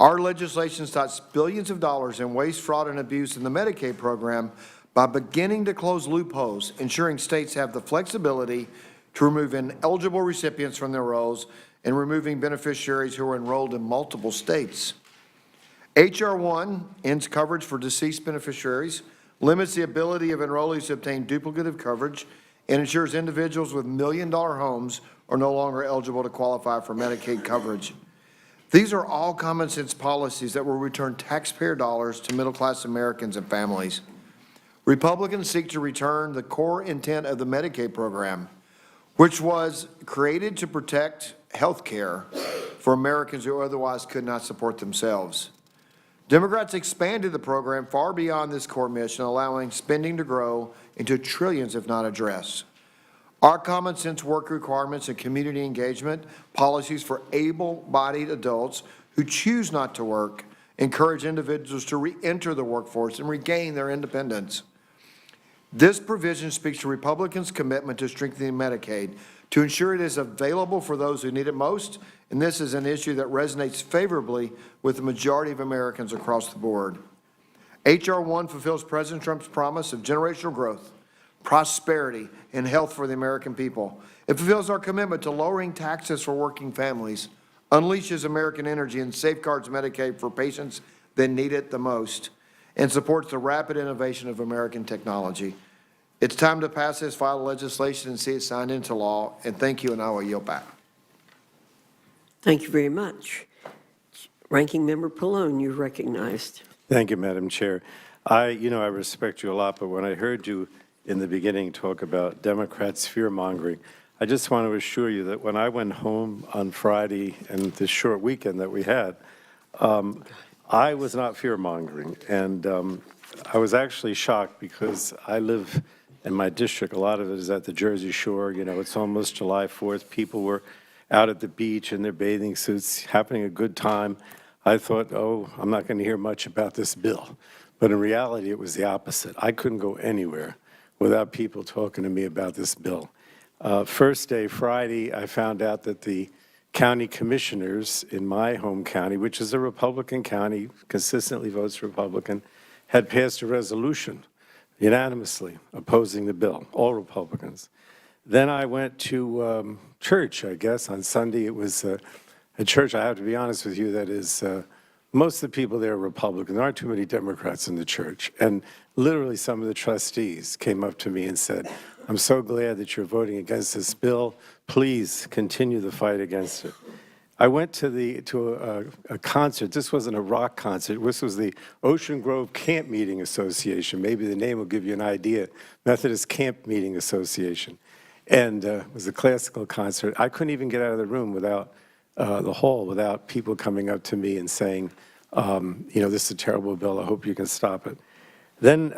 Speaker 16: Our legislation stops billions of dollars in waste, fraud, and abuse in the Medicaid program by beginning to close loopholes, ensuring states have the flexibility to remove ineligible recipients from their rolls and removing beneficiaries who are enrolled in multiple states. H.R. 1 ends coverage for deceased beneficiaries, limits the ability of enrollees to obtain duplicative coverage, and ensures individuals with million-dollar homes are no longer eligible to qualify for Medicaid coverage. These are all common-sense policies that will return taxpayer dollars to middle-class Americans and families. Republicans seek to return the core intent of the Medicaid program, which was created to protect health care for Americans who otherwise could not support themselves. Democrats expanded the program far beyond this core mission, allowing spending to grow into trillions if not addressed. Our common sense work requirements and community engagement policies for able-bodied adults who choose not to work encourage individuals to re-enter the workforce and regain their independence. This provision speaks to Republicans' commitment to strengthening Medicaid to ensure it is available for those who need it most, and this is an issue that resonates favorably with the majority of Americans across the board. H.R. 1 fulfills President Trump's promise of generational growth, prosperity, and health for the American people. It fulfills our commitment to lowering taxes for working families, unleashes American energy, and safeguards Medicaid for patients that need it the most, and supports the rapid innovation of American technology. It's time to pass this vital legislation and see it signed into law, and thank you, and I will yield back.
Speaker 5: Thank you very much. Ranking Member Pallone, you're recognized.
Speaker 17: Thank you, Madam Chair. I respect you a lot, but when I heard you in the beginning talk about Democrats fear-mongering, I just want to assure you that when I went home on Friday and this short weekend that we had, I was not fear-mongering. And I was actually shocked because I live in my district. A lot of it is at the Jersey Shore. You know, it's almost July 4th. People were out at the beach in their bathing suits, having a good time. I thought, oh, I'm not going to hear much about this bill. But in reality, it was the opposite. I couldn't go anywhere without people talking to me about this bill. First day, Friday, I found out that the county commissioners in my home county, which is a Republican county, consistently votes Republican, had passed a resolution unanimously opposing the bill, all Republicans. Then I went to church, I guess, on Sunday. It was a church, I have to be honest with you, that is, most of the people there are Republican. There aren't too many Democrats in the church. And literally some of the trustees came up to me and said, I'm so glad that you're voting against this bill. Please continue the fight against it. I went to a concert. This wasn't a rock concert. This was the Ocean Grove Camp Meeting Association. Maybe the name will give you an idea. Methodist Camp Meeting Association. And it was a classical concert. I couldn't even get out of the room without the hall without people coming up to me and saying, this is a terrible bill. I hope you can stop it. Then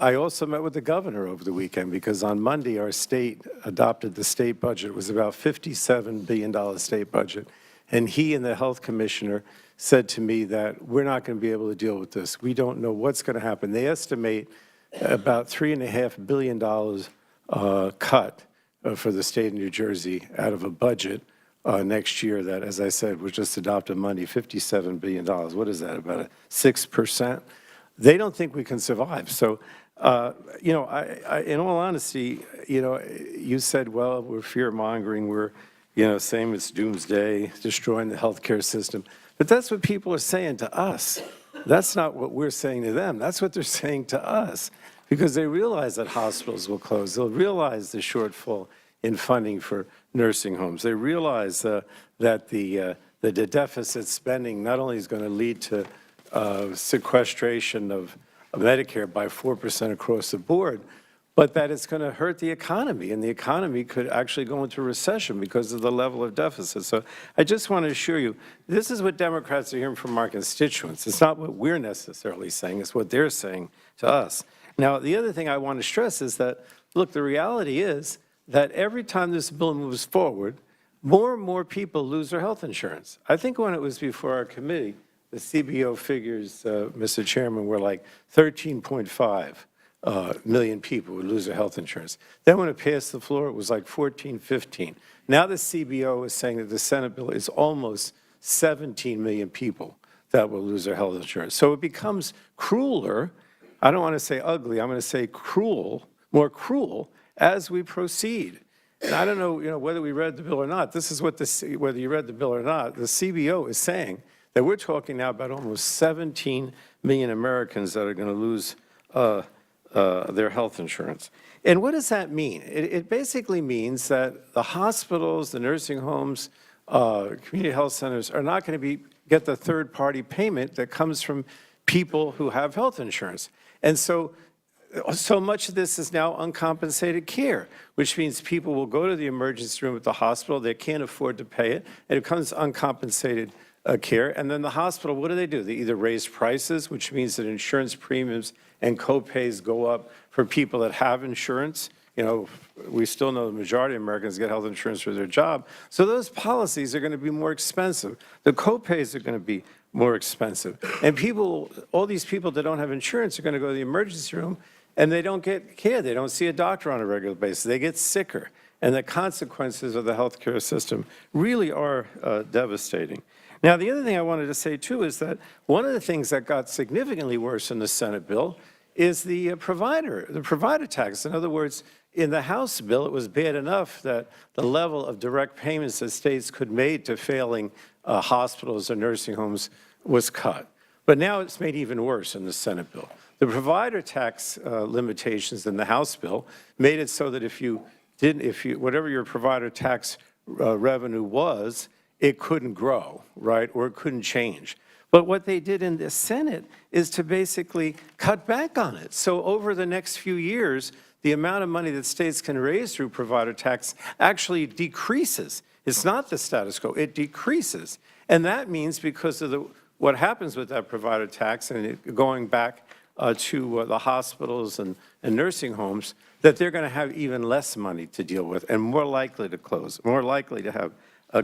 Speaker 17: I also met with the governor over the weekend because on Monday our state adopted the state budget. It was about $57 billion state budget. And he and the health commissioner said to me that we're not going to be able to deal with this. We don't know what's going to happen. They estimate about $3.5 billion cut for the state of New Jersey out of a budget next year that, as I said, was just adopted Monday, $57 billion. What is that, about a 6%? They don't think we can survive. So, in all honesty, you said, well, we're fear-mongering, we're, same as doomsday, destroying the healthcare system. But that's what people are saying to us. That's not what we're saying to them. That's what they're saying to us because they realize that hospitals will close. They'll realize the shortfall in funding for nursing homes. They realize that the deficit spending not only is going to lead to sequestration of Medicare by 4% across the board, but that it's going to hurt the economy, and the economy could actually go into recession because of the level of deficit. So I just want to assure you, this is what Democrats are hearing from our constituents. It's not what we're necessarily saying, it's what they're saying to us. Now, the other thing I want to stress is that, look, the reality is that every time this bill moves forward, more and more people lose their health insurance. I think when it was before our committee, the CBO figures, Mr. Chairman, were like 13.5 million people would lose their health insurance. Then when it passed the floor, it was like 14, 15. Now the CBO is saying that the Senate bill is almost 17 million people that will lose their health insurance. So it becomes crueler. I don't want to say ugly. I'm going to say cruel, more cruel, as we proceed. And I don't know, whether we read the bill or not. This is what whether you read the bill or not. The CBO is saying that we're talking now about almost 17 million Americans that are going to lose their health insurance. And what does that mean? It basically means that the hospitals, the nursing homes, community health centers are not going to get the third-party payment that comes from people who have health insurance. And so much of this is now uncompensated care, which means people will go to the emergency room at the hospital, they can't afford to pay it, and it becomes uncompensated care. And then the hospital, what do? They either raise prices, which means that insurance premiums and co-pays go up for people that have insurance. We still know the majority of Americans get health insurance for their job. So those policies are going to be more expensive. The co-pays are going to be more expensive. And all these people that don't have insurance are going to go to the emergency room and they don't get care. They don't see a doctor on a regular basis. They get sicker. And the consequences of the healthcare system really are devastating. Now, the other thing I wanted to say, too, is that one of the things that got significantly worse in the Senate bill is the provider tax. In other words, in the House bill, it was bad enough that the level of direct payments that states could make to failing hospitals or nursing homes was cut. But now it's made even worse in the Senate bill. The provider tax limitations in the House bill made it so that if you whatever your provider tax revenue was, it couldn't grow, right, or it couldn't change. But what they did in the Senate is to basically cut back on it. So over the next few years, the amount of money that states can raise through provider tax actually decreases. It's not the status quo, it decreases. And that means because of what happens with that provider tax and it going back to the hospitals and nursing homes, that they're going to have even less money to deal with and more likely to close, more likely to have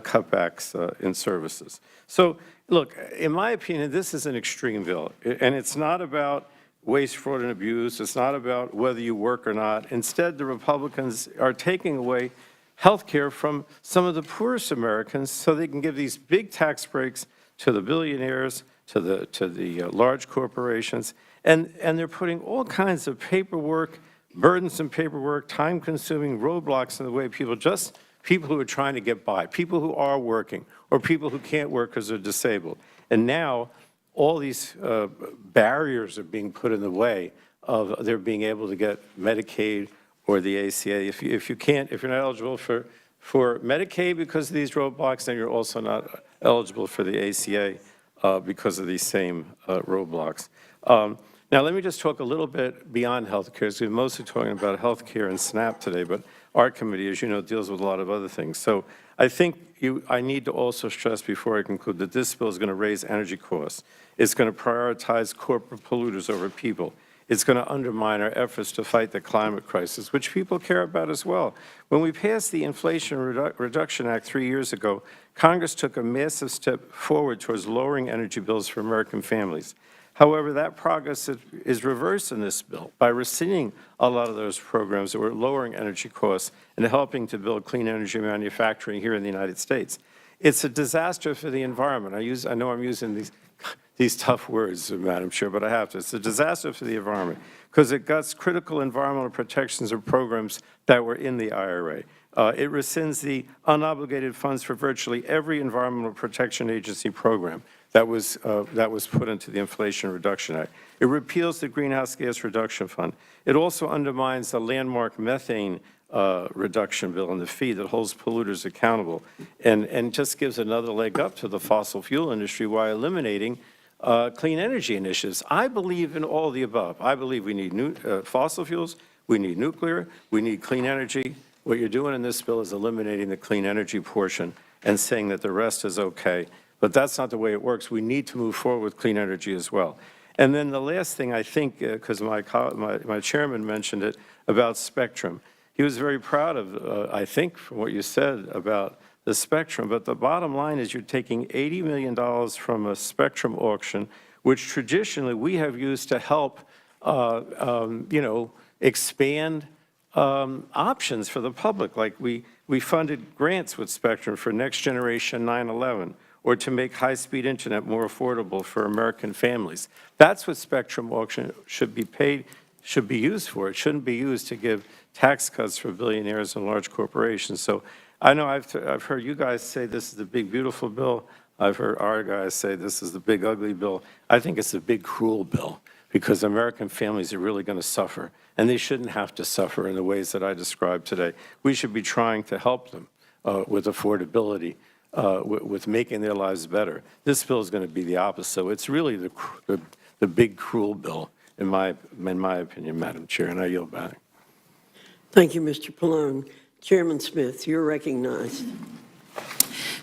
Speaker 17: cutbacks in services. So, look, in my opinion, this is an extreme bill, and it's not about waste, fraud, and abuse. It's not about whether you work or not. Instead, the Republicans are taking away health care from some of the poorest Americans so they can give these big tax breaks to the billionaires, to the large corporations, and they're putting all kinds of paperwork, burdensome paperwork, time-consuming roadblocks in the way people who are trying to get by, people who are working, or people who can't work because they're disabled. And now all these barriers are being put in the way of their being able to get Medicaid or the ACA. If you're not eligible for Medicaid because of these roadblocks, then you're also not eligible for the ACA because of these same roadblocks. Now, let me just talk a little bit beyond health care. We're mostly talking about health care and SNAP today, but our committee, as you know, deals with a lot of other things. So I think I need to also stress before I conclude that this bill is going to raise energy costs. It's going to prioritize corporate polluters over people. It's going to undermine our efforts to fight the climate crisis, which people care about as well. When we passed the Inflation Reduction Act 3 years ago, Congress took a massive step forward towards lowering energy bills for American families. However, that progress is reversed in this bill by rescinding a lot of those programs that were lowering energy costs and helping to build clean energy manufacturing here in the United States. It's a disaster for the environment. I know I'm using these tough words, Madam Chair, but I have to. It's a disaster for the environment because it guts critical environmental protections and programs that were in the IRA. It rescinds the unobligated funds for virtually every Environmental Protection Agency program that was put into the Inflation Reduction Act. It repeals the Greenhouse Gas Reduction Fund. It also undermines the landmark methane reduction bill and the fee that holds polluters accountable and just gives another leg up to the fossil fuel industry while eliminating clean energy initiatives. I believe in all of the above. I believe we need fossil fuels, we need nuclear, we need clean energy. What you're doing in this bill is eliminating the clean energy portion and saying that the rest is okay. But that's not the way it works. We need to move forward with clean energy as well. And then the last thing I think, because my chairman mentioned it, about spectrum. He was very proud of, I think, from what you said about the spectrum. But the bottom line is you're taking $80 million from a spectrum auction, which traditionally we have used to help, expand options for the public. Like we funded grants with spectrum for Next Generation 9/11, or to make high-speed internet more affordable for American families. That's what spectrum auction should be used for. It shouldn't be used to give tax cuts for billionaires and large corporations. So I know I've heard you guys say this is the big, beautiful bill. I've heard our guys say this is the big, ugly bill. I think it's a big, cruel bill because American families are really going to suffer, and they shouldn't have to suffer in the ways that I described today. We should be trying to help them with affordability, with making their lives better. This bill is going to be the opposite. So it's really the big, cruel bill, in my opinion, Madam Chair, and I yield back.
Speaker 5: Thank you, Mr. Pallone. Chairman Smith, you're recognized.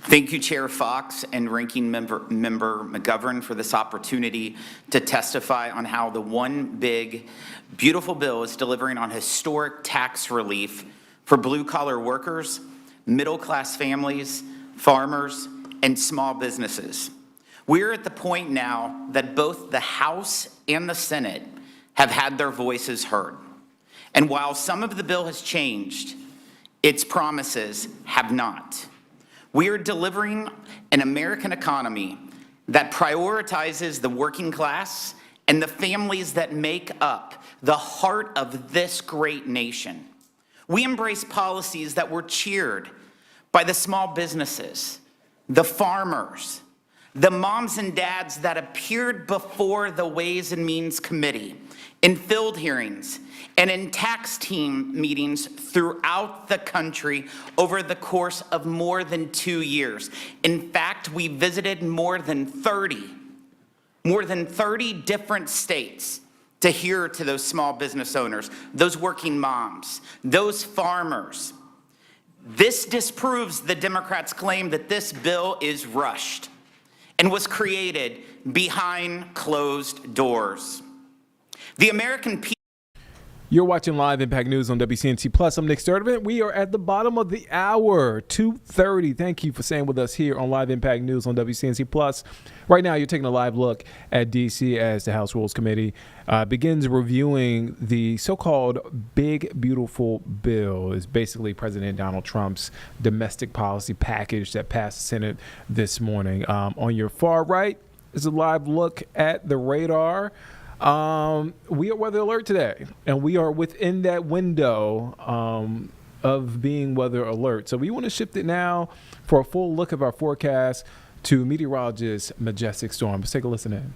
Speaker 18: Thank you, Chair Fox and Ranking Member McGovern, for this opportunity to testify on how the one big, beautiful bill is delivering on historic tax relief for blue-collar workers, middle-class families, farmers, and small businesses. We're at the point now that both the House and the Senate have had their voices heard. And while some of the bill has changed, its promises have not. We are delivering an American economy that prioritizes the working class and the families that make up the heart of this great nation. We embrace policies that were cheered by the small businesses, the farmers, the moms and dads that appeared before the Ways and Means Committee, in field hearings, and in tax team meetings throughout the country over the course of more than 2 years. In fact, we visited more than 30 different states to hear to those small business owners, those working moms, those farmers. This disproves the Democrats' claim that this bill is rushed and was created behind closed doors. The American people.
Speaker 2: You're watching Live Impact News on WCNC Plus. I'm Nick Sturdivant. We are at the bottom of the hour, 2:30. Thank you for staying with us here on Live Impact News on WCNC Plus. Right now, you're taking a live look at D.C. as the House Rules Committee begins reviewing the so-called Big Beautiful Bill. It's basically President Donald Trump's domestic policy package that passed the Senate this morning. On your far right is a live look at the radar. We are weather alert today, and we are within that window of being weather alert. So we want to shift it now for a full look of our forecast to meteorologist Majestic Storm. Let's take a listen in.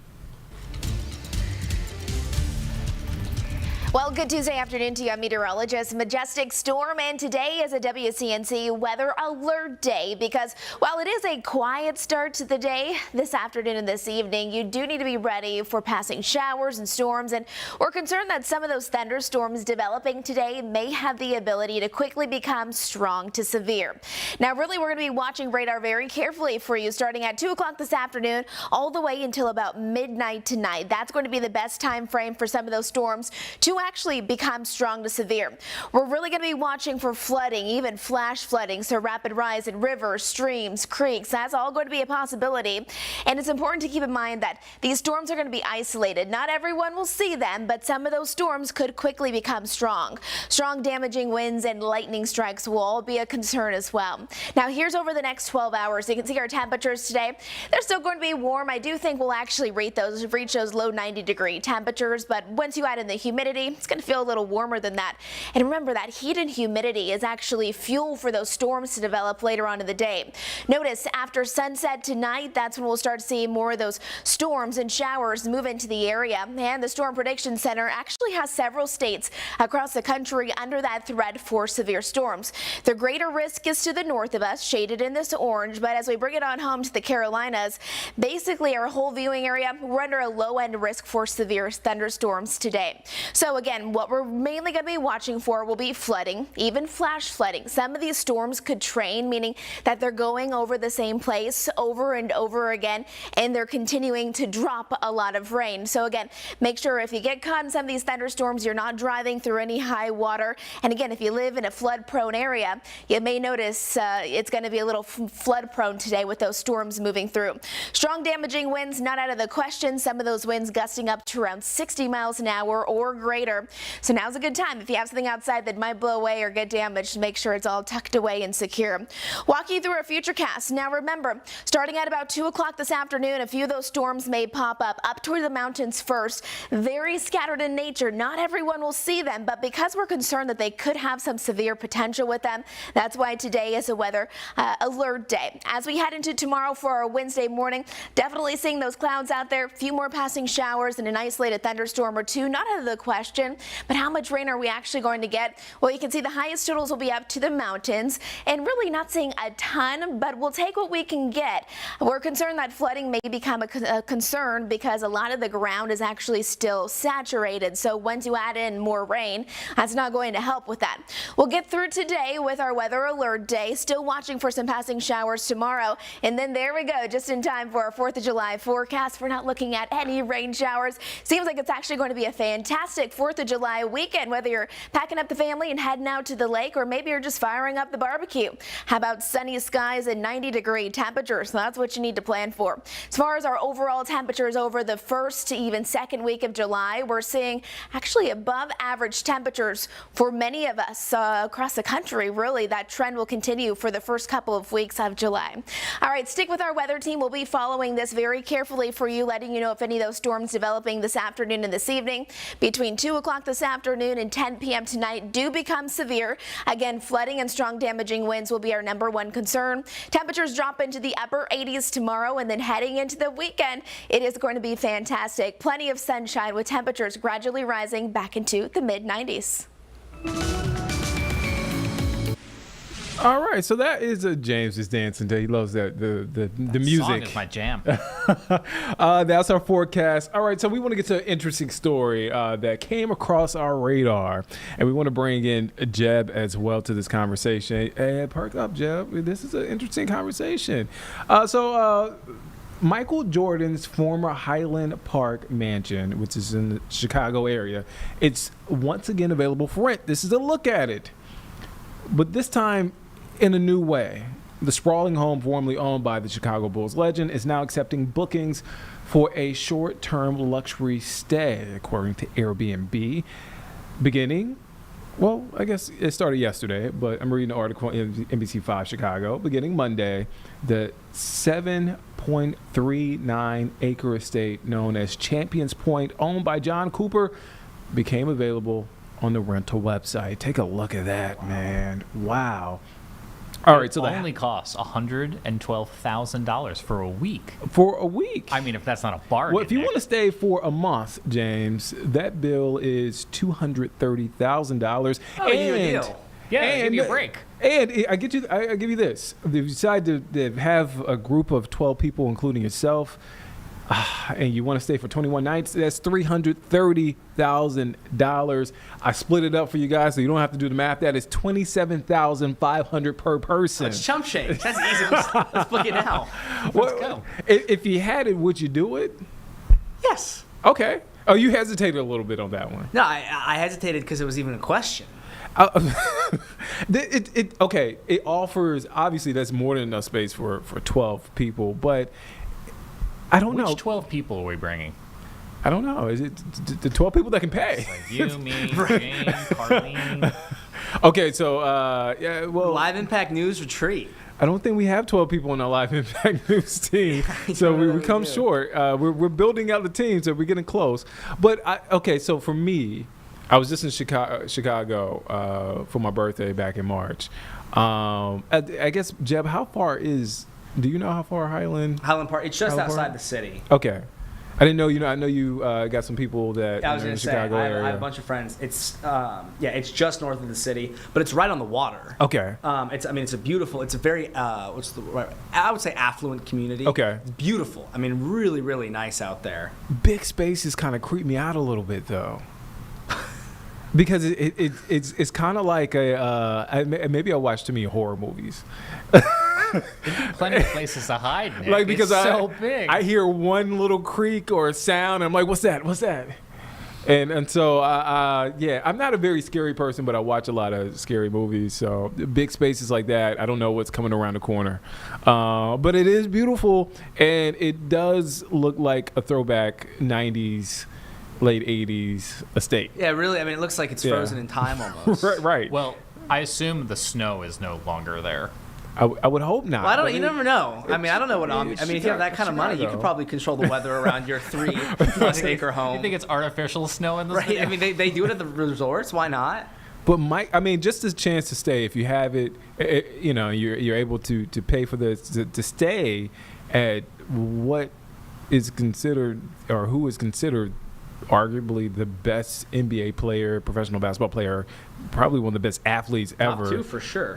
Speaker 19: Well, good Tuesday afternoon to you. I'm meteorologist Majestic Storm, and today is a WCNC weather alert day because while it is a quiet start to the day, this afternoon and this evening, you do need to be ready for passing showers and storms, and we're concerned that some of those thunderstorms developing today may have the ability to quickly become strong to severe. Now, really, we're going to be watching radar very carefully for you starting at 2 o'clock this afternoon all the way until about midnight tonight. That's going to be the best time frame for some of those storms to actually become strong to severe. We're really going to be watching for flooding, even flash flooding, so rapid rise in rivers, streams, creeks. That's all going to be a possibility. And it's important to keep in mind that these storms are going to be isolated. Not everyone will see them, but some of those storms could quickly become strong. Strong damaging winds and lightning strikes will all be a concern as well. Now, here's over the next 12 hours. You can see our temperatures today. They're still going to be warm. I do think we'll actually reach those low 90-degree temperatures, but once you add in the humidity, it's going to feel a little warmer than that. And remember that heat and humidity is actually fuel for those storms to develop later on in the day. Notice after sunset tonight, that's when we'll start seeing more of those storms and showers move into the area. And the Storm Prediction Center actually has several states across the country under that threat for severe storms. The greater risk is to the north of us, shaded in this orange, but as we bring it on home to the Carolinas, basically our whole viewing area, we're under a low-end risk for severe thunderstorms today. So again, what we're mainly going to be watching for will be flooding, even flash flooding. Some of these storms could train, meaning that they're going over the same place over and over again, and they're continuing to drop a lot of rain. So again, make sure if you get caught in some of these thunderstorms, you're not driving through any high water. And again, if you live in a flood-prone area, you may notice it's going to be a little flood-prone today with those storms moving through. Strong damaging winds not out of the question. Some of those winds gusting up to around 60 miles an hour or greater. So now's a good time. If you have something outside that might blow away or get damaged, make sure it's all tucked away and secure. Walking through our future cast. Now remember, starting at about 2 o'clock this afternoon, a few of those storms may pop up toward the mountains first. Very scattered in nature. Not everyone will see them, but because we're concerned that they could have some severe potential with them, that's why today is a weather alert day. As we head into tomorrow for our Wednesday morning, definitely seeing those clouds out there, a few more passing showers and an isolated thunderstorm or two, not out of the question. But how much rain are we actually going to get? Well, you can see the highest totals will be up to the mountains, and really not seeing a ton, but we'll take what we can get. We're concerned that flooding may become a concern because a lot of the ground is actually still saturated. So once you add in more rain, that's not going to help with that. We'll get through today with our weather alert day, still watching for some passing showers tomorrow. And then there we go, just in time for our 4th of July forecast. We're not looking at any rain showers. Seems like it's actually going to be a fantastic 4th 4th of July weekend, whether you're packing up the family and heading out to the lake, or maybe you're just firing up the barbecue. How about sunny skies and 90-degree temperatures? That's what you need to plan for. As far as our overall temperatures over the first to even second week of July, we're seeing actually above average temperatures for many of us across the country. Really, that trend will continue for the first couple of weeks of July. All right, stick with our weather team. We'll be following this very carefully for you, letting you know if any of those storms developing this afternoon and this evening. Between 2 o'clock this afternoon and 10 p.m. tonight do become severe. Again, flooding and strong damaging winds will be our #1 concern. Temperatures drop into the upper 80s tomorrow, and then heading into the weekend, it is going to be fantastic. Plenty of sunshine with temperatures gradually rising back into the mid-90s.
Speaker 2: All right, so that is James is dancing to. He loves that the music.
Speaker 3: Song is my jam.
Speaker 2: That's our forecast. All right, so we want to get to an interesting story that came across our radar, and we want to bring in Jeb as well to this conversation. Hey, perk up, Jeb. This is an interesting conversation. Michael Jordan's former Highland Park mansion, which is in the Chicago area, it's once again available for rent. This is a look at it, but this time in a new way. The sprawling home formerly owned by the Chicago Bulls legend is now accepting bookings for a short-term luxury stay, according to Airbnb, beginning, well, I guess it started yesterday, but I'm reading an article in NBC5 Chicago. Beginning Monday, the 7.39-acre estate known as Champions Point, owned by John Cooper, became available on the rental website. Take a look at that, man. Wow. All right, so
Speaker 3: it only costs $112,000 for a week.
Speaker 2: For a week?
Speaker 3: I mean, if that's not a bargain.
Speaker 2: Well, if you want to stay for a month, James, that bill is $230,000.
Speaker 3: Oh, you a deal. Yeah, give you a break.
Speaker 2: And I give you this. If you decide to have a group of 12 people, including yourself, and you want to stay for 21 nights, that's $330,000. I split it up for you guys so you don't have to do the math. That is $27,500 per person.
Speaker 4: That's chump change. That's easy. Let's book it now.
Speaker 2: Let's go. If you had it, would you do it?
Speaker 4: Yes.
Speaker 2: Okay. Oh, you hesitated a little bit on that one.
Speaker 4: No, I hesitated because it was even a question.
Speaker 2: It offers, obviously that's more than enough space for 12 people, but I don't know.
Speaker 3: Which 12 people are we bringing?
Speaker 2: I don't know. Is it the 12 people that can pay?
Speaker 3: Like you, me, Jane, Carlene.
Speaker 2: Okay, so
Speaker 4: Live Impact News retreat.
Speaker 2: I don't think we have 12 people on our Live Impact News team, so we come short. We're building out the team, so we're getting close. But so for me, I was just in Chicago for my birthday back in March. I guess, Jeb, how far is? Do you know how far Highland
Speaker 4: Park? It's just outside
Speaker 2: Park?
Speaker 4: the city.
Speaker 2: Okay. I didn't know. I know you got some people that
Speaker 4: I was
Speaker 2: in
Speaker 4: going
Speaker 2: the
Speaker 4: to say,
Speaker 2: Chicago area.
Speaker 4: I have a bunch of friends. It's it's just north of the city, but it's right on the water.
Speaker 2: Okay.
Speaker 4: It's a beautiful. It's a very I would say affluent community.
Speaker 2: Okay.
Speaker 4: It's beautiful. I mean, really, really nice out there.
Speaker 2: Big spaces kind of creep me out a little bit though. Because it's kind of like maybe I watch too many horror movies.
Speaker 3: Plenty of places to hide, Nick.
Speaker 2: Like because
Speaker 3: it's so big.
Speaker 2: I hear one little creak or a sound, and I'm like, what's that? What's that? And so I'm not a very scary person, but I watch a lot of scary movies. So big spaces like that, I don't know what's coming around the corner. But it is beautiful, and it does look like a throwback 90s. Late 80s estate.
Speaker 4: Yeah, really. I mean, it looks like it's frozen in time almost.
Speaker 2: Right.
Speaker 3: Well, I assume the snow is no longer there.
Speaker 2: I would hope not.
Speaker 4: Well, you never know. I mean, I don't know what. if you have that kind of money, you could probably control the weather around your 3+ acre home.
Speaker 3: You think it's artificial snow in this?
Speaker 4: Right. I mean, they do it at the resorts. Why not?
Speaker 2: But just a chance to stay. If you have it, you're able to pay for this to stay at what is considered or who is considered arguably the best NBA player, professional basketball player, probably one of the best athletes ever.
Speaker 4: Top 2 for sure.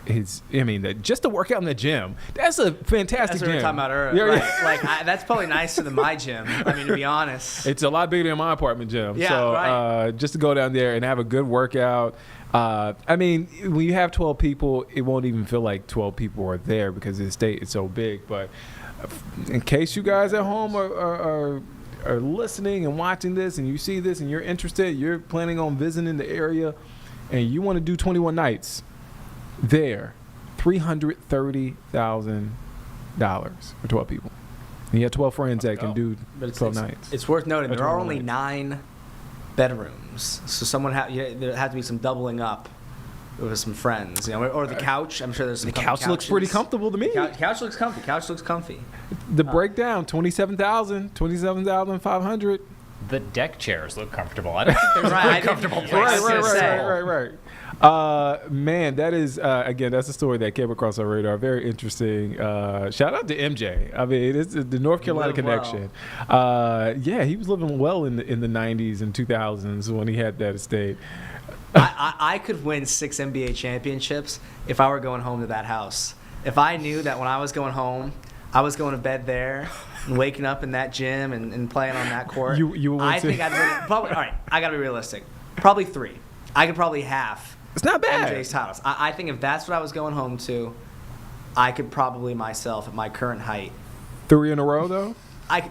Speaker 2: Just to work out in the gym, that's a fantastic
Speaker 4: gym. That's what we were talking about earlier. Right. That's probably nicer than my gym. I mean, to be honest.
Speaker 2: It's a lot bigger than my apartment gym.
Speaker 4: Yeah,
Speaker 2: so,
Speaker 4: right.
Speaker 2: Just to go down there and have a good workout. When you have 12 people, it won't even feel like 12 people are there because the estate is so big. But in case you guys at home are are listening and watching this and you see this and you're interested, you're planning on visiting the area and you want to do 21 nights there, $330,000 for 12 people. And you have 12 friends that can do 12 nights.
Speaker 4: It's worth noting
Speaker 2: Or
Speaker 4: there are
Speaker 2: 12
Speaker 4: only
Speaker 2: nights.
Speaker 4: 9 bedrooms, so there had to be some doubling up with some friends, or the couch. I'm sure there's some.
Speaker 2: The couch looks pretty comfortable to me.
Speaker 4: Couch looks comfy. Couch looks comfy.
Speaker 2: The breakdown, $27,500.
Speaker 3: The deck chairs look comfortable. I don't think there's a really comfortable place.
Speaker 2: Right. Man, that is, again, that's a story that came across our radar. Very interesting. Shout out to MJ. I mean, it's the North Carolina connection. Yeah, he was living well in the 90s and 2000s when he had that estate.
Speaker 4: I could win 6 NBA championships if I were going home to that house. If I knew that when I was going home, I was going to bed there and waking up in that gym and playing on that court. I think I'd win. Probably, all right, I got to be realistic. Probably 3. I could probably half.
Speaker 2: It's not bad.
Speaker 4: MJ's titles. I think if that's what I was going home to, I could probably myself at my current height.
Speaker 2: 3 in a row, though?
Speaker 4: It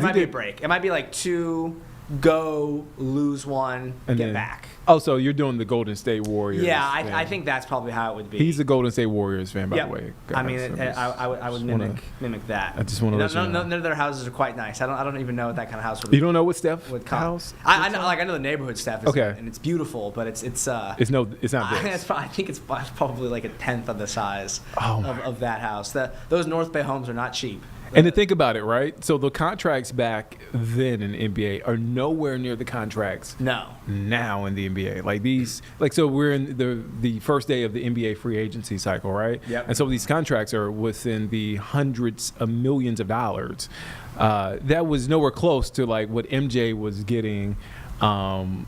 Speaker 4: might be a break. It might be like 2, go, lose 1,
Speaker 2: And
Speaker 4: get
Speaker 2: then-
Speaker 4: back.
Speaker 2: Oh, so you're doing the Golden State Warriors.
Speaker 4: Yeah,
Speaker 2: fan.
Speaker 4: I think that's probably how it would be.
Speaker 2: He's a Golden State Warriors fan, by
Speaker 4: Yeah.
Speaker 2: the way.
Speaker 4: I mean,
Speaker 2: guys.
Speaker 4: I would mimic that.
Speaker 2: I just wanna let you know.
Speaker 4: None of their houses are quite nice. I don't even know what that kind of house would.
Speaker 2: You don't know what Steph
Speaker 4: would come.
Speaker 2: house?
Speaker 4: I know the neighborhood stuff. Is
Speaker 2: Okay.
Speaker 4: and it's beautiful, but it's
Speaker 2: It's not this.
Speaker 4: I think it's probably like a 10th of the size
Speaker 2: Oh
Speaker 4: of that house. Those North Bay homes are not cheap.
Speaker 2: And to think about it, right? So the contracts back then in the NBA are nowhere near the contracts now in the NBA. Like these, so we're in the first day of the NBA free agency cycle, right?
Speaker 4: Yep.
Speaker 2: And so these contracts are within the hundreds of millions of dollars. That was nowhere close to like what MJ was getting in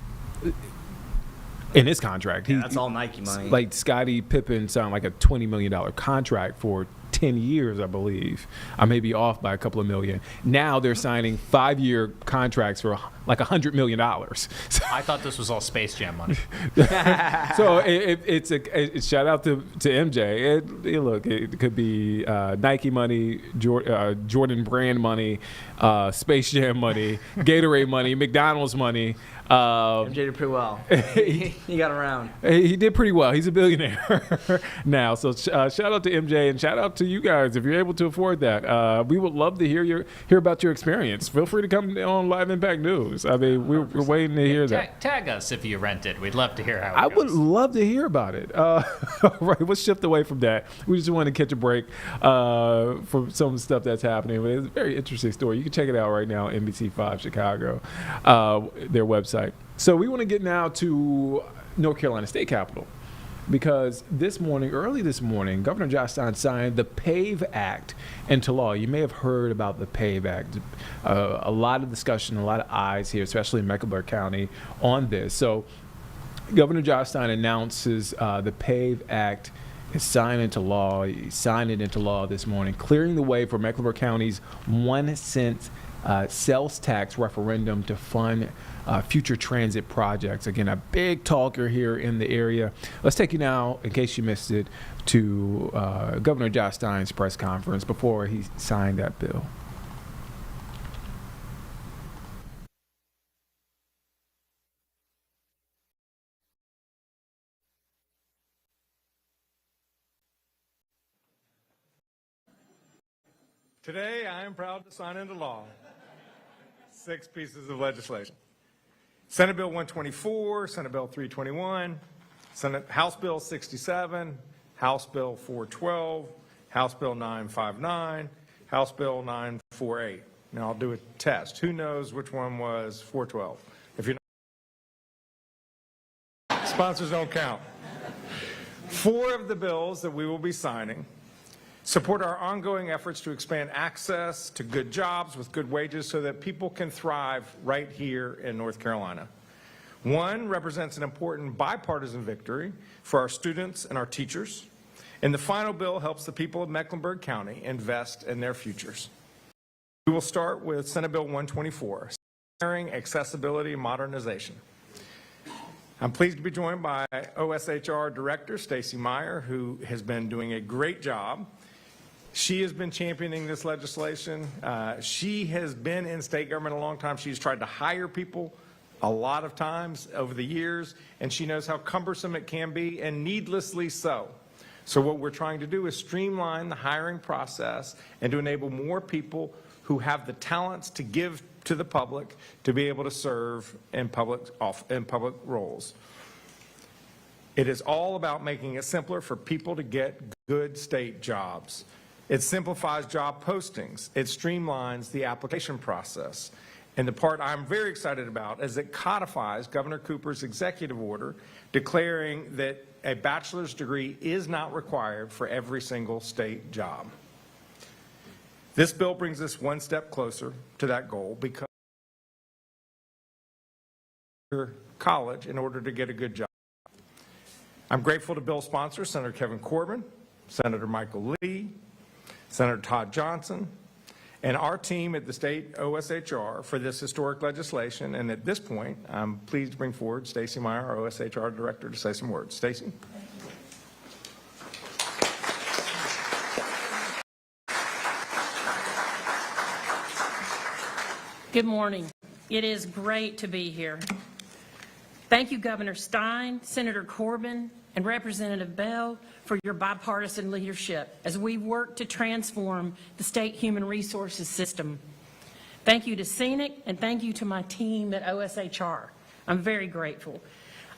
Speaker 2: his contract.
Speaker 4: That's all Nike money.
Speaker 2: Like Scottie Pippen signed like a $20 million contract for 10 years, I believe. I may be off by a couple of million. Now they're signing 5-year contracts for like $100 million. So,
Speaker 3: I thought this was all Space Jam money.
Speaker 2: so it's a shout out to MJ. Look, it could be Nike money, Jordan brand money, Space Jam money, Gatorade money, McDonald's money.
Speaker 4: MJ did pretty well. He got around.
Speaker 2: He did pretty well. He's a billionaire now. So shout out to MJ and shout out to you guys if you're able to afford that. We would love to hear about your experience. Feel free to come on Live Impact News. I mean, we're waiting to hear that.
Speaker 3: Tag us if you rent it. We'd love to hear how it
Speaker 2: I
Speaker 3: goes.
Speaker 2: would love to hear about it. Right, let's shift away from that. We just want to catch a break from some of the stuff that's happening. But it's a very interesting story. You can check it out right now, NBC5 Chicago, their website. So we want to get now to North Carolina State Capitol. Because early this morning, Governor Josh Stein signed the PAVE Act into law. You may have heard about the PAVE Act. A lot of discussion, a lot of eyes here, especially in Mecklenburg County, on this. So Governor Josh Stein announces the PAVE Act is signed into law. He signed it into law this morning, clearing the way for Mecklenburg County's 1 cent sales tax referendum to fund future transit projects. Again, a big talker here in the area. Let's take you now, in case you missed it, to Governor Josh Stein's press conference before he signed that bill.
Speaker 20: Today, I am proud to sign into law 6 pieces of legislation. Senate Bill 124, Senate Bill 321, House Bill 67, House Bill 412, House Bill 959, House Bill 948. Now I'll do a test. Who knows which one was 412? If you're not, sponsors don't count. 4 of the bills that we will be signing support our ongoing efforts to expand access to good jobs with good wages so that people can thrive right here in North Carolina. 1 represents an important bipartisan victory for our students and our teachers. And the final bill helps the people of Mecklenburg County invest in their futures. We will start with Senate Bill 124, Accessibility and Modernization. I'm pleased to be joined by OSHR Director Stacy Meyer, who has been doing a great job She has been championing this legislation. She has been in state government a long time. She's tried to hire people a lot of times over the years, and she knows how cumbersome it can be, and needlessly so. So what we're trying to do is streamline the hiring process and to enable more people who have the talents to give to the public to be able to serve in public roles. It is all about making it simpler for people to get good state jobs. It simplifies job postings. It streamlines the application process. And the part I'm very excited about is it codifies Governor Cooper's executive order declaring that a bachelor's degree is not required for every single state job. This bill brings us one step closer to that goal because college in order to get a good job. I'm grateful to bill sponsors, Senator Kevin Corbin, Senator Michael Lee, Senator Todd Johnson, and our team at the state OSHR for this historic legislation. And at this point, I'm pleased to bring forward Stacy Meyer, our OSHR director, to say some words. Stacy.
Speaker 8: Good morning. It is great to be here. Thank you, Governor Stein, Senator Corbin, and Representative Bell for your bipartisan leadership as we work to transform the state human resources system. Thank you to Scenic, and thank you to my team at OSHR. I'm very grateful.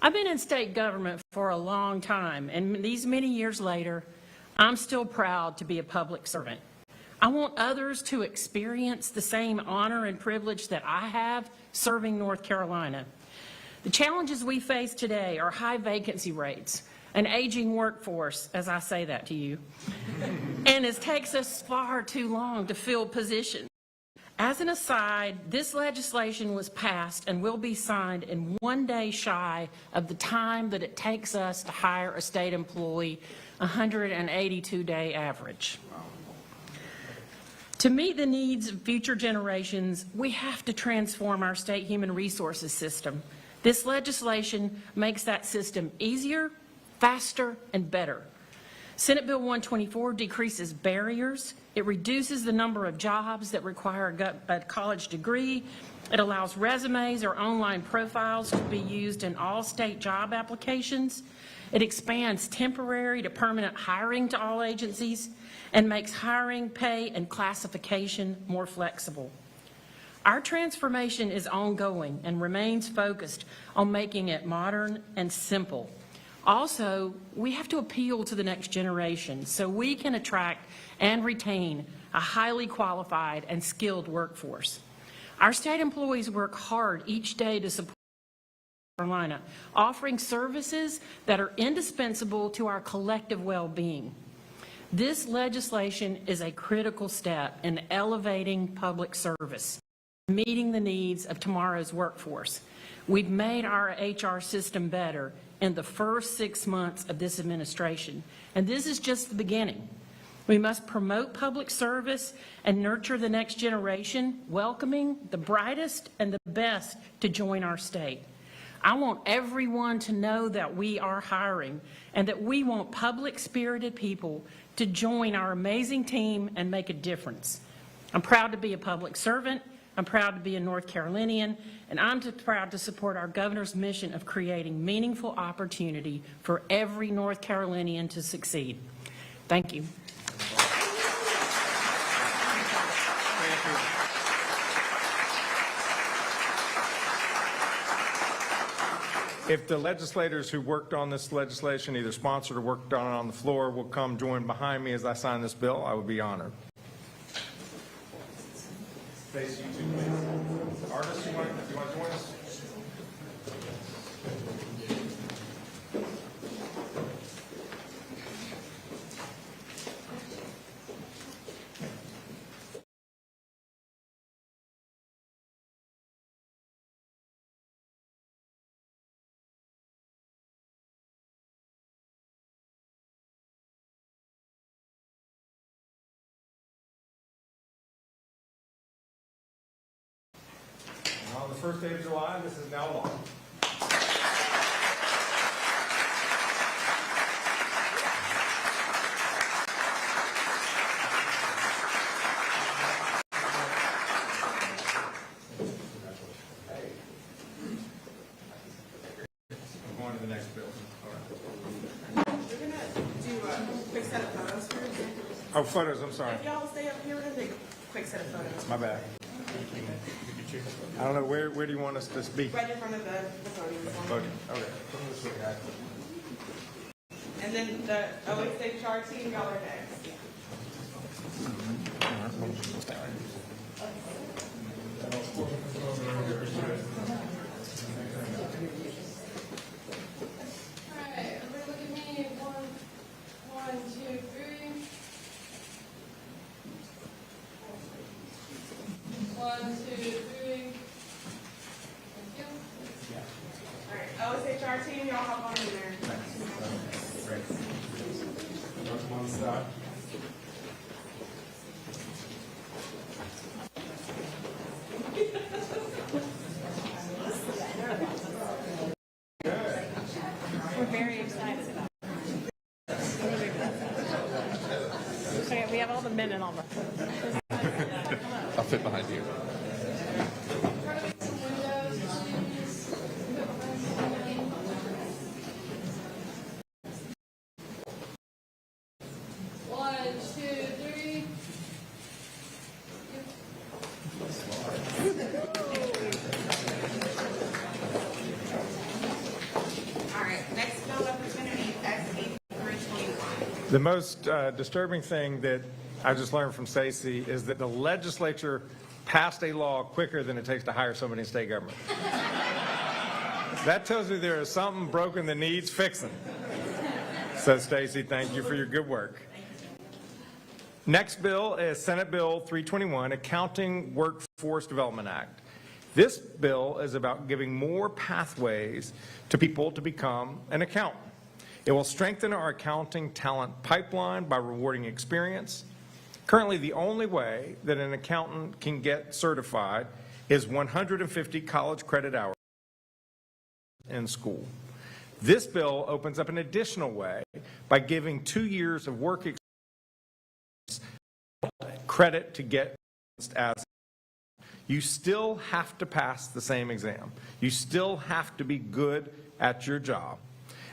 Speaker 8: I've been in state government for a long time, and these many years later, I'm still proud to be a public servant. I want others to experience the same honor and privilege that I have serving North Carolina. The challenges we face today are high vacancy rates, an aging workforce, as I say that to you, and it takes us far too long to fill positions. As an aside, this legislation was passed and will be signed in 1 day shy of the time that it takes us to hire a state employee, 182-day average. To meet the needs of future generations, we have to transform our state human resources system. This legislation makes that system easier, faster, and better. Senate Bill 124 decreases barriers. It reduces the number of jobs that require a college degree. It allows resumes or online profiles to be used in all state job applications. It expands temporary to permanent hiring to all agencies and makes hiring, pay, and classification more flexible. Our transformation is ongoing and remains focused on making it modern and simple. Also, we have to appeal to the next generation so we can attract and retain a highly qualified and skilled workforce. Our state employees work hard each day to support Carolina, offering services that are indispensable to our collective well-being. This legislation is a critical step in elevating public service, meeting the needs of tomorrow's workforce. We've made our HR system better in the first 6 months of this administration, and this is just the beginning. We must promote public service and nurture the next generation, welcoming the brightest and the best to join our state. I want everyone to know that we are hiring and that we want public-spirited people to join our amazing team and make a difference. I'm proud to be a public servant. I'm proud to be a North Carolinian, and I'm proud to support our governor's mission of creating meaningful opportunity for every North Carolinian to succeed. Thank you.
Speaker 20: If the legislators who worked on this legislation, either sponsored or worked on it on the floor, will come join behind me as I sign this bill, I would be honored. Stacey, you too, please. Artists, you want to join us? On the first day of July, this is now law. next bill.
Speaker 6: We're gonna do a quick set of photos first.
Speaker 20: Oh, photos, I'm sorry.
Speaker 6: If y'all stay up here, we're gonna take a quick set of photos.
Speaker 20: My bad. I don't know, where do you want us to be?
Speaker 6: Right in front of the podium.
Speaker 20: Okay.
Speaker 6: And then the OSA char team, y'all are next.
Speaker 21: Alright, everybody look at me. One, two, three. 1, 2, 3. Thank you.
Speaker 6: All right, OSA char team, y'all hop on in there.
Speaker 8: We're very excited about it. Okay, we have all the men in on
Speaker 22: I'll fit behind you.
Speaker 6: All right, next bill up is gonna be SB 321.
Speaker 20: The most disturbing thing that I just learned from Stacy is that the legislature passed a law quicker than it takes to hire somebody in state government. That tells me there is something broken that needs fixing. So Stacy, thank you for your good work. Next bill is Senate Bill 321, Accounting Workforce Development Act. This bill is about giving more pathways to people to become an accountant. It will strengthen our accounting talent pipeline by rewarding experience. Currently, the only way that an accountant can get certified is 150 college credit hours in school. This bill opens up an additional way by giving 2 years of work experience credit to get as you still have to pass the same exam. You still have to be good at your job.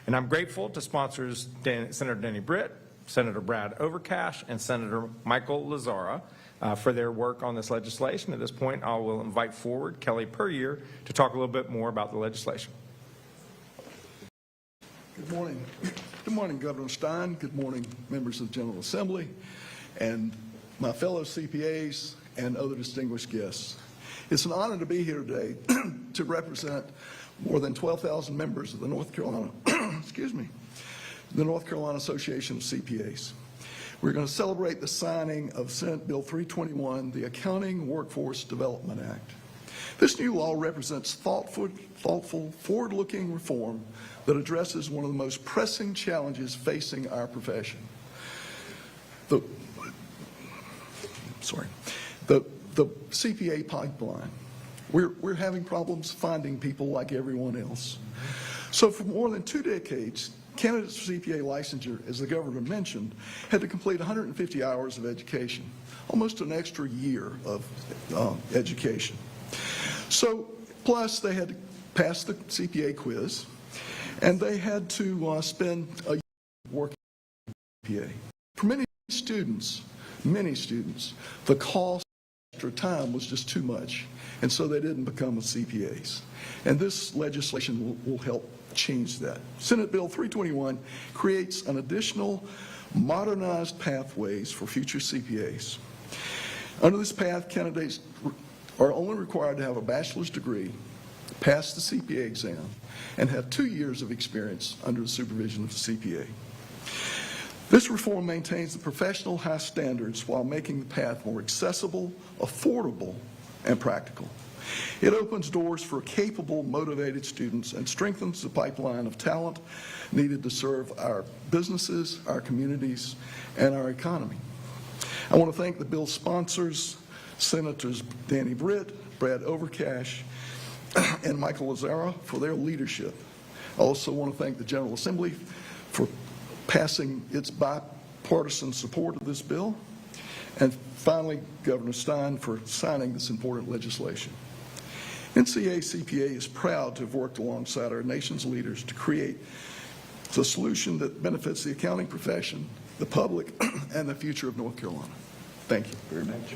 Speaker 20: And I'm grateful to sponsors Senator Danny Britt, Senator Brad Overcash, and Senator Michael Lazzara for their work on this legislation. At this point, I will invite forward Kelly Puryear to talk a little bit more about the legislation.
Speaker 24: Good morning. Good morning, Governor Stein. Good morning, members of the General Assembly, and my fellow CPAs and other distinguished guests. It's an honor to be here today to represent more than 12,000 members of the North Carolina, the North Carolina Association of CPAs. We're going to celebrate the signing of Senate Bill 321, the Accounting Workforce Development Act. This new law represents thoughtful, forward-looking reform that addresses one of the most pressing challenges facing our profession. The CPA pipeline. We're having problems finding people like everyone else. So for more than 2 decades, candidates for CPA licensure, as the governor mentioned, had to complete 150 hours of education, almost an extra year of education. So, plus they had to pass the CPA quiz, and they had to spend a year working at CPA. For many students, the cost of extra time was just too much, and so they didn't become CPAs. And this legislation will help change that. Senate Bill 321 creates an additional modernized pathways for future CPAs. Under this path, candidates are only required to have a bachelor's degree, pass the CPA exam, and have 2 years of experience under the supervision of the CPA. This reform maintains the professional high standards while making the path more accessible, affordable, and practical. It opens doors for capable, motivated students and strengthens the pipeline of talent needed to serve our businesses, our communities, and our economy. I want to thank the bill's sponsors, Senators Danny Britt, Brad Overcash, and Michael Lazzara for their leadership. I also want to thank the General Assembly for passing its bipartisan support of this bill, and finally, Governor Stein for signing this important legislation. NCACPA is proud to have worked alongside our nation's leaders to create a solution that benefits the accounting profession, the public, and the future of North Carolina. Thank you very much.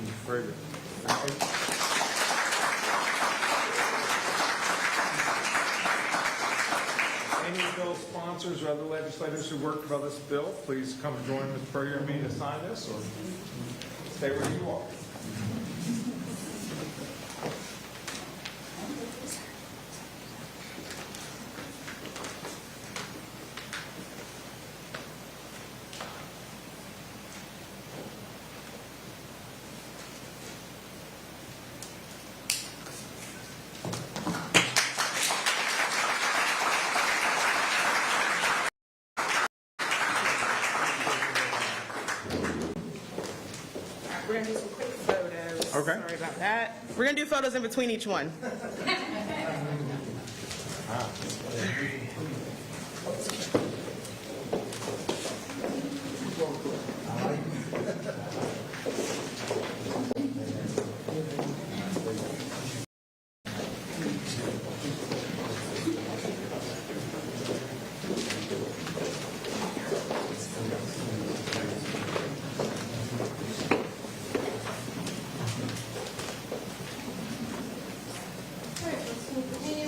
Speaker 20: Any bill sponsors or other legislators who worked on this bill, please come and join with Prayer Me to sign this, or stay where you are.
Speaker 6: We're gonna do some quick photos.
Speaker 20: Okay.
Speaker 6: Sorry about that. We're gonna do photos in between each one.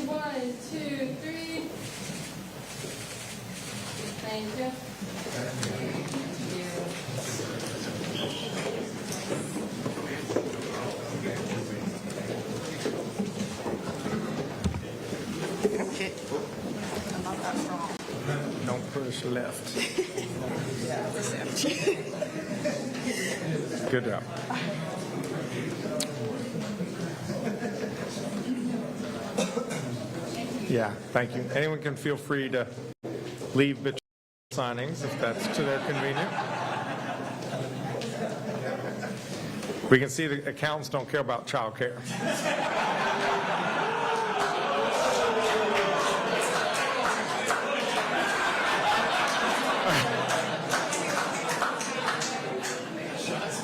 Speaker 21: One, two, three. Thank you.
Speaker 6: Okay. I'm not that strong.
Speaker 20: Don't push left.
Speaker 6: Yeah, that's empty.
Speaker 20: Good job. Yeah, thank you. Anyone can feel free to leave between signings if that's to their convenience. We can see the accountants don't care about child care.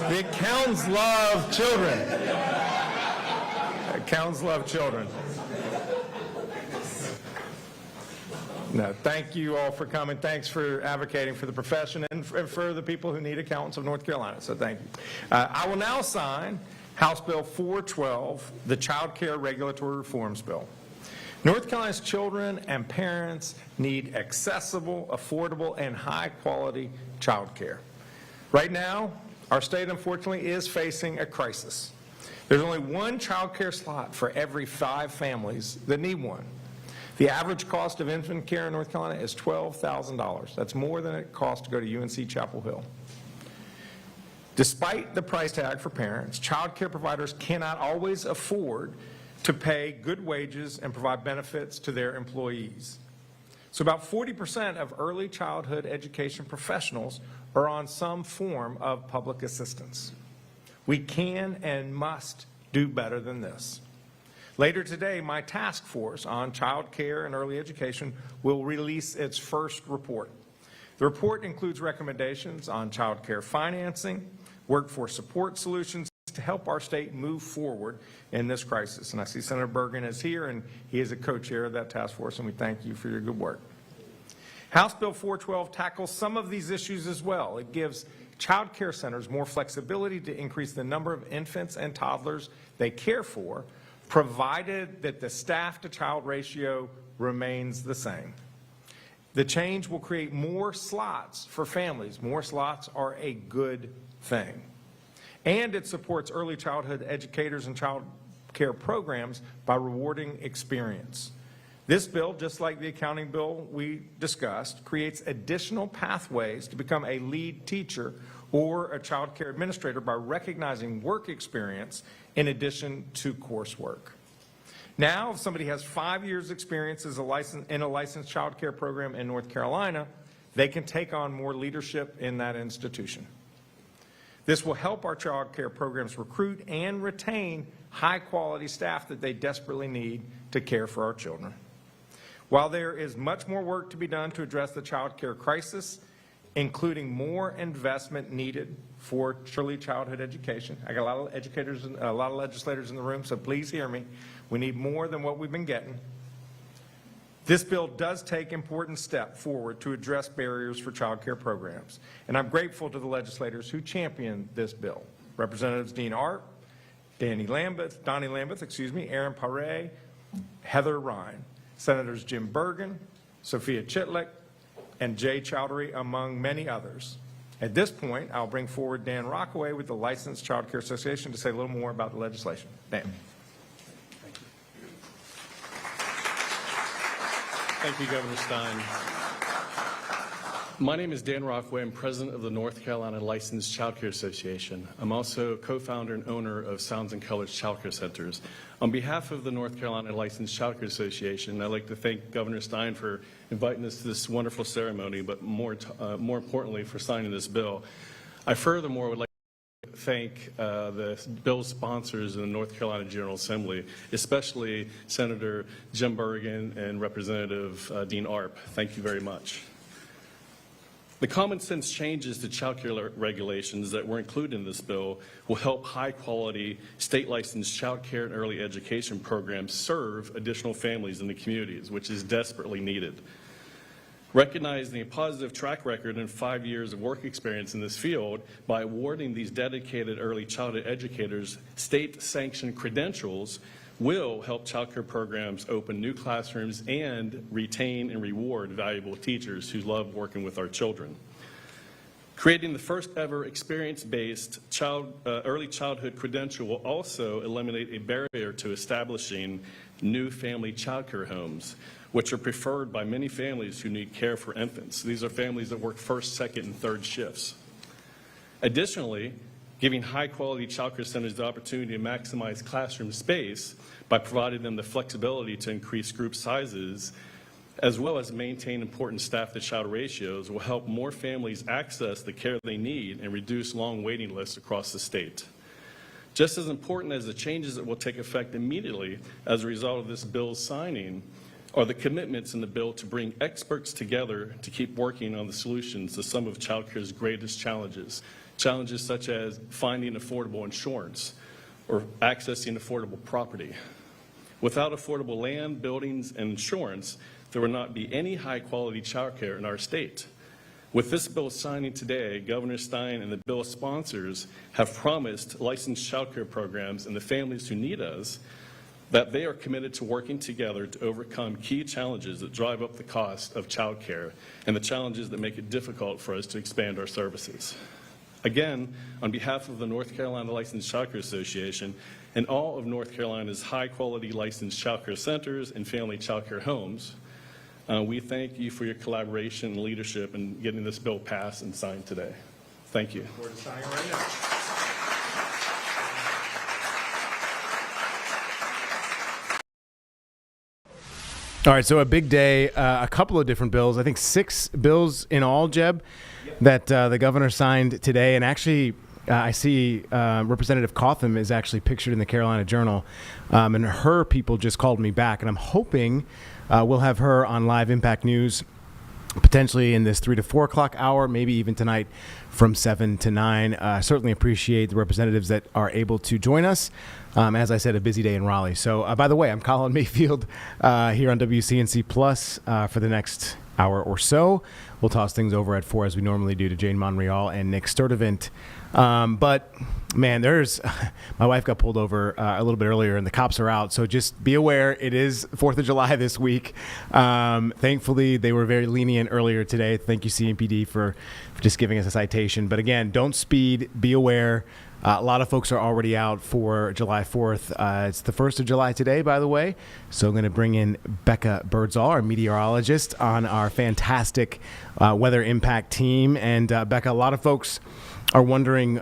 Speaker 20: The accountants love children. Accountants love children. No, thank you all for coming. Thanks for advocating for the profession and for the people who need accountants of North Carolina. So thank you. I will now sign House Bill 412, the Child Care Regulatory Reforms Bill. North Carolina's children and parents need accessible, affordable, and high-quality child care. Right now, our state, unfortunately, is facing a crisis. There's only one child care slot for every 5 families that need one. The average cost of infant care in North Carolina is $12,000. That's more than it costs to go to UNC Chapel Hill. Despite the price tag for parents, child care providers cannot always afford to pay good wages and provide benefits to their employees. So about 40% of early childhood education professionals are on some form of public assistance. We can and must do better than this. Later today, my task force on child care and early education will release its first report. The report includes recommendations on child care financing, workforce support solutions to help our state move forward in this crisis. And I see Senator Bergen is here, and he is a co-chair of that task force, and we thank you for your good work. House Bill 412 tackles some of these issues as well. It gives child care centers more flexibility to increase the number of infants and toddlers they care for, provided that the staff-to-child ratio remains the same. The change will create more slots for families. More slots are a good thing. And it supports early childhood educators and child care programs by rewarding experience. This bill, just like the accounting bill we discussed, creates additional pathways to become a lead teacher or a child care administrator by recognizing work experience in addition to coursework. Now, if somebody has 5 years experience as in a licensed child care program in North Carolina, they can take on more leadership in that institution. This will help our child care programs recruit and retain high-quality staff that they desperately need to care for our children. While there is much more work to be done to address the child care crisis, including more investment needed for early childhood education. I got a lot of educators and a lot of legislators in the room, so please hear me. We need more than what we've been getting. This bill does take important step forward to address barriers for child care programs, and I'm grateful to the legislators who championed this bill. Representatives Dean Arp, Donnie Lambeth, Aaron Pare, Heather Ryan, Senators Jim Bergen, Sophia Chitlick, and Jay Chowdhury, among many others. At this point, I'll bring forward Dan Rockaway with the Licensed Child Care Association to say a little more about the legislation. Dan.
Speaker 1: Thank you, Governor Stein. My name is Dan Rockaway. I'm president of the North Carolina Licensed Child Care Association. I'm also co-founder and owner of Sounds and Colors Child Care Centers. On behalf of the North Carolina Licensed Child Care Association, I'd like to thank Governor Stein for inviting us to this wonderful ceremony, but more importantly, for signing this bill. I furthermore would like to thank the bill sponsors in the North Carolina General Assembly, especially Senator Jim Bergen and Representative Dean Arp. Thank you very much. The common sense changes to child care regulations that were included in this bill will help high-quality, state-licensed child care and early education programs serve additional families in the communities, which is desperately needed. Recognizing a positive track record and 5 years of work experience in this field by awarding these dedicated early childhood educators state-sanctioned credentials will help child care programs open new classrooms and retain and reward valuable teachers who love working with our children. Creating the first ever experience-based early childhood credential will also eliminate a barrier to establishing new family child care homes, which are preferred by many families who need care for infants. These are families that work first, second, and third shifts. Additionally, giving high-quality child care centers the opportunity to maximize classroom space by providing them the flexibility to increase group sizes, as well as maintain important staff-to-child ratios, will help more families access the care they need and reduce long waiting lists across the state. Just as important as the changes that will take effect immediately as a result of this bill's signing are the commitments in the bill to bring experts together to keep working on the solutions to some of child care's greatest challenges. Challenges such as finding affordable insurance or accessing affordable property. Without affordable land, buildings, and insurance, there will not be any high-quality child care in our state. With this bill signing today, Governor Stein and the bill sponsors have promised licensed child care programs and the families who need us that they are committed to working together to overcome key challenges that drive up the cost of child care and the challenges that make it difficult for us to expand our services. Again, on behalf of the North Carolina Licensed Child Care Association and all of North Carolina's high-quality licensed child care centers and family child care homes, we thank you for your collaboration and leadership in getting this bill passed and signed today. Thank you.
Speaker 20: We're signing right now.
Speaker 7: All right, so a big day, a couple of different bills. I think 6 bills in all, Jeb, that the governor signed today. And actually, I see Representative Cotham is actually pictured in the Carolina Journal, and her people just called me back. And I'm hoping we'll have her on Live Impact News potentially in this 3 to 4 o'clock hour, maybe even tonight from 7 to 9. Certainly appreciate the representatives that are able to join us. As I said, a busy day in Raleigh. So, by the way, I'm Colin Mayfield here on WCNC Plus for the next hour or so. We'll toss things over at 4 as we normally do to Jane Monreal and Nick Sturdivant. But, man, my wife got pulled over a little bit earlier and the cops are out. So just be aware, it is 4th of July this week. Thankfully, they were very lenient earlier today. Thank you, CMPD, for just giving us a citation. But again, don't speed, be aware. A lot of folks are already out for July 4th. It's the 1st of July today, by the way. So I'm going to bring in Becca Birdsall, our meteorologist, on our fantastic weather impact team. And Becca, a lot of folks are wondering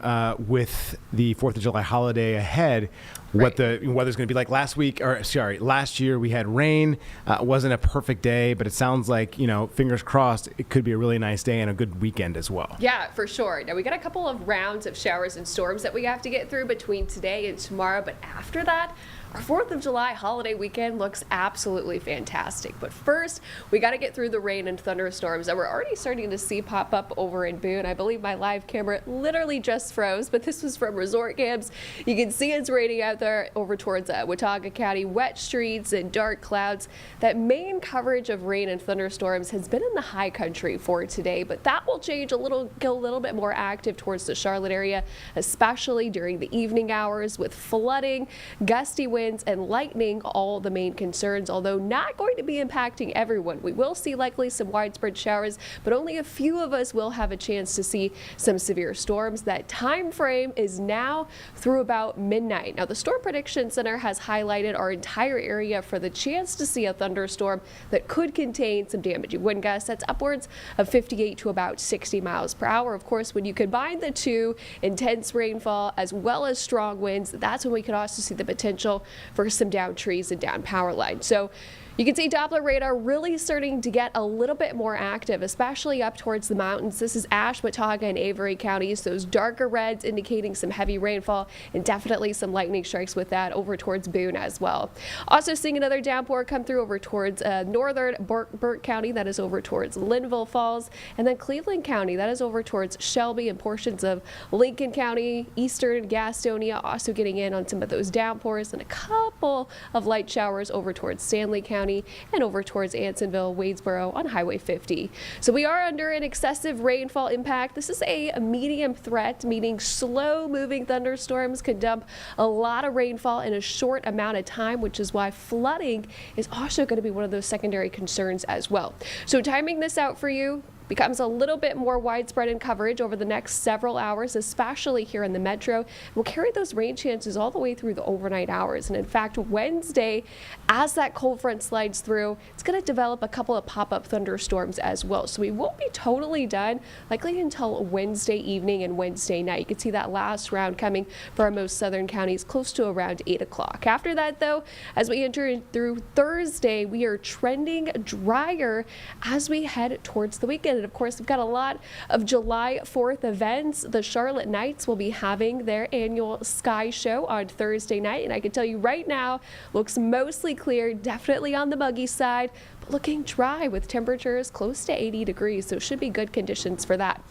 Speaker 7: with the 4th of July holiday ahead, what the weather's going to be like. Last year we had rain. It wasn't a perfect day, but it sounds like, fingers crossed, it could be a really nice day and a good weekend as well.
Speaker 11: Yeah, for sure. Now we got a couple of rounds of showers and storms that we have to get through between today and tomorrow, but after that,
Speaker 9: Our 4th of July holiday weekend looks absolutely fantastic. But first, we got to get through the rain and thunderstorms that we're already starting to see pop up over in Boone. I believe my live camera literally just froze, but this was from Resort Camps. You can see it's raining out there over towards Watauga County, wet streets and dark clouds. That main coverage of rain and thunderstorms has been in the high country for today, but that will change a little, get a little bit more active towards the Charlotte area, especially during the evening hours with flooding, gusty winds, and lightning, all the main concerns, although not going to be impacting everyone. We will see likely some widespread showers, but only a few of us will have a chance to see some severe storms. That time frame is now through about midnight. Now, the Storm Prediction Center has highlighted our entire area for the chance to see a thunderstorm that could contain some damaging wind gusts. That's upwards of 58 to about 60 miles per hour. Of course, when you combine the two, intense rainfall as well as strong winds, that's when we could also see the potential for some downed trees and down power lines. So you can see Doppler radar really starting to get a little bit more active, especially up towards the mountains. This is Ashe, Watauga, and Avery counties. Those darker reds indicating some heavy rainfall and definitely some lightning strikes with that over towards Boone as well. Also seeing another downpour come through over towards northern Burke County. That is over towards Linville Falls. And then Cleveland County. That is over towards Shelby and portions of Lincoln County, eastern Gastonia, also getting in on some of those downpours, and a couple of light showers over towards Stanley County and over towards Ansonville, Wadesboro on Highway 50. So we are under an excessive rainfall impact. This is a medium threat, meaning slow moving thunderstorms can dump a lot of rainfall in a short amount of time, which is why flooding is also going to be one of those secondary concerns as well. So timing this out for you becomes a little bit more widespread in coverage over the next several hours, especially here in the metro. We'll carry those rain chances all the way through the overnight hours. And in fact, Wednesday, as that cold front slides through, it's going to develop a couple of pop-up thunderstorms as well. So we won't be totally done likely until Wednesday evening and Wednesday night. You can see that last round coming for our most southern counties close to around 8 o'clock. After that, though, as we enter through Thursday, we are trending drier as we head towards the weekend. And of course, we've got a lot of July 4th events. The Charlotte Knights will be having their annual Sky Show on Thursday night. And I can tell you right now, looks mostly clear, definitely on the muggy side, but looking dry with temperatures close to 80 degrees. So should be good conditions for that.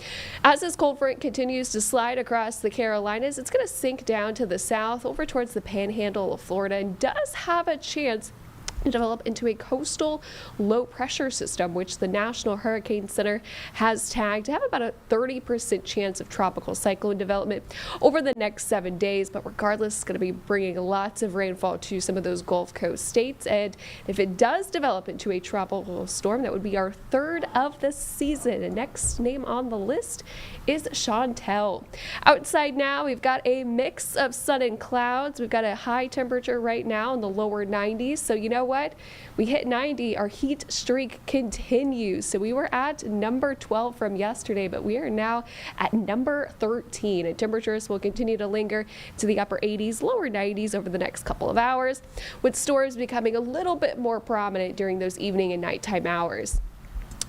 Speaker 9: As this cold front continues to slide across the Carolinas, it's going to sink down to the south over towards the panhandle of Florida and does have a chance to develop into a coastal low pressure system, which the National Hurricane Center has tagged to have about a 30% chance of tropical cyclone development over the next 7 days. But regardless, it's going to be bringing lots of rainfall to some of those Gulf Coast states. And if it does develop into a tropical storm, that would be our third of the season. The next name on the list is Chantel. Outside now, we've got a mix of sun and clouds. We've got a high temperature right now in the lower 90s. So you know what? We hit 90. Our heat streak continues. So we were at number 12 from yesterday, but we are now at number 13. And temperatures will continue to linger to the upper 80s, lower 90s over the next couple of hours, with storms becoming a little bit more prominent during those evening and nighttime hours.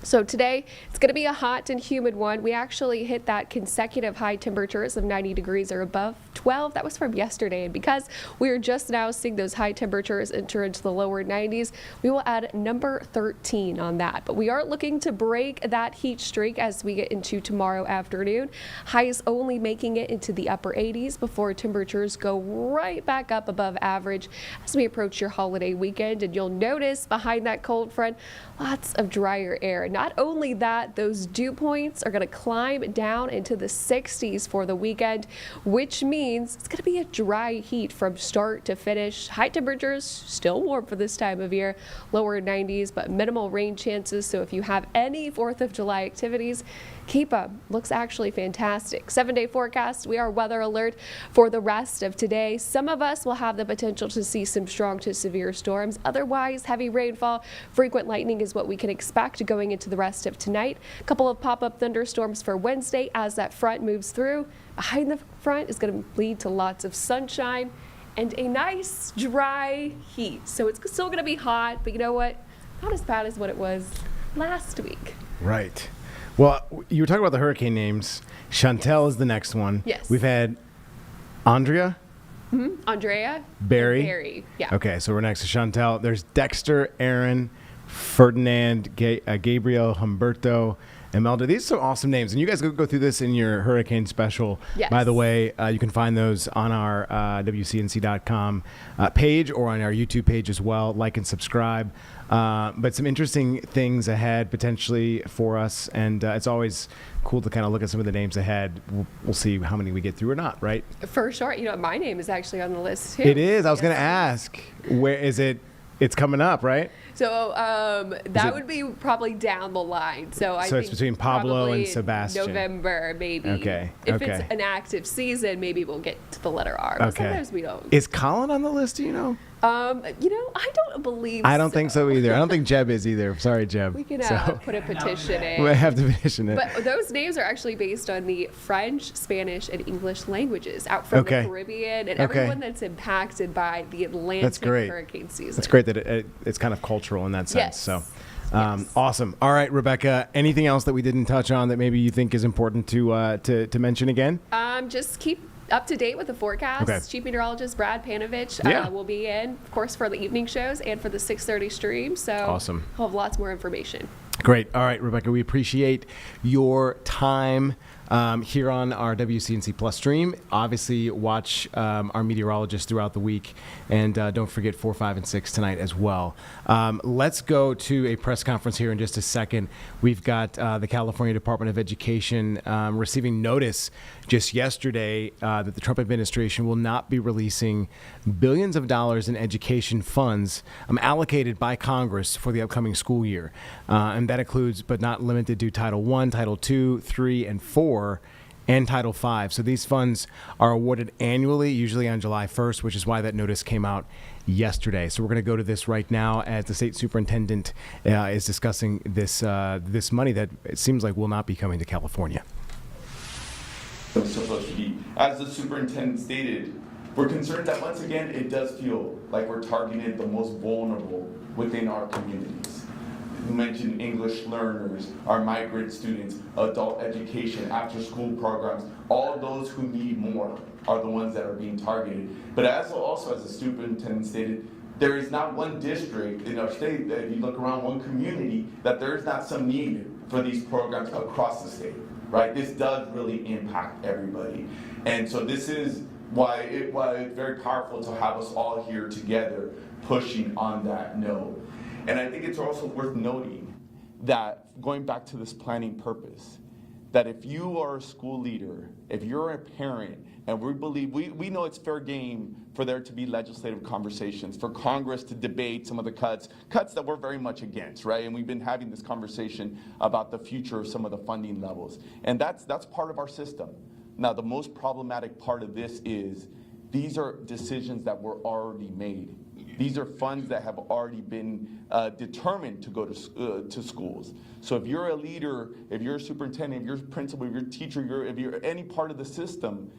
Speaker 9: So today, it's going to be a hot and humid one. We actually hit that consecutive high temperatures of 90 degrees or above 12. That was from yesterday. And because we are just now seeing those high temperatures enter into the lower 90s, we will add number 13 on that. But we are looking to break that heat streak as we get into tomorrow afternoon. Highs only making it into the upper 80s before temperatures go right back up above average as we approach your holiday weekend. And you'll notice behind that cold front, lots of drier air. Not only that, those dew points are going to climb down into the 60s for the weekend, which means it's going to be a dry heat from start to finish. High temperatures, still warm for this time of year, lower 90s, but minimal rain chances. So if you have any 4th of July activities, keep them. Looks actually fantastic. 7-day forecast, we are weather alert for the rest of today. Some of us will have the potential to see some strong to severe storms. Otherwise, heavy rainfall, frequent lightning is what we can expect going into the rest of tonight. A couple of pop-up thunderstorms for Wednesday as that front moves through. Behind the front is going to lead to lots of sunshine and a nice dry heat. So it's still going to be hot, but you know what? Not as bad as what it was last week.
Speaker 7: Right. Well, you were talking about the hurricane names. Chantel is the next one.
Speaker 9: Yes.
Speaker 7: We've had Andrea,
Speaker 9: Andrea?
Speaker 7: Barry?
Speaker 9: Barry, yeah.
Speaker 7: Okay, so we're next to Chantel. There's Dexter, Aaron, Ferdinand, Gabriel, Humberto, Imelda. These are some awesome names. And you guys go through this in your hurricane special.
Speaker 9: Yes.
Speaker 7: By the way, you can find those on our WCNC.com page or on our YouTube page as well. Like and subscribe. But some interesting things ahead potentially for us. And it's always cool to kind of look at some of the names ahead. We'll see how many we get through or not, right?
Speaker 9: For sure. You know, my name is actually on the list too.
Speaker 7: It is. I was going to ask, where is it? It's coming up, right?
Speaker 9: So that would be probably down the line. So I think
Speaker 7: it's between Pablo
Speaker 9: probably
Speaker 7: and Sebastian.
Speaker 9: November, maybe.
Speaker 7: Okay.
Speaker 9: If
Speaker 7: okay.
Speaker 9: it's an active season, maybe we'll get to the letter R. But
Speaker 7: Okay.
Speaker 9: sometimes we don't.
Speaker 7: Is Colin on the list? Do you know?
Speaker 9: You know, I don't believe.
Speaker 7: I don't think so either. I don't think Jeb is either. Sorry, Jeb.
Speaker 9: We can
Speaker 7: So-
Speaker 9: put a petition in.
Speaker 7: We have to petition it.
Speaker 9: But those names are actually based on the French, Spanish, and English languages out from
Speaker 7: Okay.
Speaker 9: the Caribbean and
Speaker 7: Okay.
Speaker 9: everyone that's impacted by the Atlantic
Speaker 7: That's great.
Speaker 9: hurricane season.
Speaker 7: It's great that it's kind of cultural in that sense.
Speaker 9: Yes.
Speaker 7: So, awesome. All right, Rebecca. Anything else that we didn't touch on that maybe you think is important to mention again?
Speaker 9: Just keep up to date with the forecast.
Speaker 7: Okay.
Speaker 9: Chief Meteorologist Brad Panovich
Speaker 7: Yeah.
Speaker 9: will be in, of course, for the evening shows and for the 6:30 stream. So
Speaker 7: Awesome.
Speaker 9: We'll have lots more information.
Speaker 7: Great. All right, Rebecca, we appreciate your time here on our WCNC Plus stream. Obviously, watch our meteorologists throughout the week. And don't forget 4, 5, and 6 tonight as well. Let's go to a press conference here in just a second. We've got the California Department of Education receiving notice just yesterday that the Trump administration will not be releasing billions of dollars in education funds allocated by Congress for the upcoming school year. And that includes, but not limited to, Title I, Title II, 3, and 4, and Title V. So these funds are awarded annually, usually on July 1st, which is why that notice came out yesterday. So we're going to go to this right now as the state superintendent is discussing this money that it seems like will not be coming to California.
Speaker 11: It's supposed to be. As the superintendent stated, we're concerned that once again it does feel like we're targeting the most vulnerable within our communities. You mentioned English learners, our migrant students, adult education, after-school programs. All of those who need more are the ones that are being targeted. But also as the superintendent stated, there is not one district in our state that you look around, one community, that there is not some need for these programs across the state, right? This does really impact everybody. And so this is why it's very powerful to have us all here together pushing on that note. And I think it's also worth noting that, going back to this planning purpose, that if you are a school leader, if you're a parent, and we know it's fair game for there to be legislative conversations, for Congress to debate some of the cuts that we're very much against, right? And we've been having this conversation about the future of some of the funding levels. And that's part of our system. Now, the most problematic part of this is these are decisions that were already made. These are funds that have already been determined to go to schools. So if you're a leader, if you're a superintendent, if you're a principal, if you're a teacher, if you're any part of the system,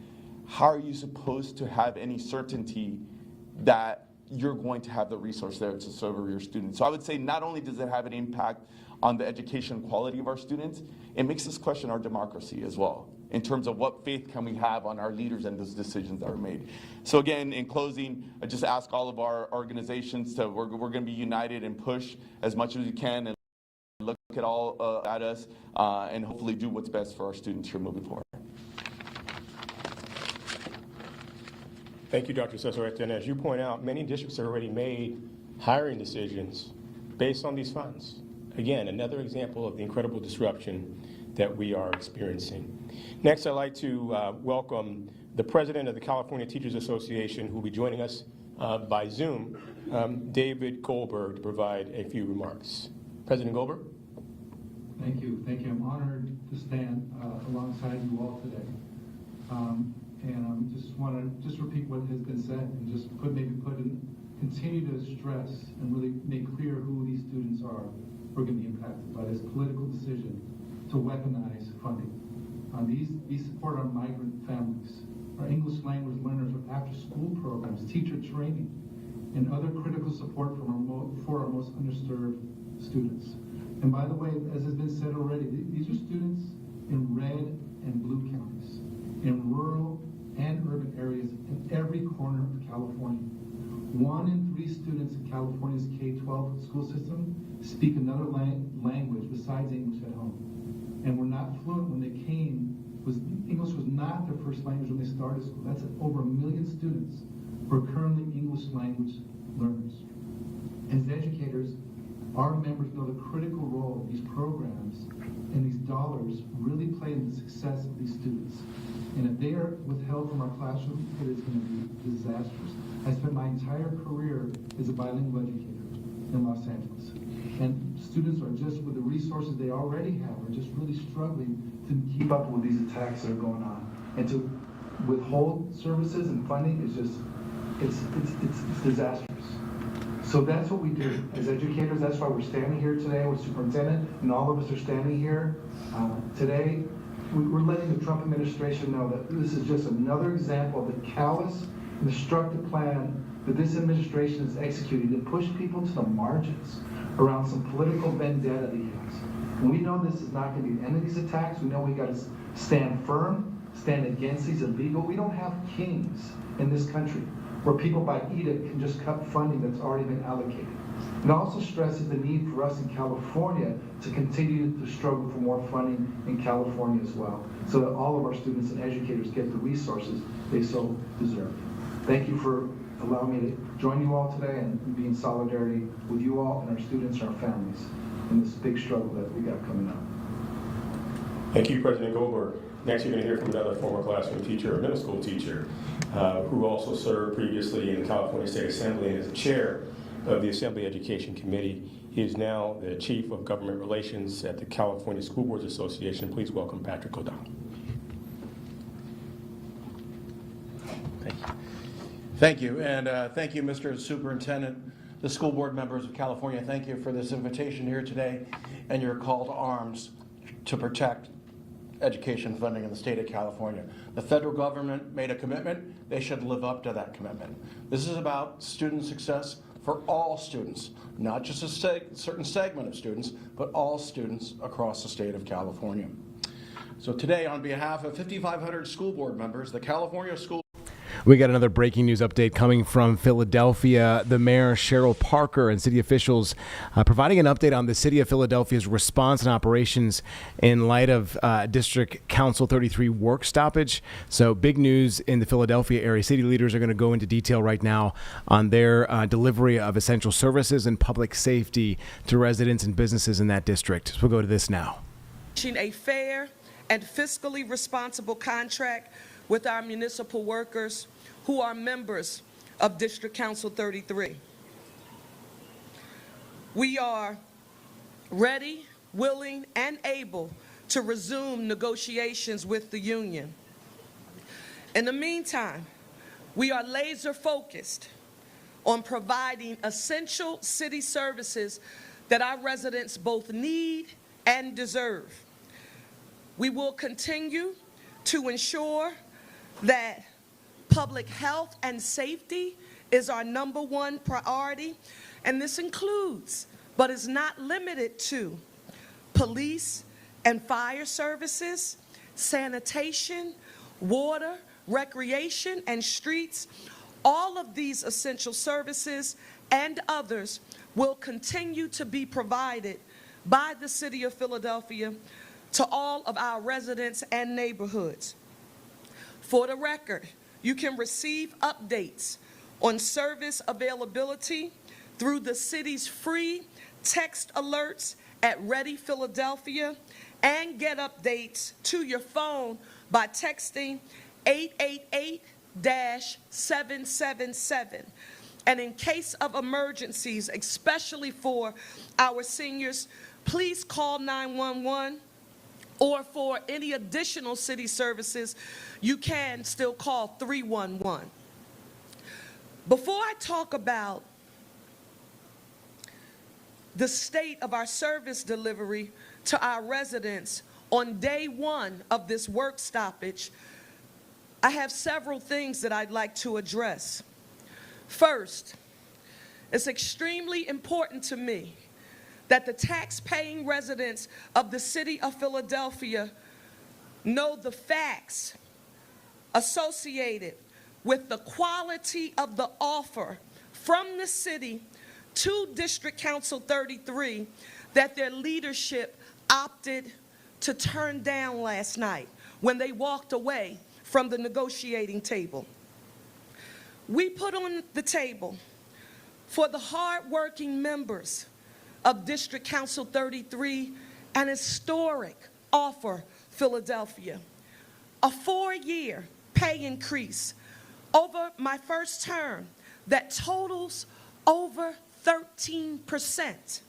Speaker 11: how are you supposed to have any certainty that you're going to have the resource there to serve your students? So I would say not only does it have an impact on the education quality of our students, it makes us question our democracy as well, in terms of what faith can we have on our leaders and those decisions that are made. So again, in closing, I just ask all of our organizations to, we're going to be united and push as much as we can and look at all at us and hopefully do what's best for our students here moving forward.
Speaker 12: Thank you, Dr. Cesaret. And as you point out, many districts have already made hiring decisions based on these funds. Again, another example of the incredible disruption that we are experiencing. Next, I'd like to welcome the president of the California Teachers Association, who will be joining us by Zoom, David Goldberg, to provide a few remarks. President Goldberg.
Speaker 14: Thank you. Thank you. I'm honored to stand alongside you all today. And just want to repeat what has been said and just continue to stress and really make clear who these students are who are going to be impacted by this political decision to weaponize funding. These support our migrant families, our English language learners with after-school programs, teacher training, and other critical support for our most underserved students. And by the way, as has been said already, these are students in red and blue counties, in rural and urban areas in every corner of California. 1 in 3 students in California's K-12 school system speak another language besides English at home. And were not fluent when they came. English was not their first language when they started school. That's over 1 million students who are currently English language learners. As educators, our members know the critical role these programs and these dollars really play in the success of these students. And if they are withheld from our classroom, it is going to be disastrous. I spent my entire career as a bilingual educator in Los Angeles. And students are just, with the resources they already have, are just really struggling to keep up with these attacks that are going on. And to withhold services and funding is just, it's disastrous. So that's what we do as educators. That's why we're standing here today with Superintendent, and all of us are standing here today. We're letting the Trump administration know that this is just another example of the callous and destructive plan that this administration is executing to push people to the margins around some political vendetta he has. And we know this is not going to be the end of these attacks. We know we got to stand firm, stand against these illegal. We don't have kings in this country where people by edict can just cut funding that's already been allocated. It also stresses the need for us in California to continue to struggle for more funding in California as well, so that all of our students and educators get the resources they so deserve. Thank you for allowing me to join you all today and be in solidarity with you all and our students and our families in this big struggle that we got coming up.
Speaker 12: Thank you, President Goldberg. Next, you're going to hear from another former classroom teacher, a middle school teacher, who also served previously in the California State Assembly and is the chair of the Assembly Education Committee. He is now the Chief of Government Relations at the California School Boards Association. Please welcome Patrick O'Donnell.
Speaker 10: Thank you, and thank you, Mr. Superintendent, the school board members of California. Thank you for this invitation here today and your call to arms to protect education funding in the state of California. The federal government made a commitment. They should live up to that commitment. This is about student success for all students, not just a certain segment of students, but all students across the state of California. So today, on behalf of 5,500 school board members, the California School
Speaker 7: We got another breaking news update coming from Philadelphia. The mayor, Cheryl Parker, and city officials providing an update on the city of Philadelphia's response and operations in light of District Council 33 work stoppage. So big news in the Philadelphia area. City leaders are going to go into detail right now on their delivery of essential services and public safety to residents and businesses in that district. So we'll go to this now.
Speaker 13: A fair and fiscally responsible contract with our municipal workers who are members of District Council 33. We are ready, willing, and able to resume negotiations with the union. In the meantime, we are laser focused on providing essential city services that our residents both need and deserve. We will continue to ensure that public health and safety is our #1 priority, and this includes, but is not limited to, police and fire services, sanitation, water, recreation, and streets. All of these essential services and others will continue to be provided by the City of Philadelphia to all of our residents and neighborhoods. For the record, you can receive updates on service availability through the city's free text alerts at Ready Philadelphia, and get updates to your phone by texting 888-777. And in case of emergencies, especially for our seniors, please call 911. Or for any additional city services, you can still call 311. Before I talk about the state of our service delivery to our residents on day 1 of this work stoppage, I have several things that I'd like to address. First, it's extremely important to me that the tax-paying residents of the city of Philadelphia know the facts associated with the quality of the offer from the city to District Council 33 that their leadership opted to turn down last night when they walked away from the negotiating table. We put on the table for the hardworking members of District Council 33 an historic offer, Philadelphia, a 4-year pay increase over my first term that totals over 13%,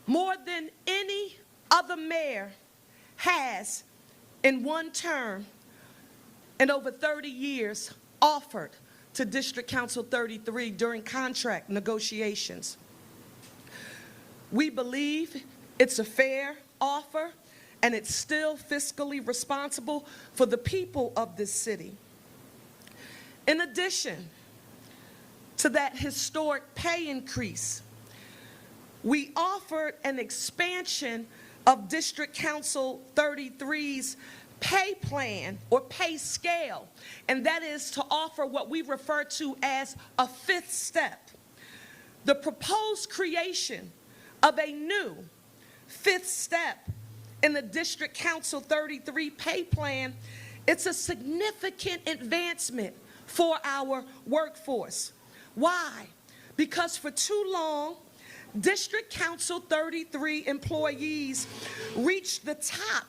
Speaker 13: more than any other mayor has in one term and over 30 years offered to District Council 33 during contract negotiations. We believe it's a fair offer and it's still fiscally responsible for the people of this city. In addition to that historic pay increase, we offered an expansion of District Council 33's pay plan or pay scale, and that is to offer what we refer to as a 5th step. The proposed creation of a new 5th step in the District Council 33 pay plan, it's a significant advancement for our workforce. Why? Because for too long, District Council 33 employees reached the top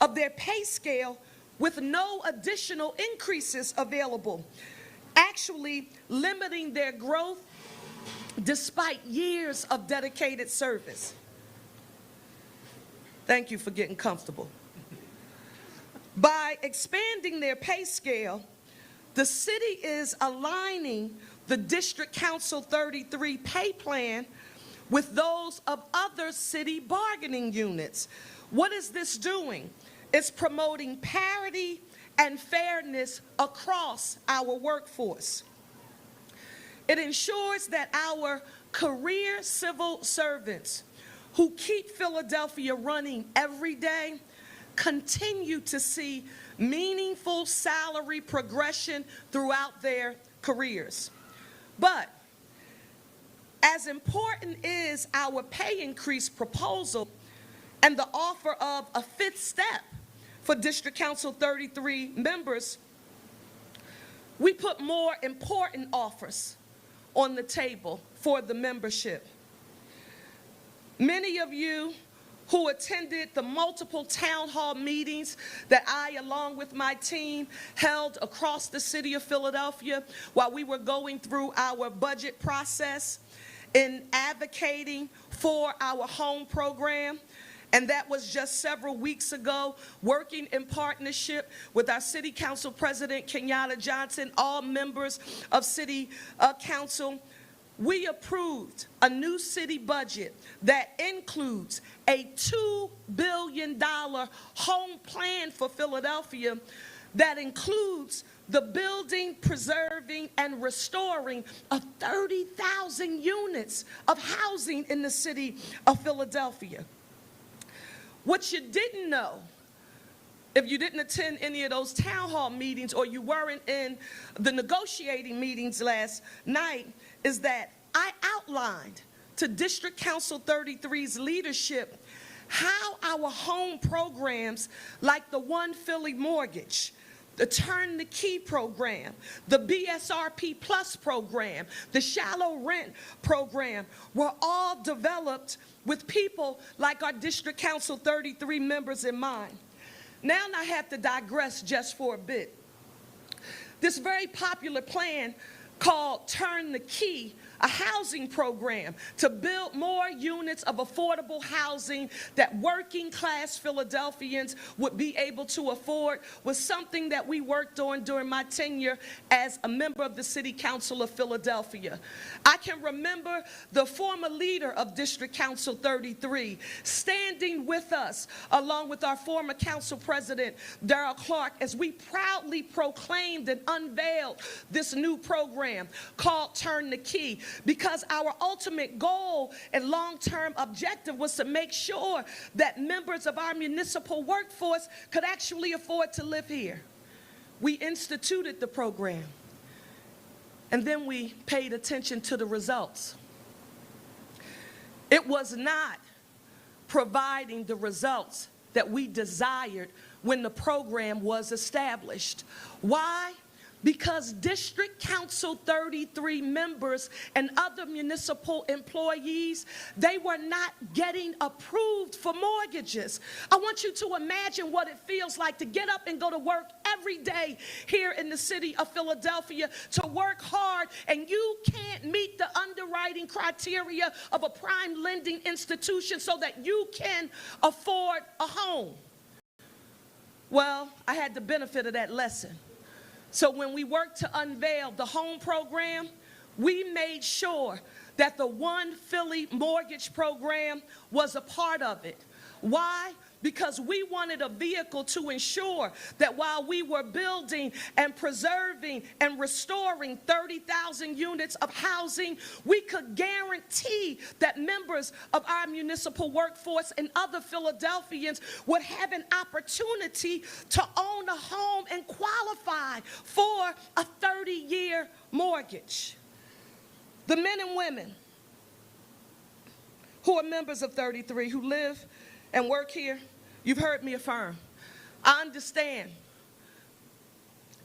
Speaker 13: of their pay scale with no additional increases available, actually limiting their growth despite years of dedicated service. Thank you for getting comfortable. By expanding their pay scale, the city is aligning the District Council 33 pay plan with those of other city bargaining units. What is this doing? It's promoting parity and fairness across our workforce. It ensures that our career civil servants who keep Philadelphia running every day continue to see meaningful salary progression throughout their careers. But as important is our pay increase proposal and the offer of a 5th step for District Council 33 members, we put more important offers on the table for the membership. Many of you who attended the multiple town hall meetings that I, along with my team, held across the city of Philadelphia while we were going through our budget process in advocating for our home program. And that was just several weeks ago, working in partnership with our City Council President, Kenyatta Johnson, all members of City Council. We approved a new city budget that includes a $2 billion home plan for Philadelphia that includes the building, preserving, and restoring of 30,000 units of housing in the city of Philadelphia. What you didn't know, if you didn't attend any of those town hall meetings or you weren't in the negotiating meetings last night, is that I outlined to District Council 33's leadership how our home programs like the One Philly Mortgage, the Turn the Key program, the BSRP Plus program, the Shallow Rent program were all developed with people like our District Council 33 members in mind. Now I have to digress just for a bit. This very popular plan called Turn the Key, a housing program to build more units of affordable housing that working class Philadelphians would be able to afford, was something that we worked on during my tenure as a member of the City Council of Philadelphia. I can remember the former leader of District Council 33 standing with us along with our former council president, Darrell Clark, as we proudly proclaimed and unveiled this new program called Turn the Key, because our ultimate goal and long-term objective was to make sure that members of our municipal workforce could actually afford to live here. we instituted the program, and then we paid attention to the results. It was not providing the results that we desired when the program was established. Why? Because District Council 33 members and other municipal employees, they were not getting approved for mortgages. I want you to imagine what it feels like to get up and go to work every day here in the city of Philadelphia, to work hard, and you can't meet the underwriting criteria of a prime lending institution so that you can afford a home. Well, I had the benefit of that lesson. So when we worked to unveil the home program, we made sure that the One Philly mortgage program was a part of it. Why? Because we wanted a vehicle to ensure that while we were building and preserving and restoring 30,000 units of housing, we could guarantee that members of our municipal workforce and other Philadelphians would have an opportunity to own a home and qualify for a 30-year mortgage. The men and women who are members of 33, who live and work here, you've heard me affirm, I understand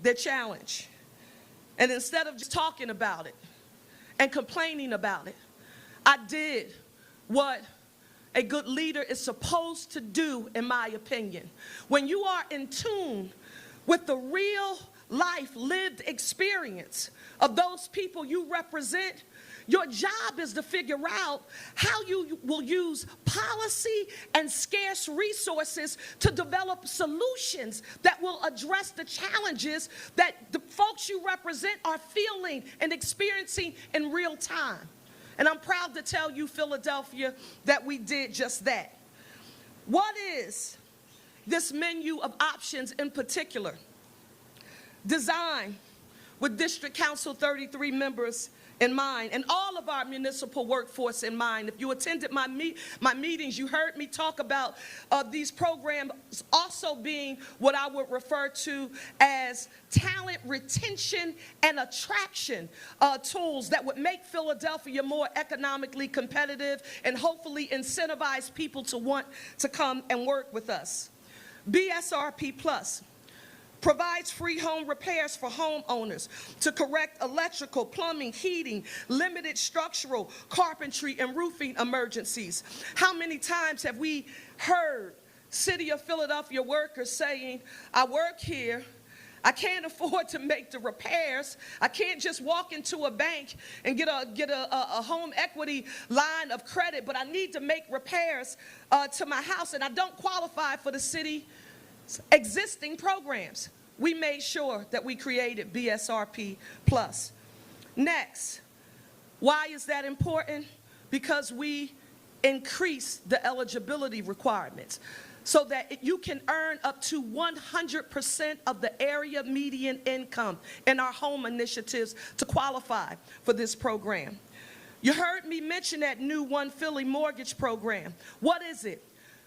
Speaker 13: their challenge. And instead of just talking about it and complaining about it, I did what a good leader is supposed to do, in my opinion. When you are in tune with the real life lived experience of those people you represent, your job is to figure out how you will use policy and scarce resources to develop solutions that will address the challenges that the folks you represent are feeling and experiencing in real time. And I'm proud to tell you, Philadelphia, that we did just that. What is this menu of options in particular? Designed with District Council 33 members in mind and all of our municipal workforce in mind. If you attended my meetings, you heard me talk about these programs also being what I would refer to as talent retention and attraction tools that would make Philadelphia more economically competitive and hopefully incentivize people to want to come and work with us. BSRP Plus provides free home repairs for homeowners to correct electrical, plumbing, heating, limited structural, carpentry, and roofing emergencies. How many times have we heard City of Philadelphia workers saying, I work here, I can't afford to make the repairs. I can't just walk into a bank and get a home equity line of credit, but I need to make repairs to my house, and I don't qualify for the city's existing programs. We made sure that we created BSRP Plus. Next, why is that important? Because we increased the eligibility requirements so that you can earn up to 100% of the area median income in our home initiatives to qualify for this program. You heard me mention that new One Philly mortgage program. What is it?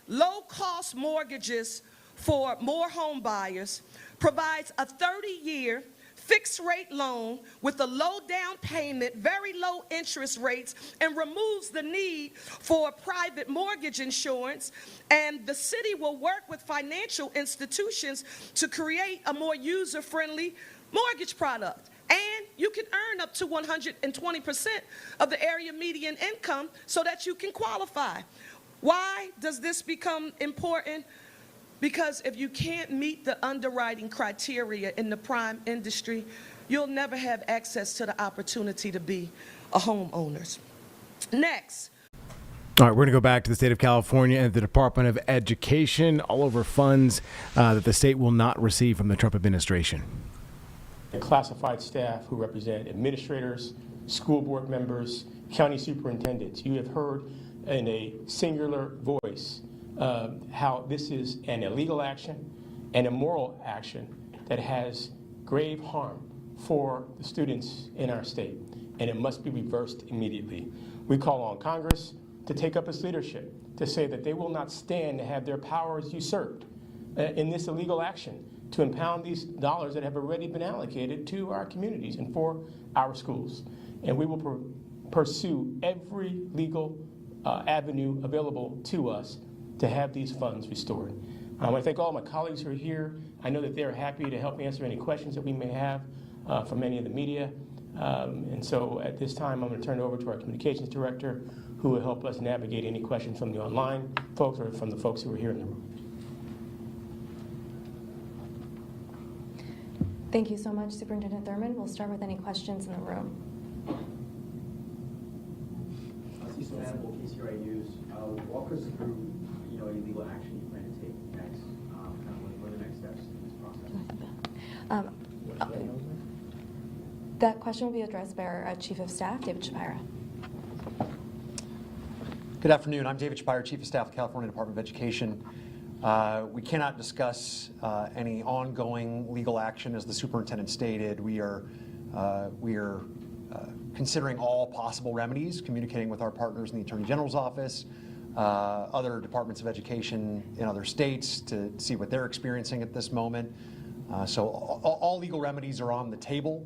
Speaker 13: Low-cost mortgages for more home buyers, provides a 30-year fixed-rate loan with a low down payment, very low interest rates, and removes the need for private mortgage insurance. And the city will work with financial institutions to create a more user-friendly mortgage product. And you can earn up to 120% of the area median income so that you can qualify. Why does this become important? Because if you can't meet the underwriting criteria in the prime industry, you'll never have access to the opportunity to be a homeowner. Next.
Speaker 7: All right, we're going to go back to the state of California and the Department of Education, all over funds that the state will not receive from the Trump administration.
Speaker 12: The classified staff who represent administrators, school board members, county superintendents, you have heard in a singular voice how this is an illegal action and immoral action that has grave harm for the students in our state, and it must be reversed immediately. We call on Congress to take up its leadership, to say that they will not stand to have their powers usurped in this illegal action to impound these dollars that have already been allocated to our communities and for our schools. And we will pursue every legal avenue available to us to have these funds restored. I want to thank all my colleagues who are here. I know that they're happy to help answer any questions that we may have from any of the media. And so at this time, I'm going to turn it over to our communications director, who will help us navigate any questions from the online folks or from the folks who are here in the room.
Speaker 15: Thank you so much, Superintendent Thurmond. We'll start with any questions in the room.
Speaker 16: Cecil Hannibal, KCRIU's. Walk us through, any legal action you plan to take next. What are the next steps in this process?
Speaker 15: That question will be addressed by our Chief of Staff, David Shapira.
Speaker 17: Good afternoon. I'm David Shapira, Chief of Staff of the California Department of Education. We cannot discuss any ongoing legal action, as the superintendent stated. We are considering all possible remedies, communicating with our partners in the Attorney General's office, other departments of education in other states to see what they're experiencing at this moment. So all legal remedies are on the table.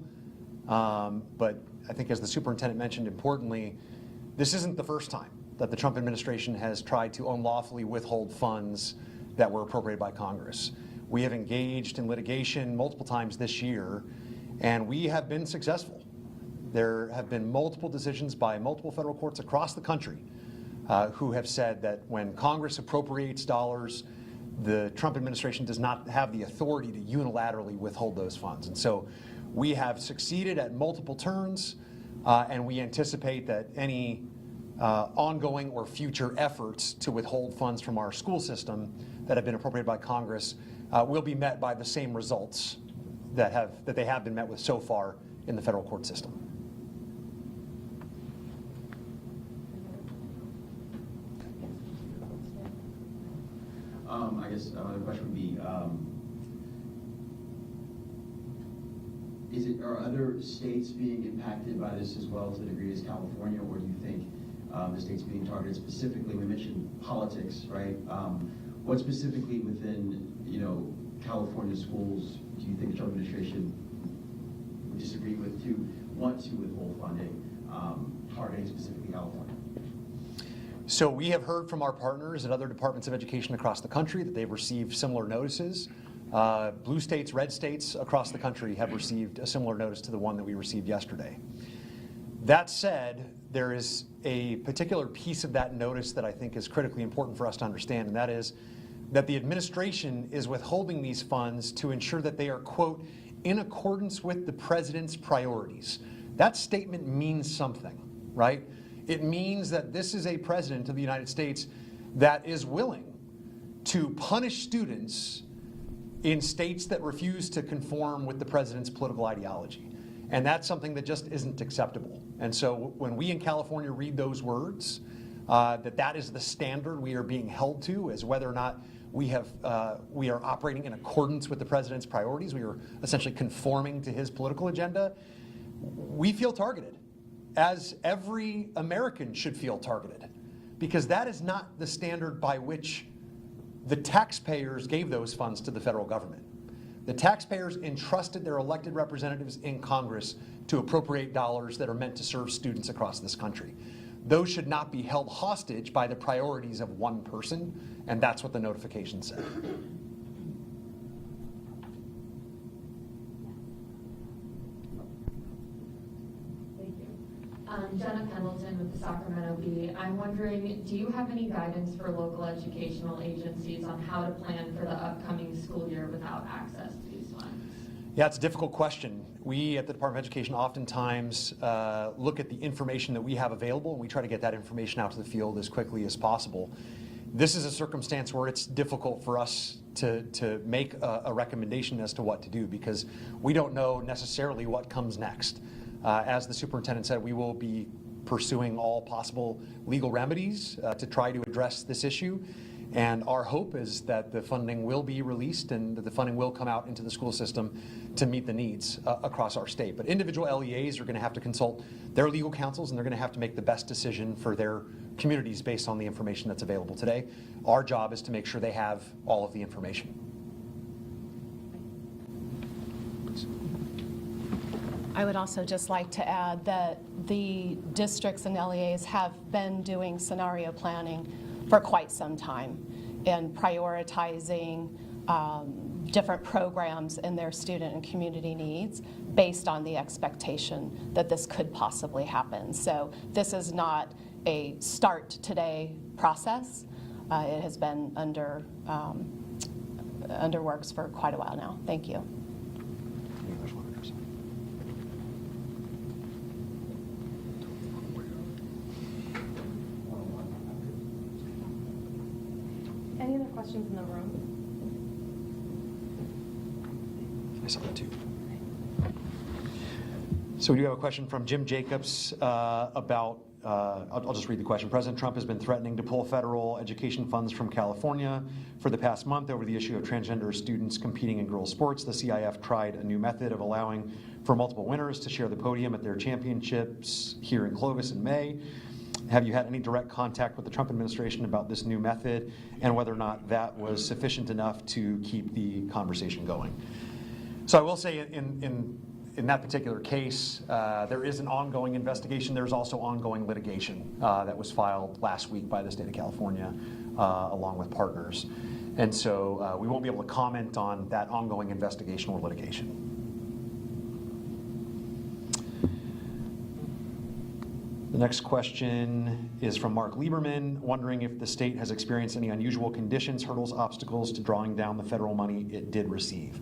Speaker 17: But I think, as the superintendent mentioned, importantly, this isn't the first time that the Trump administration has tried to unlawfully withhold funds that were appropriated by Congress. We have engaged in litigation multiple times this year, and we have been successful. There have been multiple decisions by multiple federal courts across the country who have said that when Congress appropriates dollars, the Trump administration does not have the authority to unilaterally withhold those funds. And so we have succeeded at multiple turns, and we anticipate that any ongoing or future efforts to withhold funds from our school system that have been appropriated by Congress will be met by the same results that they have been met with so far in the federal court system.
Speaker 16: I guess another question would be, are other states being impacted by this as well to the degree as California, or do you think the states being targeted specifically? We mentioned politics, right? What specifically within, California schools do you think the Trump administration would disagree with to want to withhold funding, targeting specifically California?
Speaker 17: So we have heard from our partners at other departments of education across the country that they've received similar notices. Blue states, red states across the country have received a similar notice to the one that we received yesterday. That said, there is a particular piece of that notice that I think is critically important for us to understand, and that is that the administration is withholding these funds to ensure that they are, quote, in accordance with the president's priorities. That statement means something, right? It means that this is a president of the United States that is willing to punish students in states that refuse to conform with the president's political ideology. And that's something that just isn't acceptable. And so when we in California read those words, that is the standard we are being held to, is whether or not we are operating in accordance with the president's priorities. We are essentially conforming to his political agenda. We feel targeted, as every American should feel targeted, because that is not the standard by which the taxpayers gave those funds to the federal government. The taxpayers entrusted their elected representatives in Congress to appropriate dollars that are meant to serve students across this country. Those should not be held hostage by the priorities of one person, and that's what the notification said.
Speaker 23: Jenna Pendleton with the Sacramento Bee. I'm wondering, do you have any guidance for local educational agencies on how to plan for the upcoming school year without access to these funds?
Speaker 17: Yeah, it's a difficult question. We at the Department of Education oftentimes look at the information that we have available, and we try to get that information out to the field as quickly as possible. This is a circumstance where it's difficult for us to make a recommendation as to what to do, because we don't know necessarily what comes next. As the superintendent said, we will be pursuing all possible legal remedies to try to address this issue. And our hope is that the funding will be released and that the funding will come out into the school system to meet the needs across our state. But individual LEAs are going to have to consult their legal counsels, and they're going to have to make the best decision for their communities based on the information that's available today. Our job is to make sure they have all of the information. please.
Speaker 4: I would also just like to add that the districts and LEAs have been doing scenario planning for quite some time and prioritizing different programs and their student and community needs based on the expectation that this could possibly happen. So this is not a start today process. It has been under works for quite a while now. Thank you.
Speaker 15: Any other questions in the room?
Speaker 17: I saw that too. So we do have a question from Jim Jacobs about, I'll just read the question. President Trump has been threatening to pull federal education funds from California for the past month over the issue of transgender students competing in girls' sports. The CIF tried a new method of allowing for multiple winners to share the podium at their championships here in Clovis in May. Have you had any direct contact with the Trump administration about this new method and whether or not that was sufficient enough to keep the conversation going? So I will say in that particular case, there is an ongoing investigation. There's also ongoing litigation that was filed last week by the state of California along with partners. And so we won't be able to comment on that ongoing investigation or litigation. The next question is from Mark Lieberman, wondering if the state has experienced any unusual conditions, hurdles, obstacles to drawing down the federal money it did receive.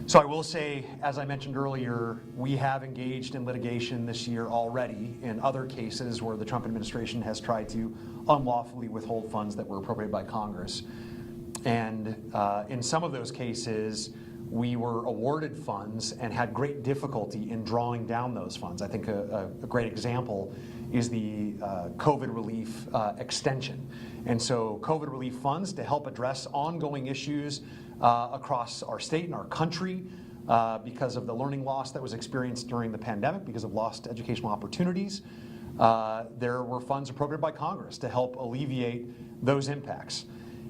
Speaker 17: So I will say, as I mentioned earlier, we have engaged in litigation this year already in other cases where the Trump administration has tried to unlawfully withhold funds that were appropriated by Congress. And in some of those cases, we were awarded funds and had great difficulty in drawing down those funds. I think a great example is the COVID relief extension. And so COVID relief funds to help address ongoing issues across our state and our country because of the learning loss that was experienced during the pandemic, because of lost educational opportunities. There were funds appropriated by Congress to help alleviate those impacts.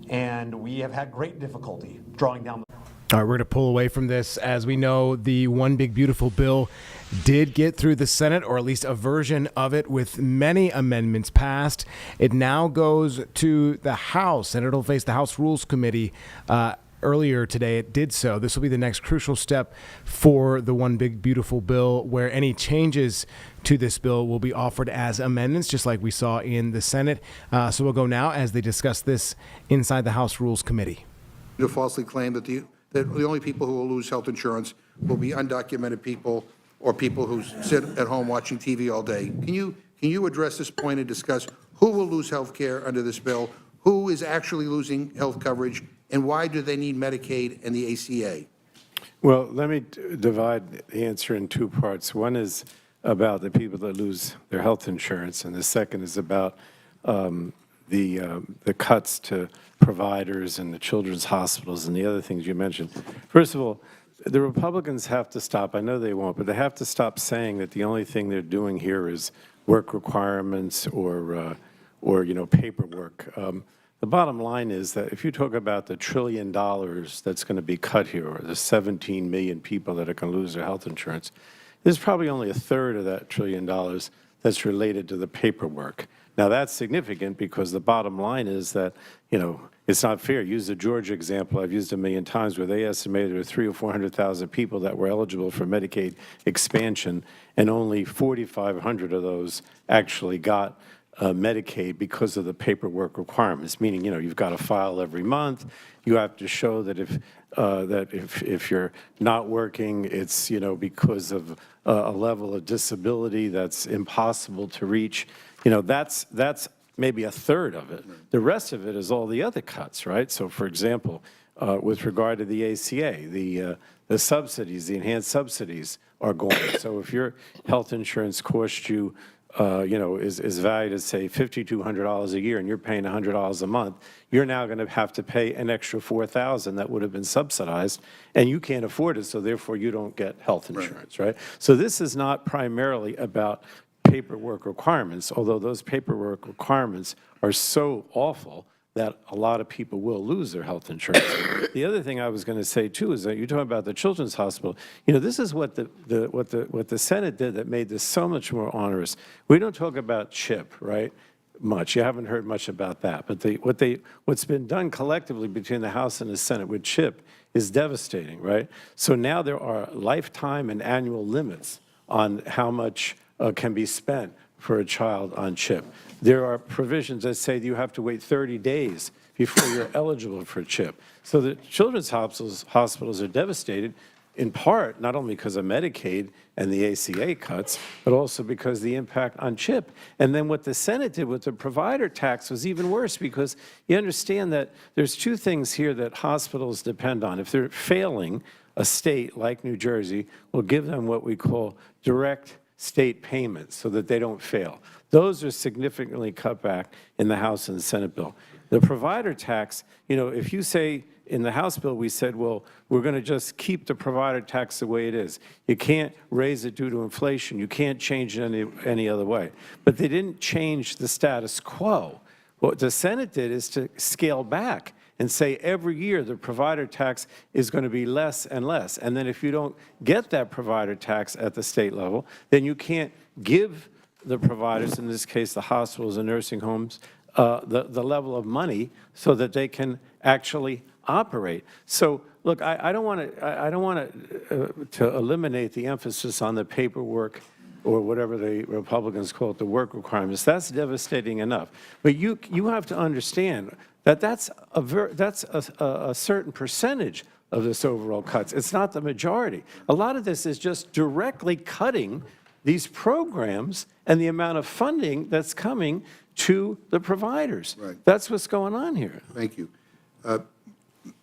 Speaker 17: And we have had great difficulty drawing down.
Speaker 7: All right, we're going to pull away from this. As we know, the One Big Beautiful Bill did get through the Senate, or at least a version of it, with many amendments passed. It now goes to the House, and it'll face the House Rules Committee. Earlier today, it did so. This will be the next crucial step for the One Big Beautiful Bill, where any changes to this bill will be offered as amendments, just like we saw in the Senate. So we'll go now as they discuss this inside the House Rules Committee.
Speaker 5: To falsely claim that the only people who will lose health insurance will be undocumented people or people who sit at home watching TV all day. Can you address this point and discuss who will lose health care under this bill, who is actually losing health coverage, and why do they need Medicaid and the ACA?
Speaker 18: Well, let me divide the answer in two parts. One is about the people that lose their health insurance, and the second is about the cuts to providers and the children's hospitals and the other things you mentioned. First of all, the Republicans have to stop. I know they won't, but they have to stop saying that the only thing they're doing here is work requirements or paperwork. The bottom line is that if you talk about the $1 trillion that's going to be cut here, or the 17 million people that are going to lose their health insurance, there's probably only a third of that $1 trillion that's related to the paperwork. Now, that's significant because the bottom line is that, it's not fair. Use the Georgia example I've used a million times, where they estimated there were 300,000 or 400,000 people that were eligible for Medicaid expansion, and only 4,500 of those actually got Medicaid because of the paperwork requirements, meaning, you've got to file every month. You have to show that if you're not working, it's, because of a level of disability that's impossible to reach. That's maybe a third of it. The rest of it is all the other cuts, right? So, for example, with regard to the ACA, the subsidies, the enhanced subsidies are gone. So if your health insurance costs you, is valued at, say, $5,200 a year, and you're paying $100 a month, you're now going to have to pay an extra $4,000 that would have been subsidized, and you can't afford it, so therefore you don't get health insurance, right? So this is not primarily about paperwork requirements, although those paperwork requirements are so awful that a lot of people will lose their health insurance. The other thing I was going to say too is that you're talking about the Children's Hospital. This is what the Senate did that made this so much more onerous. We don't talk about CHIP, right? Much. You haven't heard much about that. But what's been done collectively between the House and the Senate with CHIP is devastating, right? So now there are lifetime and annual limits on how much can be spent for a child on CHIP. There are provisions that say you have to wait 30 days before you're eligible for CHIP. So the children's hospitals are devastated, in part, not only because of Medicaid and the ACA cuts, but also because the impact on CHIP. And then what the Senate did with the provider tax was even worse, because you understand that there's two things here that hospitals depend on. If they're failing, a state like New Jersey will give them what we call direct state payments so that they don't fail. Those are significantly cut back in the House and the Senate bill. The provider tax, if you say in the House bill, we said, well, we're going to just keep the provider tax the way it is. You can't raise it due to inflation. You can't change it any other way. But they didn't change the status quo. What the Senate did is to scale back and say every year the provider tax is going to be less and less. And then if you don't get that provider tax at the state level, then you can't give the providers, in this case the hospitals and nursing homes, the level of money so that they can actually operate. So look, I don't want to eliminate the emphasis on the paperwork or whatever the Republicans call it, the work requirements. That's devastating enough. But you have to understand that that's a certain percentage of this overall cuts. It's not the majority. A lot of this is just directly cutting these programs and the amount of funding that's coming to the providers.
Speaker 5: Right.
Speaker 18: That's what's going on here.
Speaker 5: Thank you.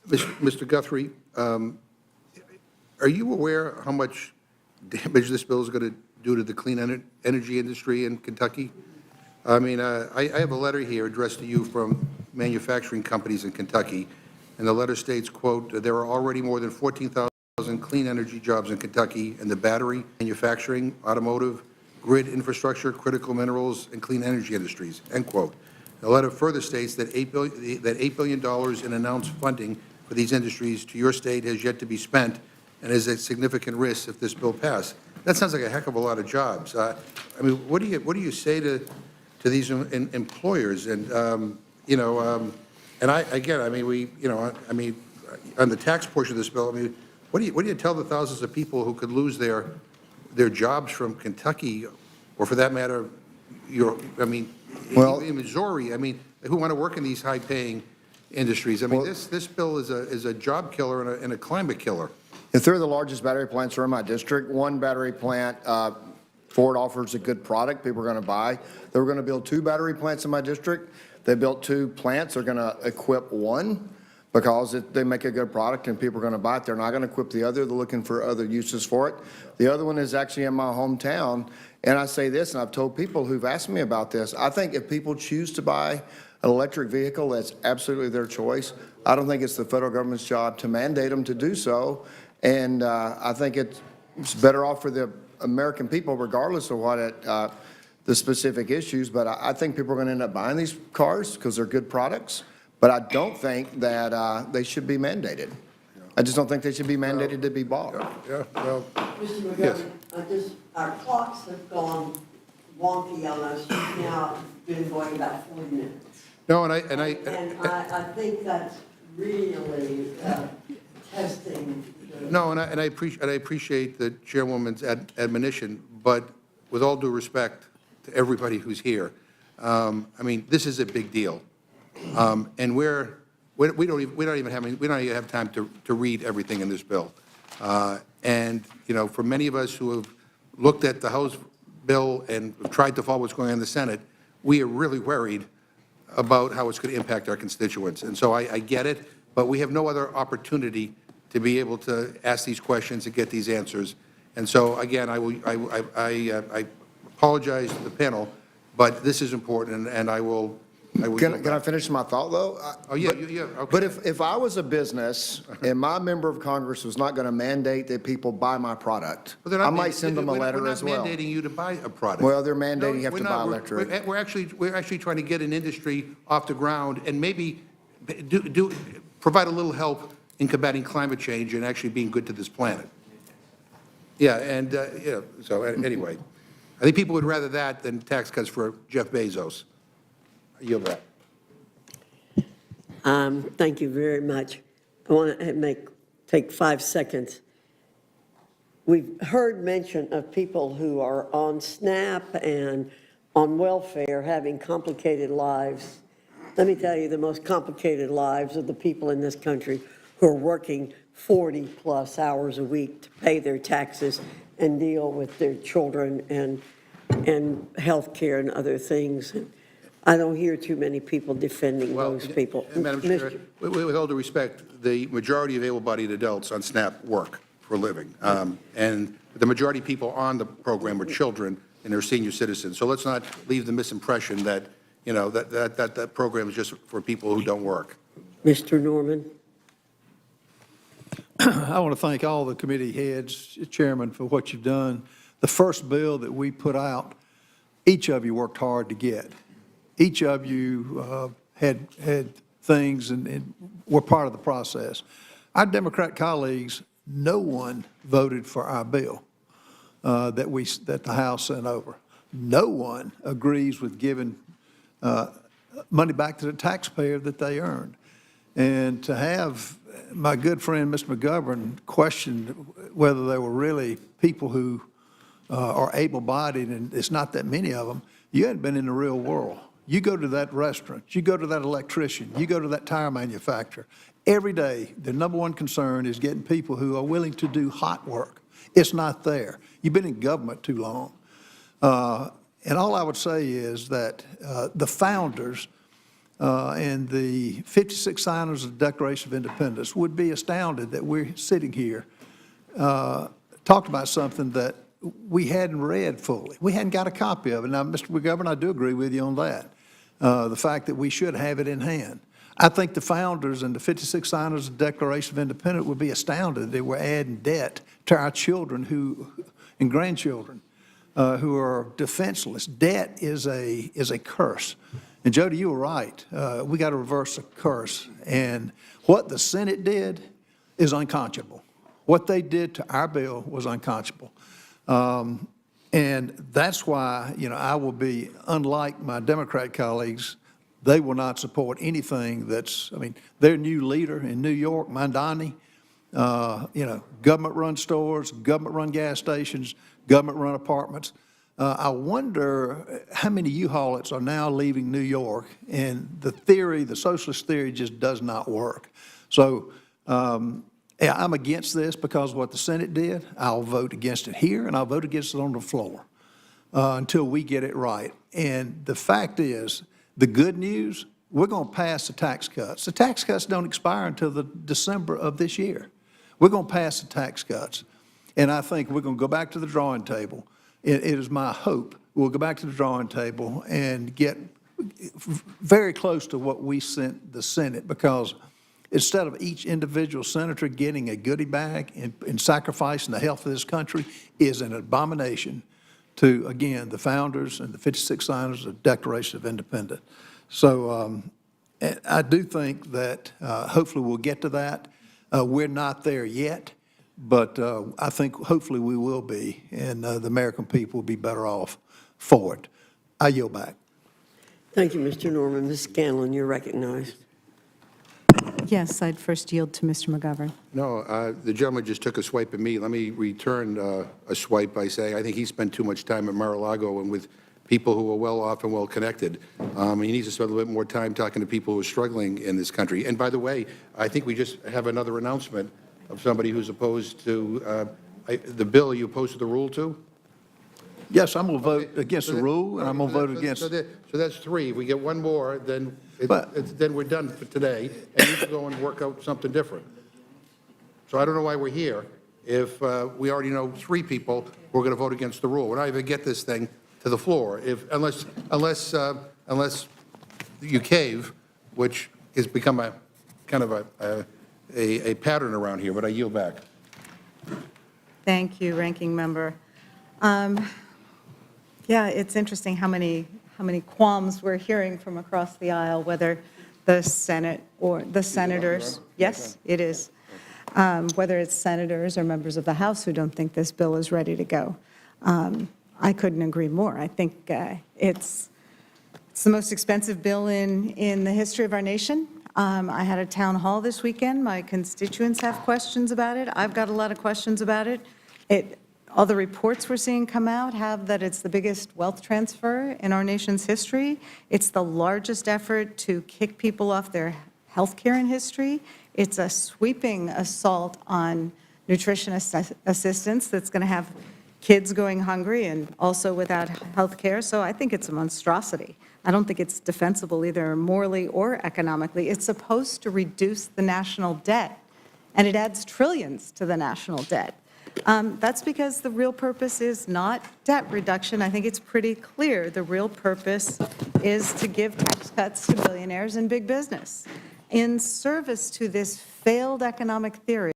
Speaker 5: Mr. Guthrie, are you aware how much damage this bill is going to do to the clean energy industry in Kentucky? I mean, I have a letter here addressed to you from manufacturing companies in Kentucky, and the letter states, quote, there are already more than 14,000 clean energy jobs in Kentucky in the battery, manufacturing, automotive, grid infrastructure, critical minerals, and clean energy industries, end quote. The letter further states that $8 billion in announced funding for these industries to your state has yet to be spent and is a significant risk if this bill passed. That sounds like a heck of a lot of jobs. I mean, what do you say to these employers? And and I mean, on the tax portion of this bill, I mean, what do you tell the thousands of people who could lose their jobs from Kentucky, or for that matter, in Missouri, I mean, who want to work in these high-paying industries? I mean, this bill is a job killer and a climate killer.
Speaker 2: And three of the largest battery plants are in my district. One battery plant, Ford offers a good product people are going to buy. They were going to build 2 battery plants in my district. They built 2 plants. They're going to equip one because they make a good product and people are going to buy it. They're not going to equip the other. They're looking for other uses for it. The other one is actually in my hometown. And I say this, and I've told people who've asked me about this, I think if people choose to buy an electric vehicle, that's absolutely their choice. I don't think it's the federal government's job to mandate them to do so. And I think it's better off for the American people, regardless of what the specific issues. But I think people are going to end up buying these cars because they're good products. But I don't think that they should be mandated. I just don't think they should be mandated to be bought.
Speaker 5: Yeah, well,
Speaker 3: Mr.
Speaker 5: yes.
Speaker 3: McGovern, our clocks have gone wonky on us. It's now been going about 40 minutes.
Speaker 5: No, and
Speaker 3: I think that's really testing.
Speaker 5: No, and I appreciate the chairwoman's admonition, but with all due respect to everybody who's here, I mean, this is a big deal, and we don't even have time to read everything in this bill, and for many of us who have looked at the House bill and tried to follow what's going on in the Senate, we are really worried about how it's going to impact our constituents, and so I get it, but we have no other opportunity to be able to ask these questions and get these answers. And so, again, I apologize to the panel, but this is important, and I will
Speaker 2: Can I finish my thought, though?
Speaker 5: Oh, yeah, yeah, okay.
Speaker 2: But if I was a business and my member of Congress was not going to mandate that people buy my product,
Speaker 5: Well, they're not
Speaker 2: I might
Speaker 5: mandating-
Speaker 2: send them a letter as well.
Speaker 5: We're not mandating you to buy a product.
Speaker 2: Well, they're mandating you have
Speaker 5: we're
Speaker 2: to
Speaker 5: not.
Speaker 2: buy
Speaker 5: We're-
Speaker 2: electric.
Speaker 5: We're actually trying to get an industry off the ground and maybe provide a little help in combating climate change and actually being good to this planet. Yeah, and, so anyway, I think people would rather that than tax cuts for Jeff Bezos. I yield back.
Speaker 8: Thank you very much. I want to take 5 seconds. We've heard mention of people who are on SNAP and on welfare having complicated lives. Let me tell you, the most complicated lives of the people in this country who are working 40-plus hours a week to pay their taxes and deal with their children and health care and other things. I don't hear too many people defending those people.
Speaker 5: Madam Chair, with all due respect, the majority of able-bodied adults on SNAP work for a living. And the majority of people on the program are children and they're senior citizens. So let's not leave the misimpression that, that program is just for people who don't work.
Speaker 8: Mr. Norman?
Speaker 19: I want to thank all the committee heads, Chairman, for what you've done. The first bill that we put out, each of you worked hard to get. Each of you had things and were part of the process. Our Democrat colleagues, no one voted for our bill that the House sent over. No one agrees with giving money back to the taxpayer that they earned. And to have my good friend, Mr. McGovern, question whether there were really people who are able-bodied, and it's not that many of them, you hadn't been in the real world. You go to that restaurant, you go to that electrician, you go to that tire manufacturer. Every day, the number one concern is getting people who are willing to do hot work. It's not there. You've been in government too long. And all I would say is that the founders and the 56 signers of the Declaration of Independence would be astounded that we're sitting here talking about something that we hadn't read fully. We hadn't got a copy of it. Now, Mr. McGovern, I do agree with you on that, the fact that we should have it in hand. I think the founders and the 56 signers of the Declaration of Independence would be astounded that we're adding debt to our children and grandchildren who are defenseless. Debt is a curse. And Jody, you were right. We got to reverse the curse. And what the Senate did is unconscionable. What they did to our bill was unconscionable. And that's why, I will be, unlike my Democrat colleagues, they will not support anything their new leader in New York, Mandani, government-run stores, government-run gas stations, government-run apartments. I wonder how many U-Haulers are now leaving New York, and the socialist theory just does not work. So, yeah, I'm against this because of what the Senate did. I'll vote against it here, and I'll vote against it on the floor until we get it right. And the fact is, the good news, we're going to pass the tax cuts. The tax cuts don't expire until the December of this year. We're going to pass the tax cuts. And I think we're going to go back to the drawing table. It is my hope we'll go back to the drawing table and get very close to what we sent the Senate, because instead of each individual senator getting a goodie bag and sacrificing the health of this country is an abomination to, again, the founders and the 56 signers of the Declaration of Independence. So I do think that hopefully we'll get to that. We're not there yet, but I think hopefully we will be, and the American people will be better off for it. I yield back.
Speaker 8: Thank you, Mr. Norman. Ms. Scanlon, you're recognized.
Speaker 22: Yes, I'd first yield to Mr. McGovern.
Speaker 5: No, the gentleman just took a swipe at me. Let me return a swipe by saying I think he spent too much time at Mar-a-Lago and with people who are well-off and well-connected. He needs to spend a little bit more time talking to people who are struggling in this country. And by the way, I think we just have another announcement of somebody who's opposed to the bill. Are you opposed to the rule, too?
Speaker 19: Yes, I'm going to vote against the rule, and I'm going to vote against.
Speaker 5: So that's three. If we get one more, then then we're done for today, and you can go and work out something different. So I don't know why we're here if we already know three people who are going to vote against the rule. We're not even get this thing to the floor unless you cave, which has become a kind of a pattern around here, but I yield back.
Speaker 22: Thank you, Ranking Member. Yeah, it's interesting how many qualms we're hearing from across the aisle, whether the Senate or the senators. Yes, it is. Whether it's senators or members of the House who don't think this bill is ready to go. I couldn't agree more. I think it's the most expensive bill in the history of our nation. I had a town hall this weekend. My constituents have questions about it. I've got a lot of questions about it. All the reports we're seeing come out have that it's the biggest wealth transfer in our nation's history. It's the largest effort to kick people off their health care in history. It's a sweeping assault on nutrition assistance that's going to have kids going hungry and also without health care. So I think it's a monstrosity. I don't think it's defensible either morally or economically. It's supposed to reduce the national debt, and it adds trillions to the national debt. That's because the real purpose is not debt reduction. I think it's pretty clear. The real purpose is to give tax cuts to billionaires and big business in service to this failed economic theory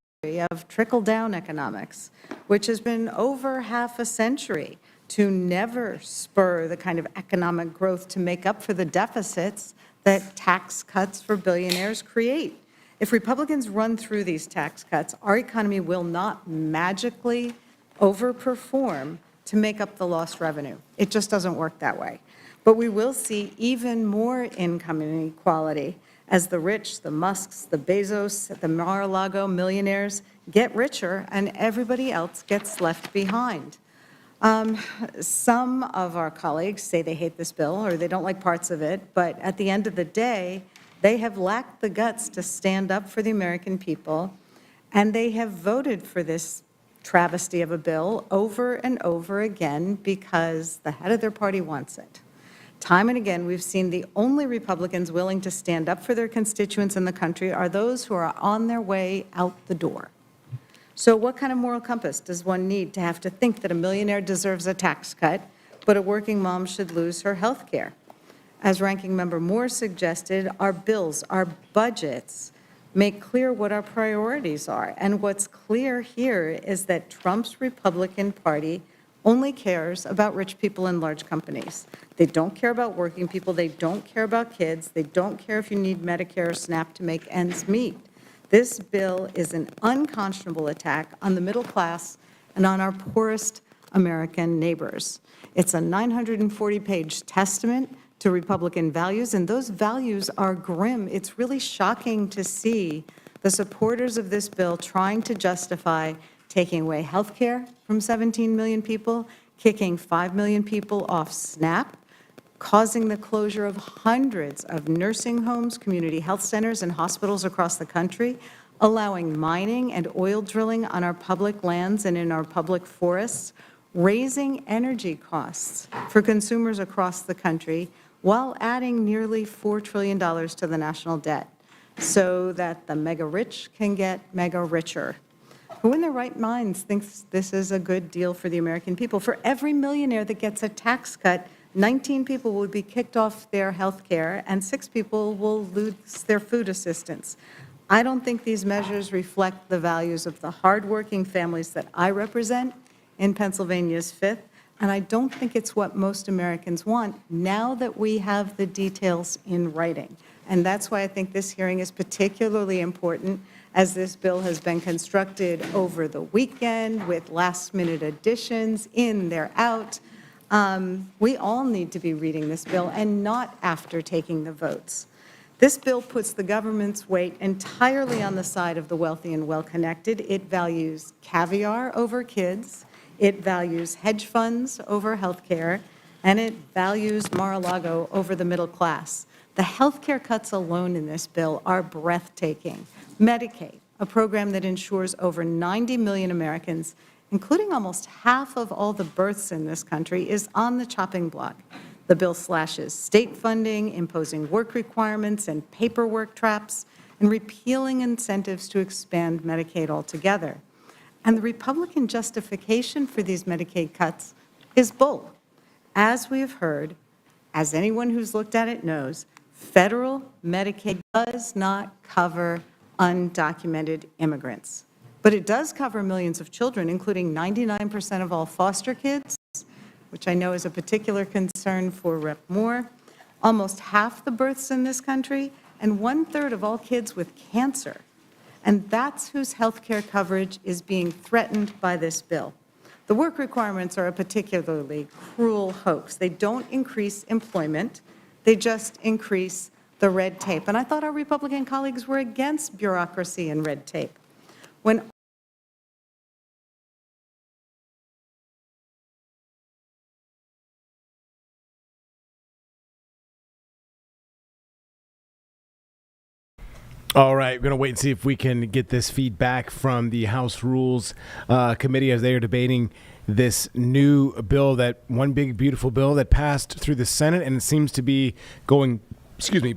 Speaker 22: of trickle-down economics, which has been over half a century to never spur the kind of economic growth to make up for the deficits that tax cuts for billionaires create. If Republicans run through these tax cuts, our economy will not magically overperform to make up the lost revenue. It just doesn't work that way. But we will see even more income inequality as the rich, the Musks, the Bezos, the Mar-a-Lago millionaires get richer and everybody else gets left behind. Some of our colleagues say they hate this bill or they don't like parts of it, but at the end of the day, they have lacked the guts to stand up for the American people, and they have voted for this travesty of a bill over and over again because the head of their party wants it. Time and again, we've seen the only Republicans willing to stand up for their constituents in the country are those who are on their way out the door. So what kind of moral compass does one need to have to think that a millionaire deserves a tax cut, but a working mom should lose her health care? As Ranking Member Moore suggested, our bills, our budgets make clear what our priorities are. And what's clear here is that Trump's Republican Party only cares about rich people and large companies. They don't care about working people. They don't care about kids. They don't care if you need Medicare or SNAP to make ends meet. This bill is an unconscionable attack on the middle class and on our poorest American neighbors. It's a 940-page testament to Republican values, and those values are grim. It's really shocking to see the supporters of this bill trying to justify taking away health care from 17 million people, kicking 5 million people off SNAP, causing the closure of hundreds of nursing homes, community health centers, and hospitals across the country, allowing mining and oil drilling on our public lands and in our public forests, raising energy costs for consumers across the country, while adding nearly $4 trillion to the national debt so that the mega rich can get mega richer. Who in their right minds thinks this is a good deal for the American people? For every millionaire that gets a tax cut, 19 people will be kicked off their health care and 6 people will lose their food assistance. I don't think these measures reflect the values of the hardworking families that I represent in Pennsylvania's 5th. And I don't think it's what most Americans want now that we have the details in writing. And that's why I think this hearing is particularly important, as this bill has been constructed over the weekend with last-minute additions, in, they're out. We all need to be reading this bill and not after taking the votes. This bill puts the government's weight entirely on the side of the wealthy and well-connected. It values caviar over kids. It values hedge funds over health care, and it values Mar-a-Lago over the middle class. The health care cuts alone in this bill are breathtaking. Medicaid, a program that ensures over 90 million Americans, including almost half of all the births in this country, is on the chopping block. The bill slashes state funding, imposing work requirements and paperwork traps, and repealing incentives to expand Medicaid altogether. And the Republican justification for these Medicaid cuts is bull. As we have heard, as anyone who's looked at it knows, Federal Medicaid does not cover undocumented immigrants, but it does cover millions of children, including 99% of all foster kids, which I know is a particular concern for Rep. Moore, almost half the births in this country, and 1/3 of all kids with cancer. And that's whose health care coverage is being threatened by this bill. The work requirements are a particularly cruel hoax. They don't increase employment, they just increase the red tape. And I thought our Republican colleagues were against bureaucracy and red tape. When
Speaker 7: All right, we're going to wait and see if we can get this feedback from the House Rules Committee as they are debating this new bill, that one big, beautiful bill that passed through the Senate, and it seems to be going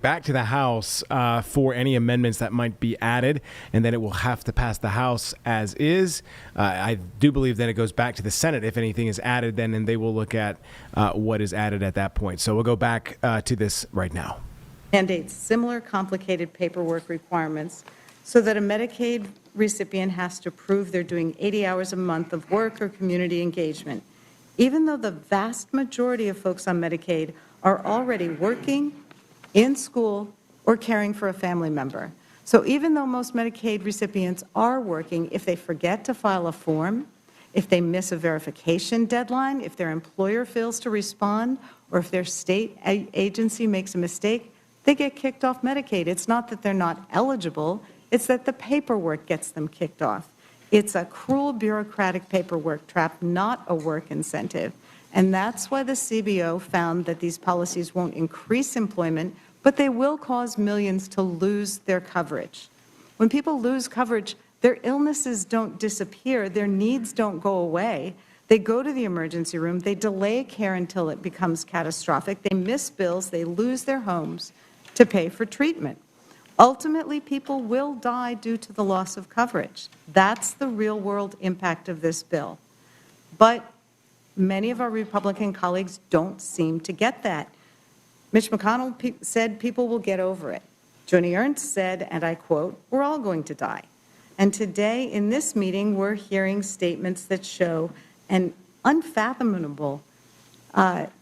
Speaker 7: back to the House for any amendments that might be added, and then it will have to pass the House as is. I do believe that it goes back to the Senate if anything is added then, and they will look at what is added at that point. So we'll go back to this right now.
Speaker 22: mandates similar complicated paperwork requirements so that a Medicaid recipient has to prove they're doing 80 hours a month of work or community engagement, even though the vast majority of folks on Medicaid are already working, in school, or caring for a family member. So even though most Medicaid recipients are working, if they forget to file a form, if they miss a verification deadline, if their employer fails to respond, or if their state agency makes a mistake, they get kicked off Medicaid. It's not that they're not eligible, it's that the paperwork gets them kicked off. It's a cruel bureaucratic paperwork trap, not a work incentive. And that's why the CBO found that these policies won't increase employment, but they will cause millions to lose their coverage. When people lose coverage, their illnesses don't disappear, their needs don't go away. They go to the emergency room, they delay care until it becomes catastrophic, they miss bills, they lose their homes to pay for treatment. Ultimately, people will die due to the loss of coverage. That's the real-world impact of this bill. But many of our Republican colleagues don't seem to get that. Mitch McConnell said people will get over it. Joni Ernst said, and I quote, "We're all going to die." And today in this meeting, we're hearing statements that show an unfathomable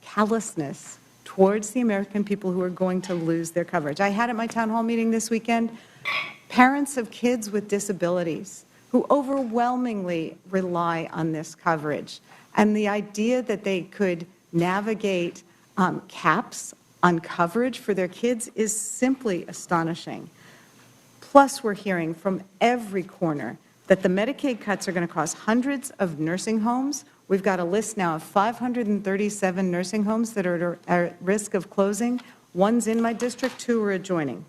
Speaker 22: callousness towards the American people who are going to lose their coverage. I had at my town hall meeting this weekend parents of kids with disabilities who overwhelmingly rely on this coverage. And the idea that they could navigate caps on coverage for their kids is simply astonishing. Plus, we're hearing from every corner that the Medicaid cuts are going to cost hundreds of nursing homes. We've got a list now of 537 nursing homes that are at risk of closing. One's in my district, 2 are adjoining.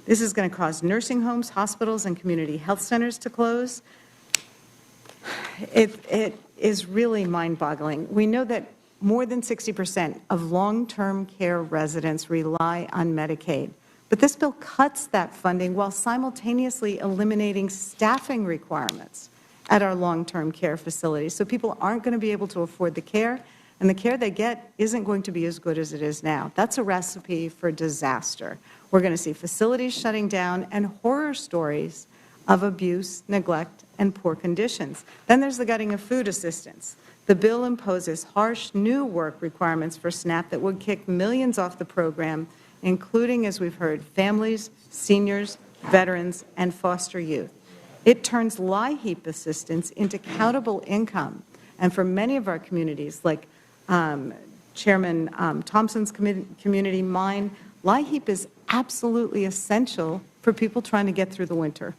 Speaker 22: This is going to cause nursing homes, hospitals, and community health centers to close. It is really mind-boggling. We know that more than 60% of long-term care residents rely on Medicaid. But this bill cuts that funding while simultaneously eliminating staffing requirements at our long-term care facilities. So people aren't going to be able to afford the care, and the care they get isn't going to be as good as it is now. That's a recipe for disaster. We're going to see facilities shutting down and horror stories of abuse, neglect, and poor conditions. Then there's the gutting of food assistance. The bill imposes harsh new work requirements for SNAP that would kick millions off the program, including, as we've heard, families, seniors, veterans, and foster youth. It turns LIHEAP assistance into countable income. And for many of our communities, like Chairman Thompson's community, mine, LIHEAP is absolutely essential for people trying to get through the winter.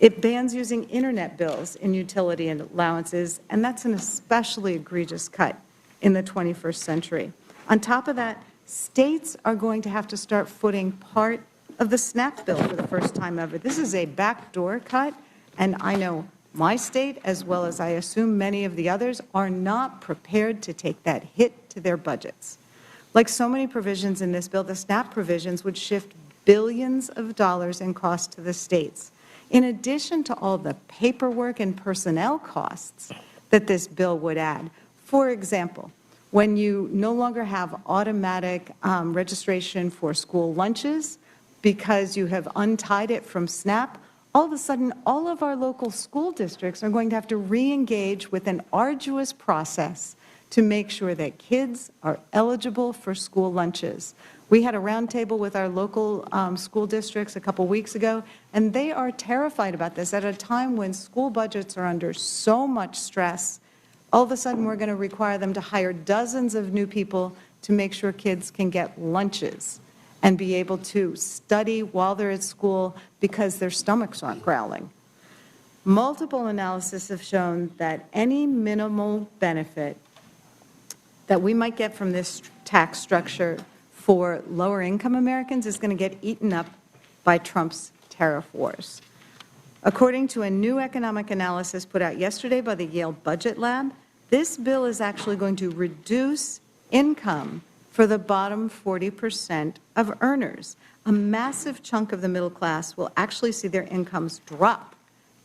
Speaker 22: It bans using internet bills in utility and allowances, and that's an especially egregious cut in the 21st century. On top of that, states are going to have to start footing part of the SNAP bill for the first time ever. This is a backdoor cut, and I know my state, as well as I assume many of the others, are not prepared to take that hit to their budgets. Like so many provisions in this bill, the SNAP provisions would shift billions of dollars in cost to the states, in addition to all the paperwork and personnel costs that this bill would add. For example, when you no longer have automatic registration for school lunches because you have untied it from SNAP, all of a sudden, all of our local school districts are going to have to re-engage with an arduous process to make sure that kids are eligible for school lunches. We had a roundtable with our local school districts a couple weeks ago, and they are terrified about this. At a time when school budgets are under so much stress, all of a sudden we're going to require them to hire dozens of new people to make sure kids can get lunches and be able to study while they're at school because their stomachs aren't growling. Multiple analyses have shown that any minimal benefit that we might get from this tax structure for lower income Americans is going to get eaten up by Trump's tariff wars. According to a new economic analysis put out yesterday by the Yale Budget Lab, this bill is actually going to reduce income for the bottom 40% of earners. A massive chunk of the middle class will actually see their incomes drop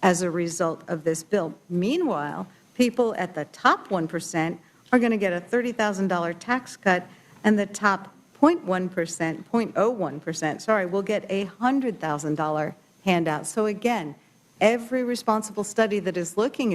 Speaker 22: as a result of this bill. Meanwhile, people at the top 1% are going to get a $30,000 tax cut, and the top 0.01%, will get a $100,000 handout. So again, every responsible study that is looking